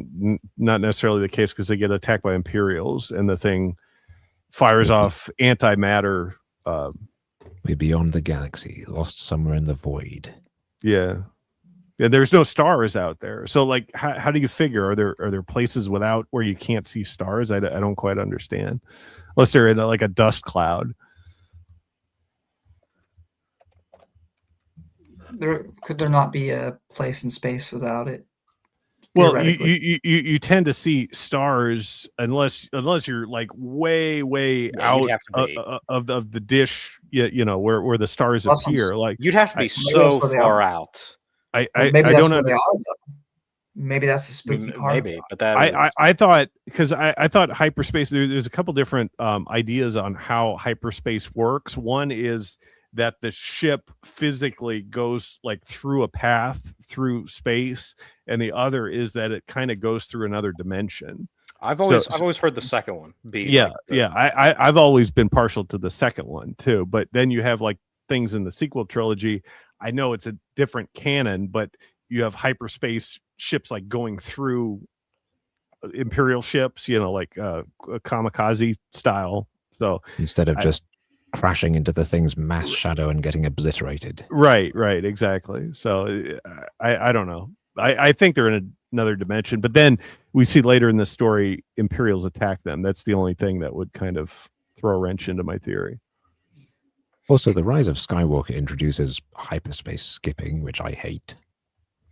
not necessarily the case, because they get attacked by Imperials and the thing fires off antimatter. We're beyond the galaxy, lost somewhere in the void. Yeah. There's no stars out there. So like, how do you figure? Are there places without where you can't see stars? I don't quite understand, unless they're in like a dust cloud. Could there not be a place in space without it? Well, Theoretically. you tend to see stars unless you're like way you'd out have to be. of the dish, you know, where the stars Well, some appear. Like You'd have to be maybe that's so where they far are. out. I Maybe I that's don't where under, they are, though. Maybe that's the spooky part. Maybe, but that is, I thought, because I thought hyperspace, there's a couple different ideas on how hyperspace works. One is that the ship physically goes like through a path through space, and the other is that it kind of goes through another dimension. I've always heard the second one be. Yeah, like the, yeah. I've always been partial to the second one too. But then you have like things in the sequel trilogy. I know it's a different canon, but you have hyperspace ships like going through Imperial ships, you know, like kamikaze style. So Instead of just crashing into the thing's mass shadow and getting obliterated. right, exactly. So I don't know. I think they're in another dimension, but then we see later in the story Imperials attack them. That's the only thing that would kind of throw a wrench into my theory. Also, the Rise of Skywalker introduces hyperspace skipping, which I hate.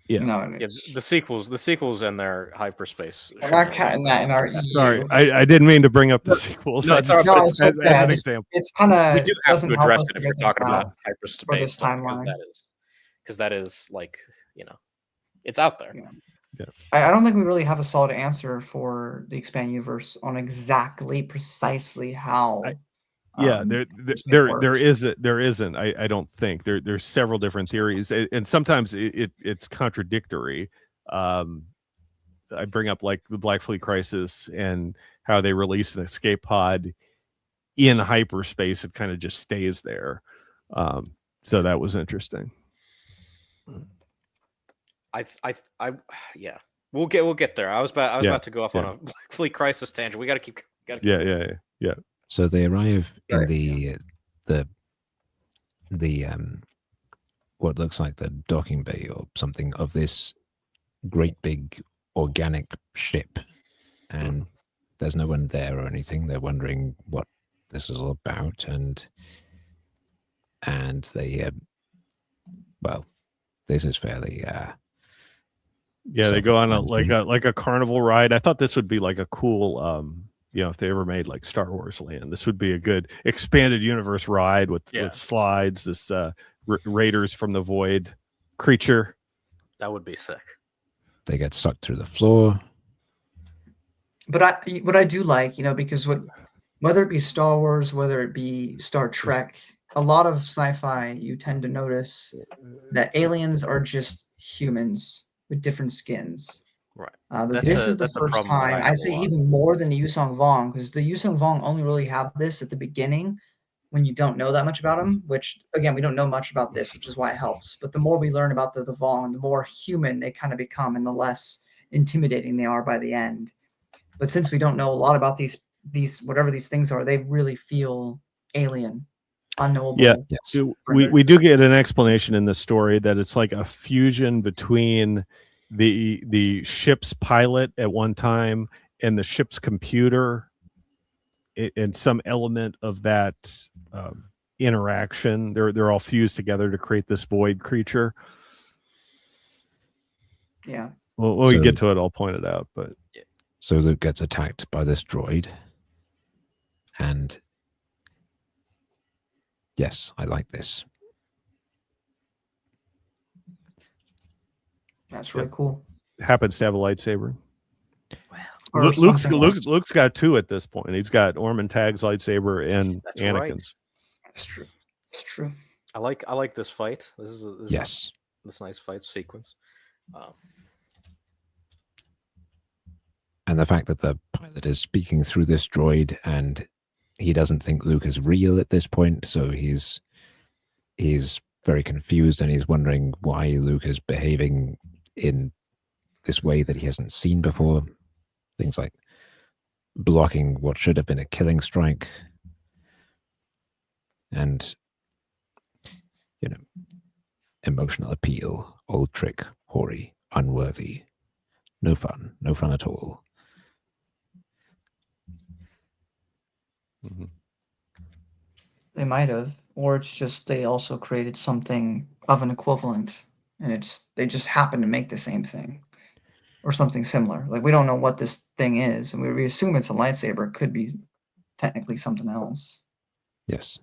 Yeah. No, yeah, the sequels and their hyperspace. we're not counting that in our EU. Sorry, I didn't mean to bring up the sequels. No, I it's just, all right. No, it's as okay. an example. It's kind of We do have doesn't to help address us it if to you're get talking about for hyperspace, this timeline. because that is like, you know, it's out there. Yeah. I don't think we really have a solid answer for the expanded universe on exactly, precisely how. Yeah, this there works. isn't. I don't think there's several different theories, and sometimes it's contradictory. I bring up like the Black Fleet Crisis and how they release an escape pod in hyperspace. It kind of just stays there. So that was interesting. Yeah, we'll get there. I was about to go off on a Black Fleet Crisis tangent. We got to keep. Yeah. So they arrive in Right. the what looks like the docking bay or something of this great big organic ship, and there's no one there or anything. They're wondering what this is all about, and they well, this is fairly they go on like a carnival ride. I thought this would be like a cool you know, if they ever made like Star Wars Land, this would be a good expanded universe ride with slides. This Raiders from the Void creature. That would be sick. They get sucked through the floor. But what I do like, you know, because whether it be Star Wars, whether it be Star Trek, a lot of sci-fi, you tend to notice that aliens are just humans with different skins. Right. But this is the first time, I'd say even more than the Yusong Vong, because the Yusong Vong only really have this at the beginning when you don't know that much about them, which, again, we don't know much about this, which is why it helps. But the more we learn about the Vong, the more human they kind of become and the less intimidating they are by the end. But since we don't know a lot about these whatever these things are, they really feel alien, unknowable. Yeah, we do get an explanation in this story that it's like a fusion between the ship's pilot at one time and the ship's computer, and some element of that interaction. They're all fused together to create this void creature. Yeah. Well, when we get to it, I'll point it out. But so Luke gets attacked by this droid, and yes, I like this. That's really cool. Happens to have a lightsaber. Wow. Luke's got two at this point. He's got Orman Tag's lightsaber and That's Anakin's. Right. That's true. It's true. I like this fight. This is this nice fight sequence. And the fact that the pilot is speaking through this droid and he doesn't think Luke is real at this point, so he's very confused and he's wondering why Luke is behaving in this way that he hasn't seen before. Things like blocking what should have been a killing strike. And, you know, emotional appeal, old trick, hoary, unworthy. No fun at all. Mhm. They might have, or it's just they also created something of an equivalent, and they just happen to make the same thing or something similar. Like we don't know what this thing is, and we assume it's a lightsaber. It could be technically something else. Yes.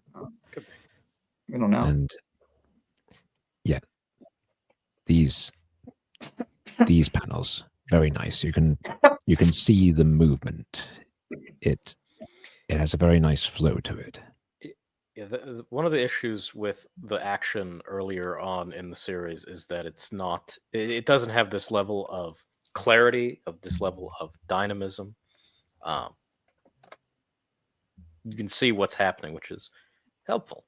Could be. We don't know. And yeah, these panels, very nice. You can see the movement. It has a very nice flow to it. Yeah, one of the issues with the action earlier on in the series is that it doesn't have this level of clarity, of this level of dynamism. You can see what's happening, which is helpful.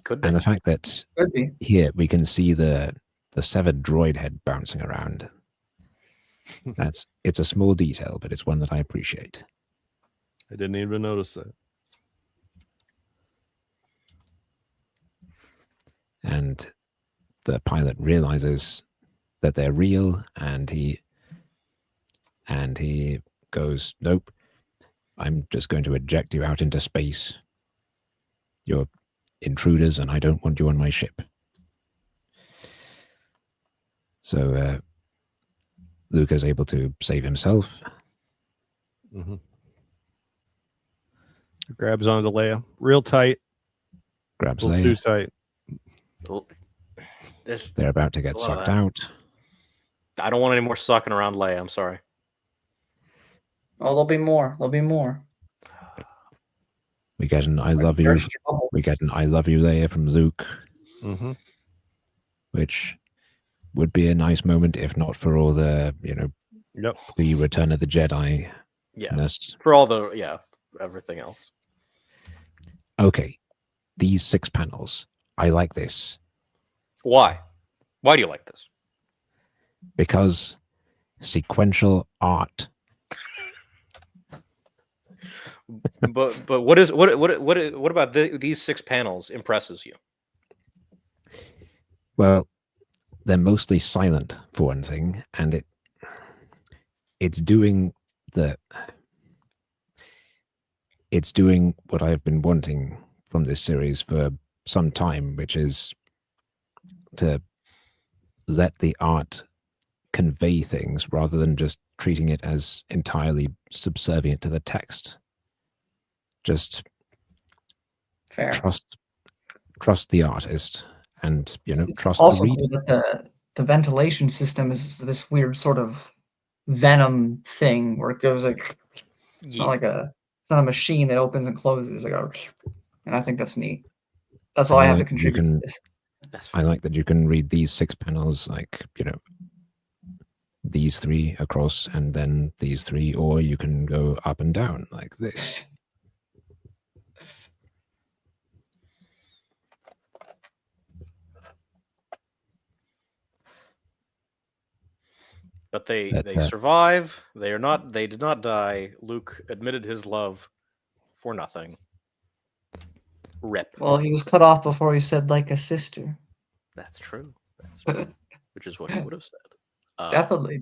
Could be. And the fact that Could be. here we can see the severed droid head bouncing around. It's a small detail, but it's one that I appreciate. I didn't even notice that. And the pilot realizes that they're real, and he goes, "Nope, I'm just going to eject you out into space. You're intruders, and I don't want you on my ship." So Luke is able to save himself. Mm-hmm. Grabs onto Leia, real tight, Grabs a little too Leia. tight. Well, They're about to get sucked out. I don't want any more sucking around Leia. I'm sorry. Oh, there'll be more. There'll be more. We get an "I love you." We get an "I love you" Leia from Luke, Mm-hmm. which would be a nice moment if not for all the Yep. the Return of the Jedi. Yeah. For all the everything else. Okay, these 6 panels. I like this. Why? Why do you like this? Because sequential art. But what about these 6 panels impresses you? Well, they're mostly silent for one thing, and it's doing what I've been wanting from this series for some time, which is to let the art convey things rather than just treating it as entirely subservient to the text. Just Fair. trust the artist, and trust also the reader. cool that the ventilation system is this weird sort of venom thing where it goes like it's not a machine that opens and closes and I think that's neat. That's all I have to contribute to this. I like that you can read these 6 panels like these 3 across and then these 3, or you can go up and down like this. But they survive. They did not die. Luke admitted his love for nothing. Rip. Well, he was cut off before he said like a sister. That's true. That's true. Which is what he would have said. Definitely.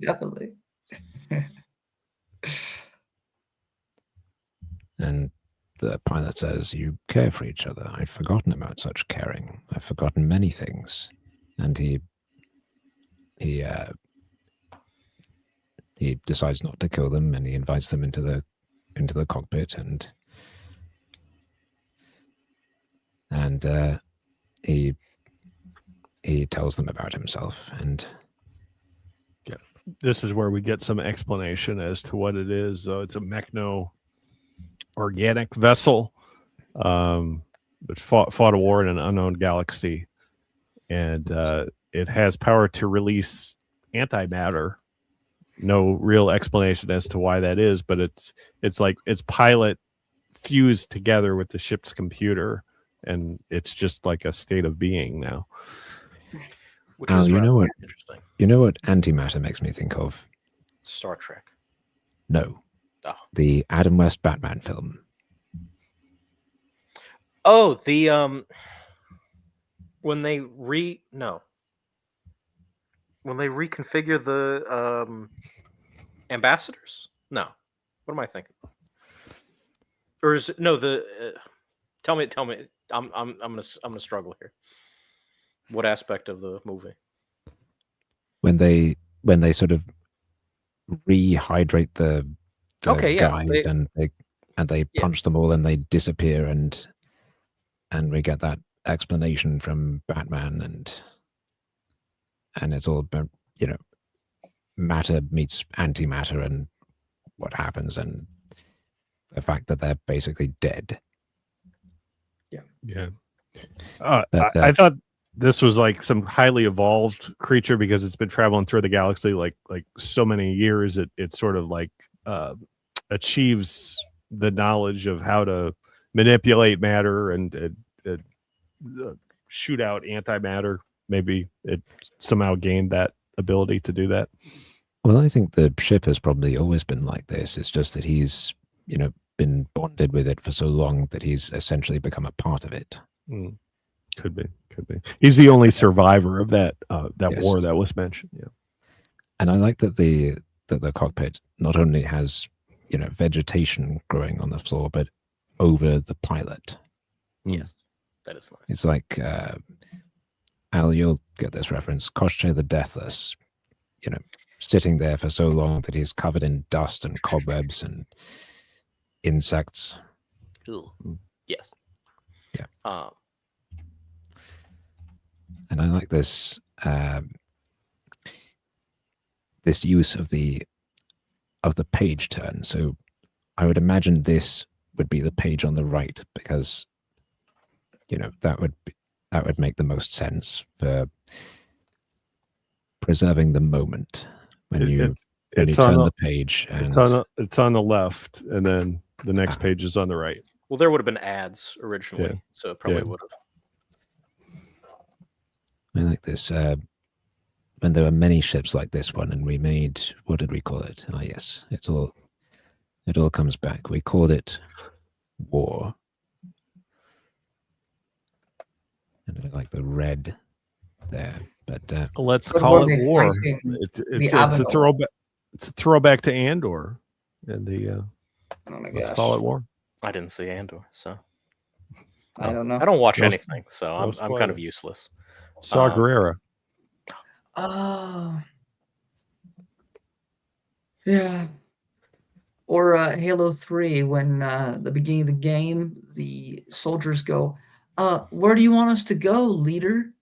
And the pilot says, "You care for each other. I'd forgotten about such caring. I've forgotten many things." And he decides not to kill them, and he invites them into the cockpit, and he tells them about himself. And this is where we get some explanation as to what it is. It's a mechno organic vessel that fought a war in an unknown galaxy, and it has power to release antimatter. No real explanation as to why that is, but it's like its pilot fused together with the ship's computer, and it's just like a state of being now. Which is interesting. You know what antimatter makes me think of? Star Trek. No. Oh. The Adam West Batman film. Oh, the when they reconfigure the ambassadors? No. What am I thinking? Or is it no the? Tell me. I'm gonna struggle here. What aspect of the movie? When they sort of rehydrate the Okay, yeah, guys and they Yeah. punch them all and they disappear and we get that explanation from Batman and it's all about, you know, matter meets antimatter and what happens and the fact that they're basically dead. Yeah. But, I thought this was like some highly evolved creature because it's been traveling through the galaxy like so many years. It sort of like achieves the knowledge of how to manipulate matter and shoot out antimatter. Maybe it somehow gained that ability to do that. Well, I think the ship has probably always been like this. It's just that he's, you know, been bonded with it for so long that he's essentially become a part of it. Could be. He's the only survivor of that Yes. war that was mentioned. Yeah. And I like that the cockpit not only has, you know, vegetation growing on the floor, but over the pilot. Yes, that is nice. It's like Al, you'll get this reference. Koshche the Deathless, you know, sitting there for so long that he's covered in dust and cobwebs and insects. Ooh. Yes. Yeah. And I like this this use of the page turn. So I would imagine this would be the page on the right because, you know, that would make the most sense for preserving the moment when you turn the page. And it's on the left, and then the next page is on the right. Well, there would have been ads originally, Yeah. so it probably would have. I like this. When there were many ships like this one, and we made, what did we call it? Ah, yes, it all comes back. We called it War, and I like the red there. But Let's But call were it they war. fighting It's the a Abaddon? throwback. It's a throwback to Andor, and the Oh my let's gosh. call it war. I didn't see Andor, so I don't know. I don't watch No anything, so no I'm kind of spoilers. useless. Saw Gerrera. Oh. Yeah. Or Halo 3, when the beginning of the game, the soldiers go, where do you want us to go, leader?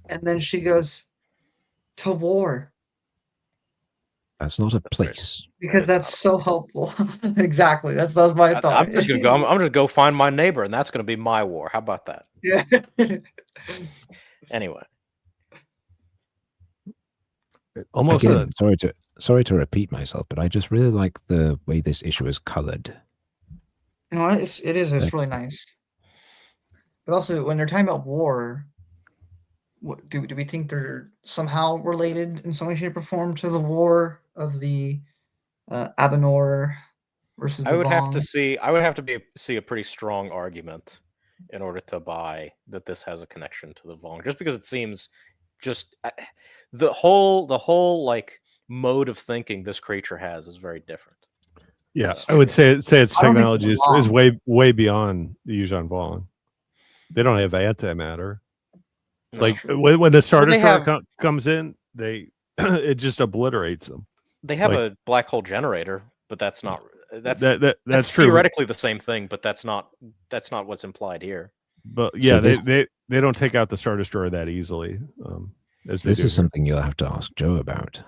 And then she goes, to war. that's not a place. Because that's so helpful. Exactly. That was my thought. I'm just gonna go. I'm just go find my neighbor, and that's gonna be my war. How about that? Yeah. Anyway, Almost Again, sorry to repeat myself, but I just really like the way this issue is colored. No, it is. It's really nice. But also, when they're talking about war, what do we think they're somehow related in some way, shape, or form to the war of the Abenor versus the I would have to Vong? see a pretty strong argument in order to buy that this has a connection to the Vong. Just because it seems the whole like mode of thinking this creature has is very different. Yeah, That's I would true. say its I don't think technology it's is wrong. way beyond the Yuuzhan Vong. They don't have antimatter. No. Like true. when the starter they destroyer comes in, they it just obliterates them. They have like- a black hole generator, but that's not that's That's true. theoretically the same thing, but that's not what's implied here. But yeah, So they don't take out the Star Destroyer that easily. As they This do is here. something you'll have to ask Joe about.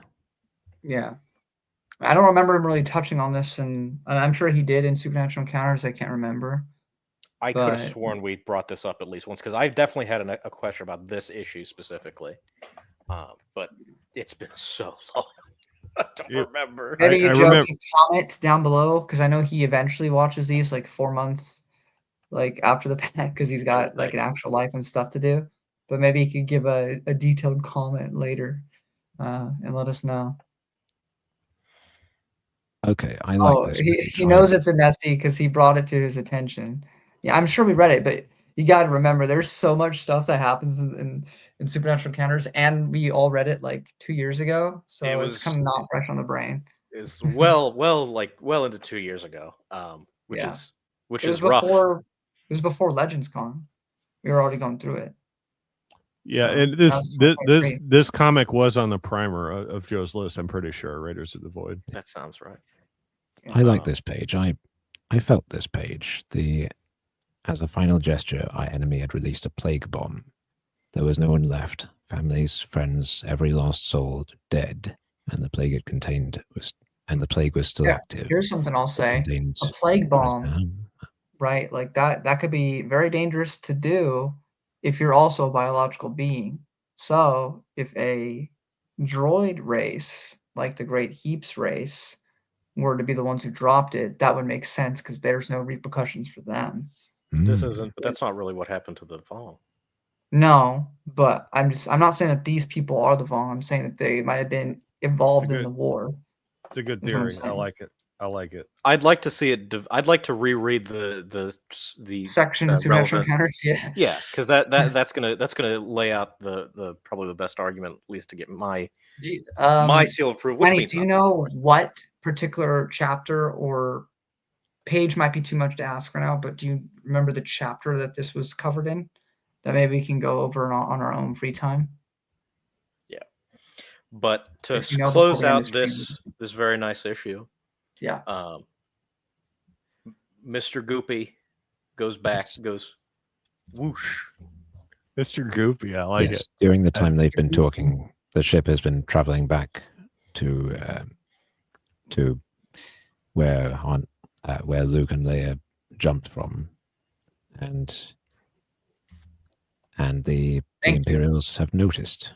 Yeah. I don't remember him really touching on this, and I'm sure he did in Supernatural Encounters. I can't remember. I could have But- sworn we brought this up at least once because I definitely had a question about this issue specifically, but it's been so long. I don't Yeah. remember. Maybe I Joe remember- can comment down below, because I know he eventually watches these like 4 months like after the fact, because he's got like an actual life and stuff to do. But maybe he could give a detailed comment later and let us know. Okay, I like Oh, this. he knows it's a Nessie because he brought it to his attention. Yeah, I'm sure we read it, but you got to remember, there's so much stuff that happens in supernatural encounters, and we all read it like 2 years ago, so it's kind of not fresh on the brain. It's well into 2 years ago, which Yeah. is rough. It was before Legends Con. We were already going through it. Yeah, So, and that was 2023. this comic was on the primer of Joe's list. I'm pretty sure, Raiders of the Void. That sounds right. I like this page. I felt this page. As a final gesture, our enemy had released a plague bomb. There was no one left. Families, friends, every lost soul dead, and the plague it contained was still active. Here's something I'll say: a plague bomb, right? Like that could be very dangerous to do if you're also a biological being. So if a droid race, like the Great Heaps race, were to be the ones who dropped it, that would make sense because there's no repercussions for them. This isn't. But that's not really what happened to the Vong. No, but I'm not saying that these people are the Vong. I'm saying that they might have been involved in the war. It's a good That's what I'm theory. I saying. like it. I like it. I'd like to see it. I'd like to reread the Section of supernatural encounters. Yeah. Yeah, because that's gonna lay out the probably the best argument, at least to get my seal of approval. Penny, do you know what particular chapter or page might be too much to ask right now? But do you remember the chapter that this was covered in? That maybe we can go over on our own free time. Yeah, but to If you know close before we end out the stream, this very nice issue, yeah, Mr. Goopy goes back, goes whoosh. Mr. Goopy, I like it. During the time they've been talking, the ship has been traveling back to where Luke and Leia jumped from, and the Imperials have noticed.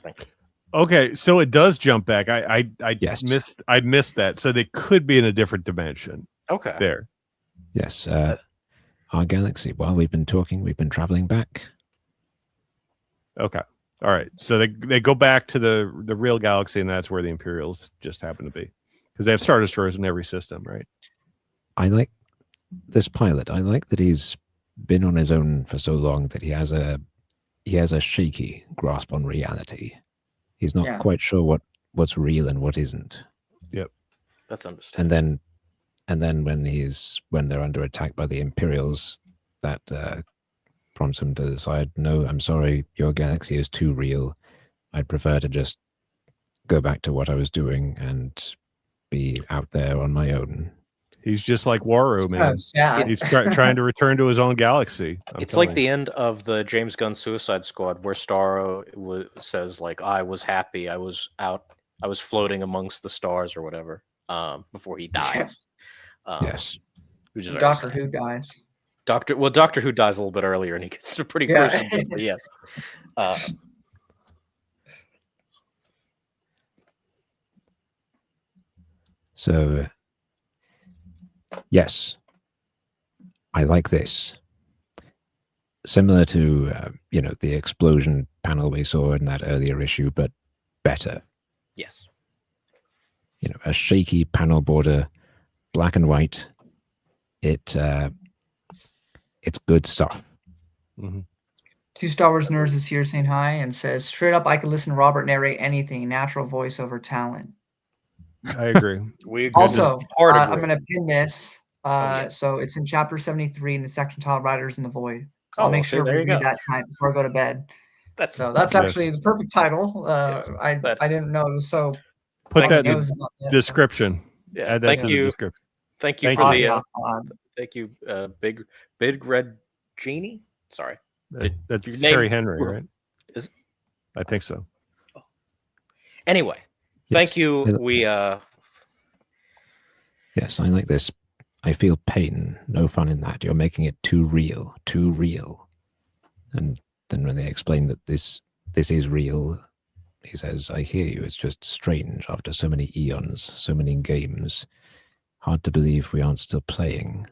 Okay, so it does jump back. I Yes. missed that. So they could be in a different dimension. Okay. There. Yes. Our galaxy. While we've been talking, we've been traveling back. Okay. All right. So they go back to the real galaxy, and that's where the Imperials just happen to be, because they have Star Destroyers in every system, right? I like this pilot. I like that he's been on his own for so long that he has a shaky grasp on reality. He's not quite sure what's real and what isn't. Yep. That's understandable. And then when they're under attack by the Imperials, that prompts him to decide, no, I'm sorry, your galaxy is too real. I'd prefer to just go back to what I was doing and be out there on my own. He's just like Waru, man. He's trying to return to his own galaxy. It's like the end of the James Gunn Suicide Squad, where Starro says, like, I was happy, I was floating amongst the stars or whatever, before he dies. Yes. Doctor Who dies. Doctor Who dies a little bit earlier, and he gets a pretty gruesome death, but yes. So, yes, I like this. Similar to the explosion panel we saw in that earlier issue, but better. Yes. A shaky panel border, black and white. It's good stuff. Mm-hmm. Two Star Wars nerds is here saying hi and says, straight up, I could listen to Robert narrate anything. Natural voiceover talent. I agree. Also, I'm going to pin this. So it's in chapter 73 in the section titled Riders in the Void. So I'll make sure we read that tonight before I go to bed. That's actually the perfect title. I didn't know it was so. Put that in the description. Yeah, add that to the description. Thank you for the. Thank you, big red genie. Sorry, that's Terry Henry, right? I think so. Anyway, thank you. Yes, I like this. I feel pain. No fun in that. You're making it too real. Too real. And then when they explain that this is real, he says, I hear you. It's just strange after so many eons, so many games. Hard to believe we aren't still playing.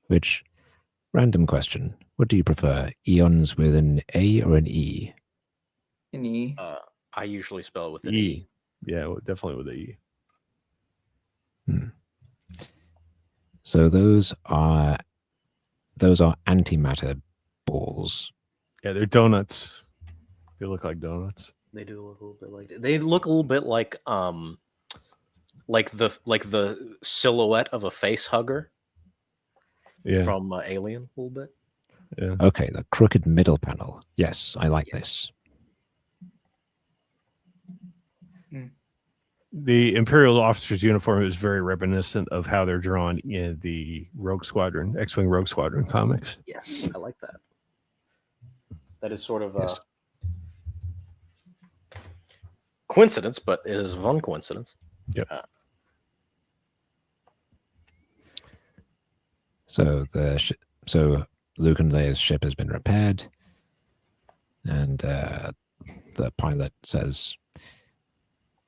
Which, random question. What do you prefer? Eons with an A or an E? An E. I usually spell it with an E. Yeah, definitely with an E. So those are antimatter balls. Yeah, they're donuts. They look like donuts. They do look a little bit like. They look a little bit like the silhouette of a face hugger Yeah, from Alien, a little bit. yeah. Okay, the crooked middle panel. Yes, I like this. The Imperial officer's uniform is very reminiscent of how they're drawn in the Rogue Squadron, X-Wing Rogue Squadron comics. Yes, I like that. That is sort of a Yes. coincidence, but it is a fun coincidence. Yep. So so Luke and Leia's ship has been repaired, and the pilot says,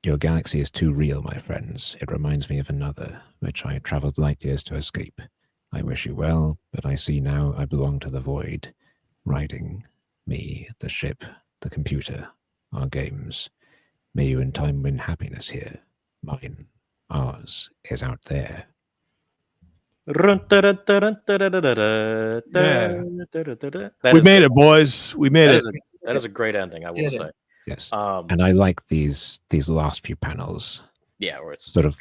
"Your galaxy is too real, my friends. It reminds me of another, which I traveled light years to escape. I wish you well, but I see now I belong to the void, riding me, the ship, the computer, our games. May you in time win happiness here. Mine, ours, is out there." We made it, boys. We made it. That is a great ending, I will Did it. say. Yes, Um, and I like these last few panels, yeah, where it's sort of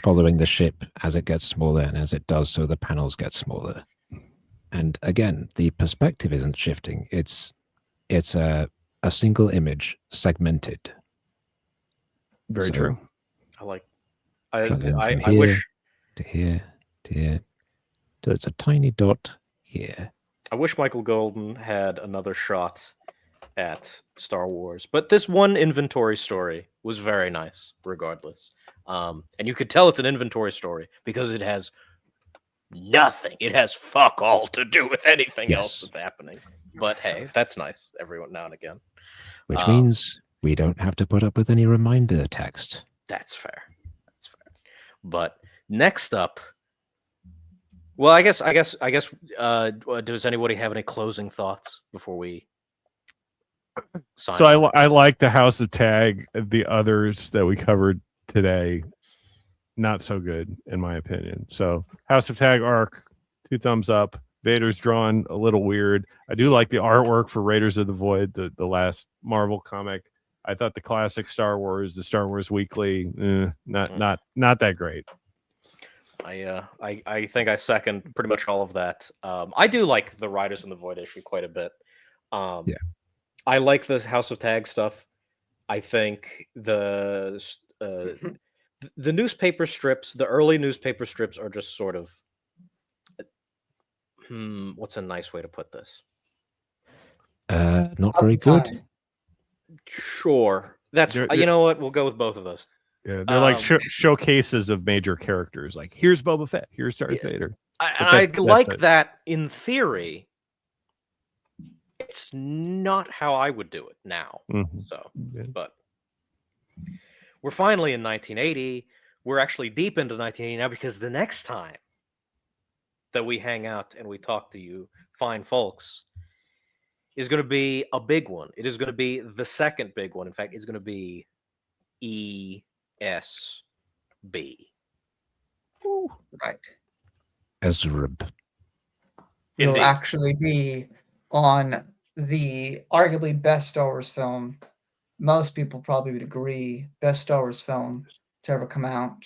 following the ship as it gets smaller, and as it does so, the panels get smaller. And again, the perspective isn't shifting. It's a single image segmented. Very So, true. I like. traveling from I here wish to here to here. So it's a tiny dot here. I wish Michael Golden had another shot at Star Wars, but this one inventory story was very nice, regardless. And you could tell it's an inventory story because it has nothing. It has fuck all to do with anything else Yes. that's happening. But hey, that's nice. Everyone now and again. Which means we don't have to put up with any reminder text. That's fair. That's fair. But next up, well, I guess. Does anybody have any closing thoughts before we sign So off? I like the House of Tag. The others that we covered today, not so good in my opinion. So House of Tag arc, 2 thumbs up. Vader's drawn a little weird. I do like the artwork for Raiders of the Void, the last Marvel comic. I thought the classic Star Wars, the Star Wars Weekly, not that great. I think I second pretty much all of that. I do like the Riders in the Void issue quite a bit. Yeah. I like this House of Tag stuff. I think the newspaper strips, the early newspaper strips, are just sort of what's a nice way to put this? Not Of very the good. time. Sure, that's you know what, we'll go with both of those. Yeah, they're like showcases of major characters. Like here's Boba Fett, here's Darth Vader. I that's like it. that in theory. It's not how I would do it now. Mhm. So, Yeah. but we're finally in 1980. We're actually deep into 1980 now because the next time that we hang out and we talk to you fine folks is going to be a big one. It is going to be the second big one. In fact, it's going to be ESB. Right. Ezrab. It'll Indeed. actually be on the arguably best Star Wars film. Most people probably would agree, best Star Wars film to ever come out,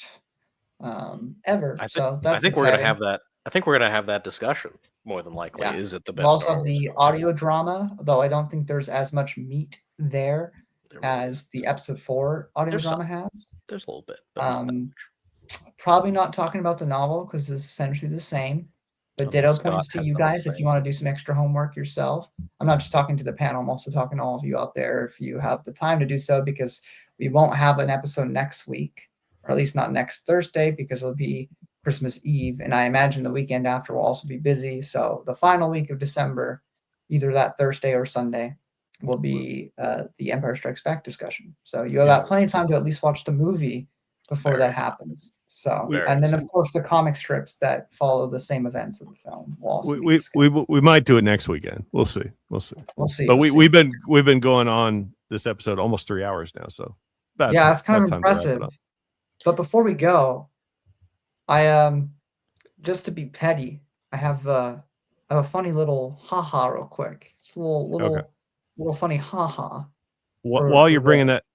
ever. So I that's think we're going to exciting. have that. I think we're going to have that discussion more than likely. Yeah. Is it the best? We'll also Star have Wars the film? audio drama, though I don't think there's as much meat there There really is. as the episode 4 audio There's drama has. There's a little bit. But not that much. Probably not talking about the novel because it's essentially the same. But Okay, ditto Scott points to has you nothing to guys if say. you want to do some extra homework yourself. I'm not just talking to the panel, I'm also talking to all of you out there if you have the time to do so, because we won't have an episode next week, or at least not next Thursday, because it'll be Christmas Eve. And I imagine the weekend after will also be busy. So the final week of December, either that Thursday or Sunday, will be the Empire Strikes Back discussion. So you'll have plenty of time to at least watch the movie before Very that happens. So, Very and then of exciting. course the comic strips that follow the same events of the film will also be We discussed. might do it next weekend. We'll see. We'll see. But we'll see. we've been going on this episode almost 3 hours now. So Yeah, it's kind of about time to wrap it impressive. up. But before we go, I just to be petty, I have I have a funny little haha real quick. Just a Okay. little funny haha. While you're bringing that,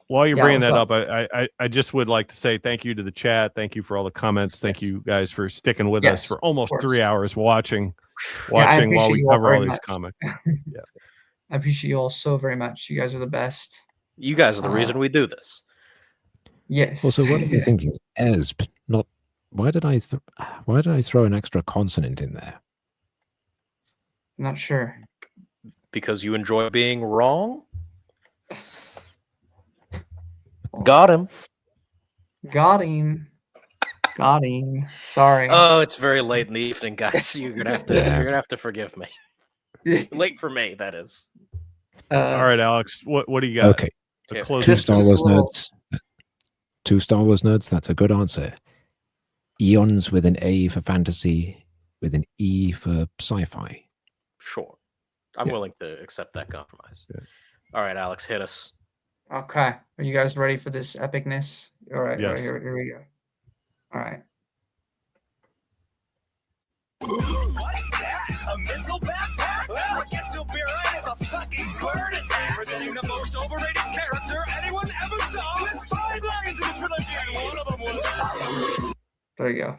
what's up, I just would like to say thank you to the chat. Thank you for all the comments. Thank you guys for sticking with us for almost 3 hours watching I while appreciate we you all cover all very these much. comics. Yeah. I appreciate you all so very much. You guys are the best. You guys are the reason we do this. Yes. Also, what are you thinking? Esp, not. Why did I throw an extra consonant in there? Not sure. Because you enjoy being wrong? Got him. Got him. Got him. Sorry. Oh, it's very late in the evening, guys. You're gonna have to forgive me. Late for me, that is. All right, Alex. What do you got? Okay. Closing Two Star Wars little... nerds. 2 Star Wars nerds. That's a good answer. Eons with an A for fantasy, with an E for sci-fi. Sure. I'm willing to accept that compromise. Yeah. All right, Alex, hit us. Okay. Are you guys ready for this epicness? All right. Yes. Here we go. All right. What's that? A missile backpack? Well, I guess you'll be right if a fucking bird attack. Presenting the most overrated character anyone ever saw with 5 lines in the trilogy, and one of them was... There you go.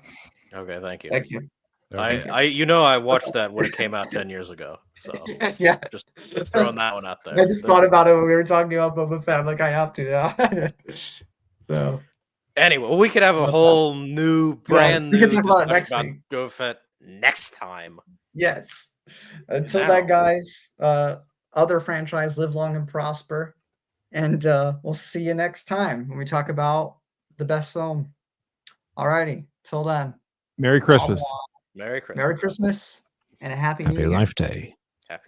Okay, thank you. Thank you. Okay. I watched that when it came out 10 years ago. So yeah. Just throwing that one out there. I just thought about it when we were talking about Boba Fett. I'm like, I have to now. So anyway, we could have a whole new brand new we can talk about it next about week. Boba Fett next time. Yes. Until then, guys, other franchise live long and prosper. And we'll see you next time when we talk about the best film. Alrighty. Till then. Merry Christmas. Merry Christmas. Merry Christmas and a Happy New Year. Life Day. Happy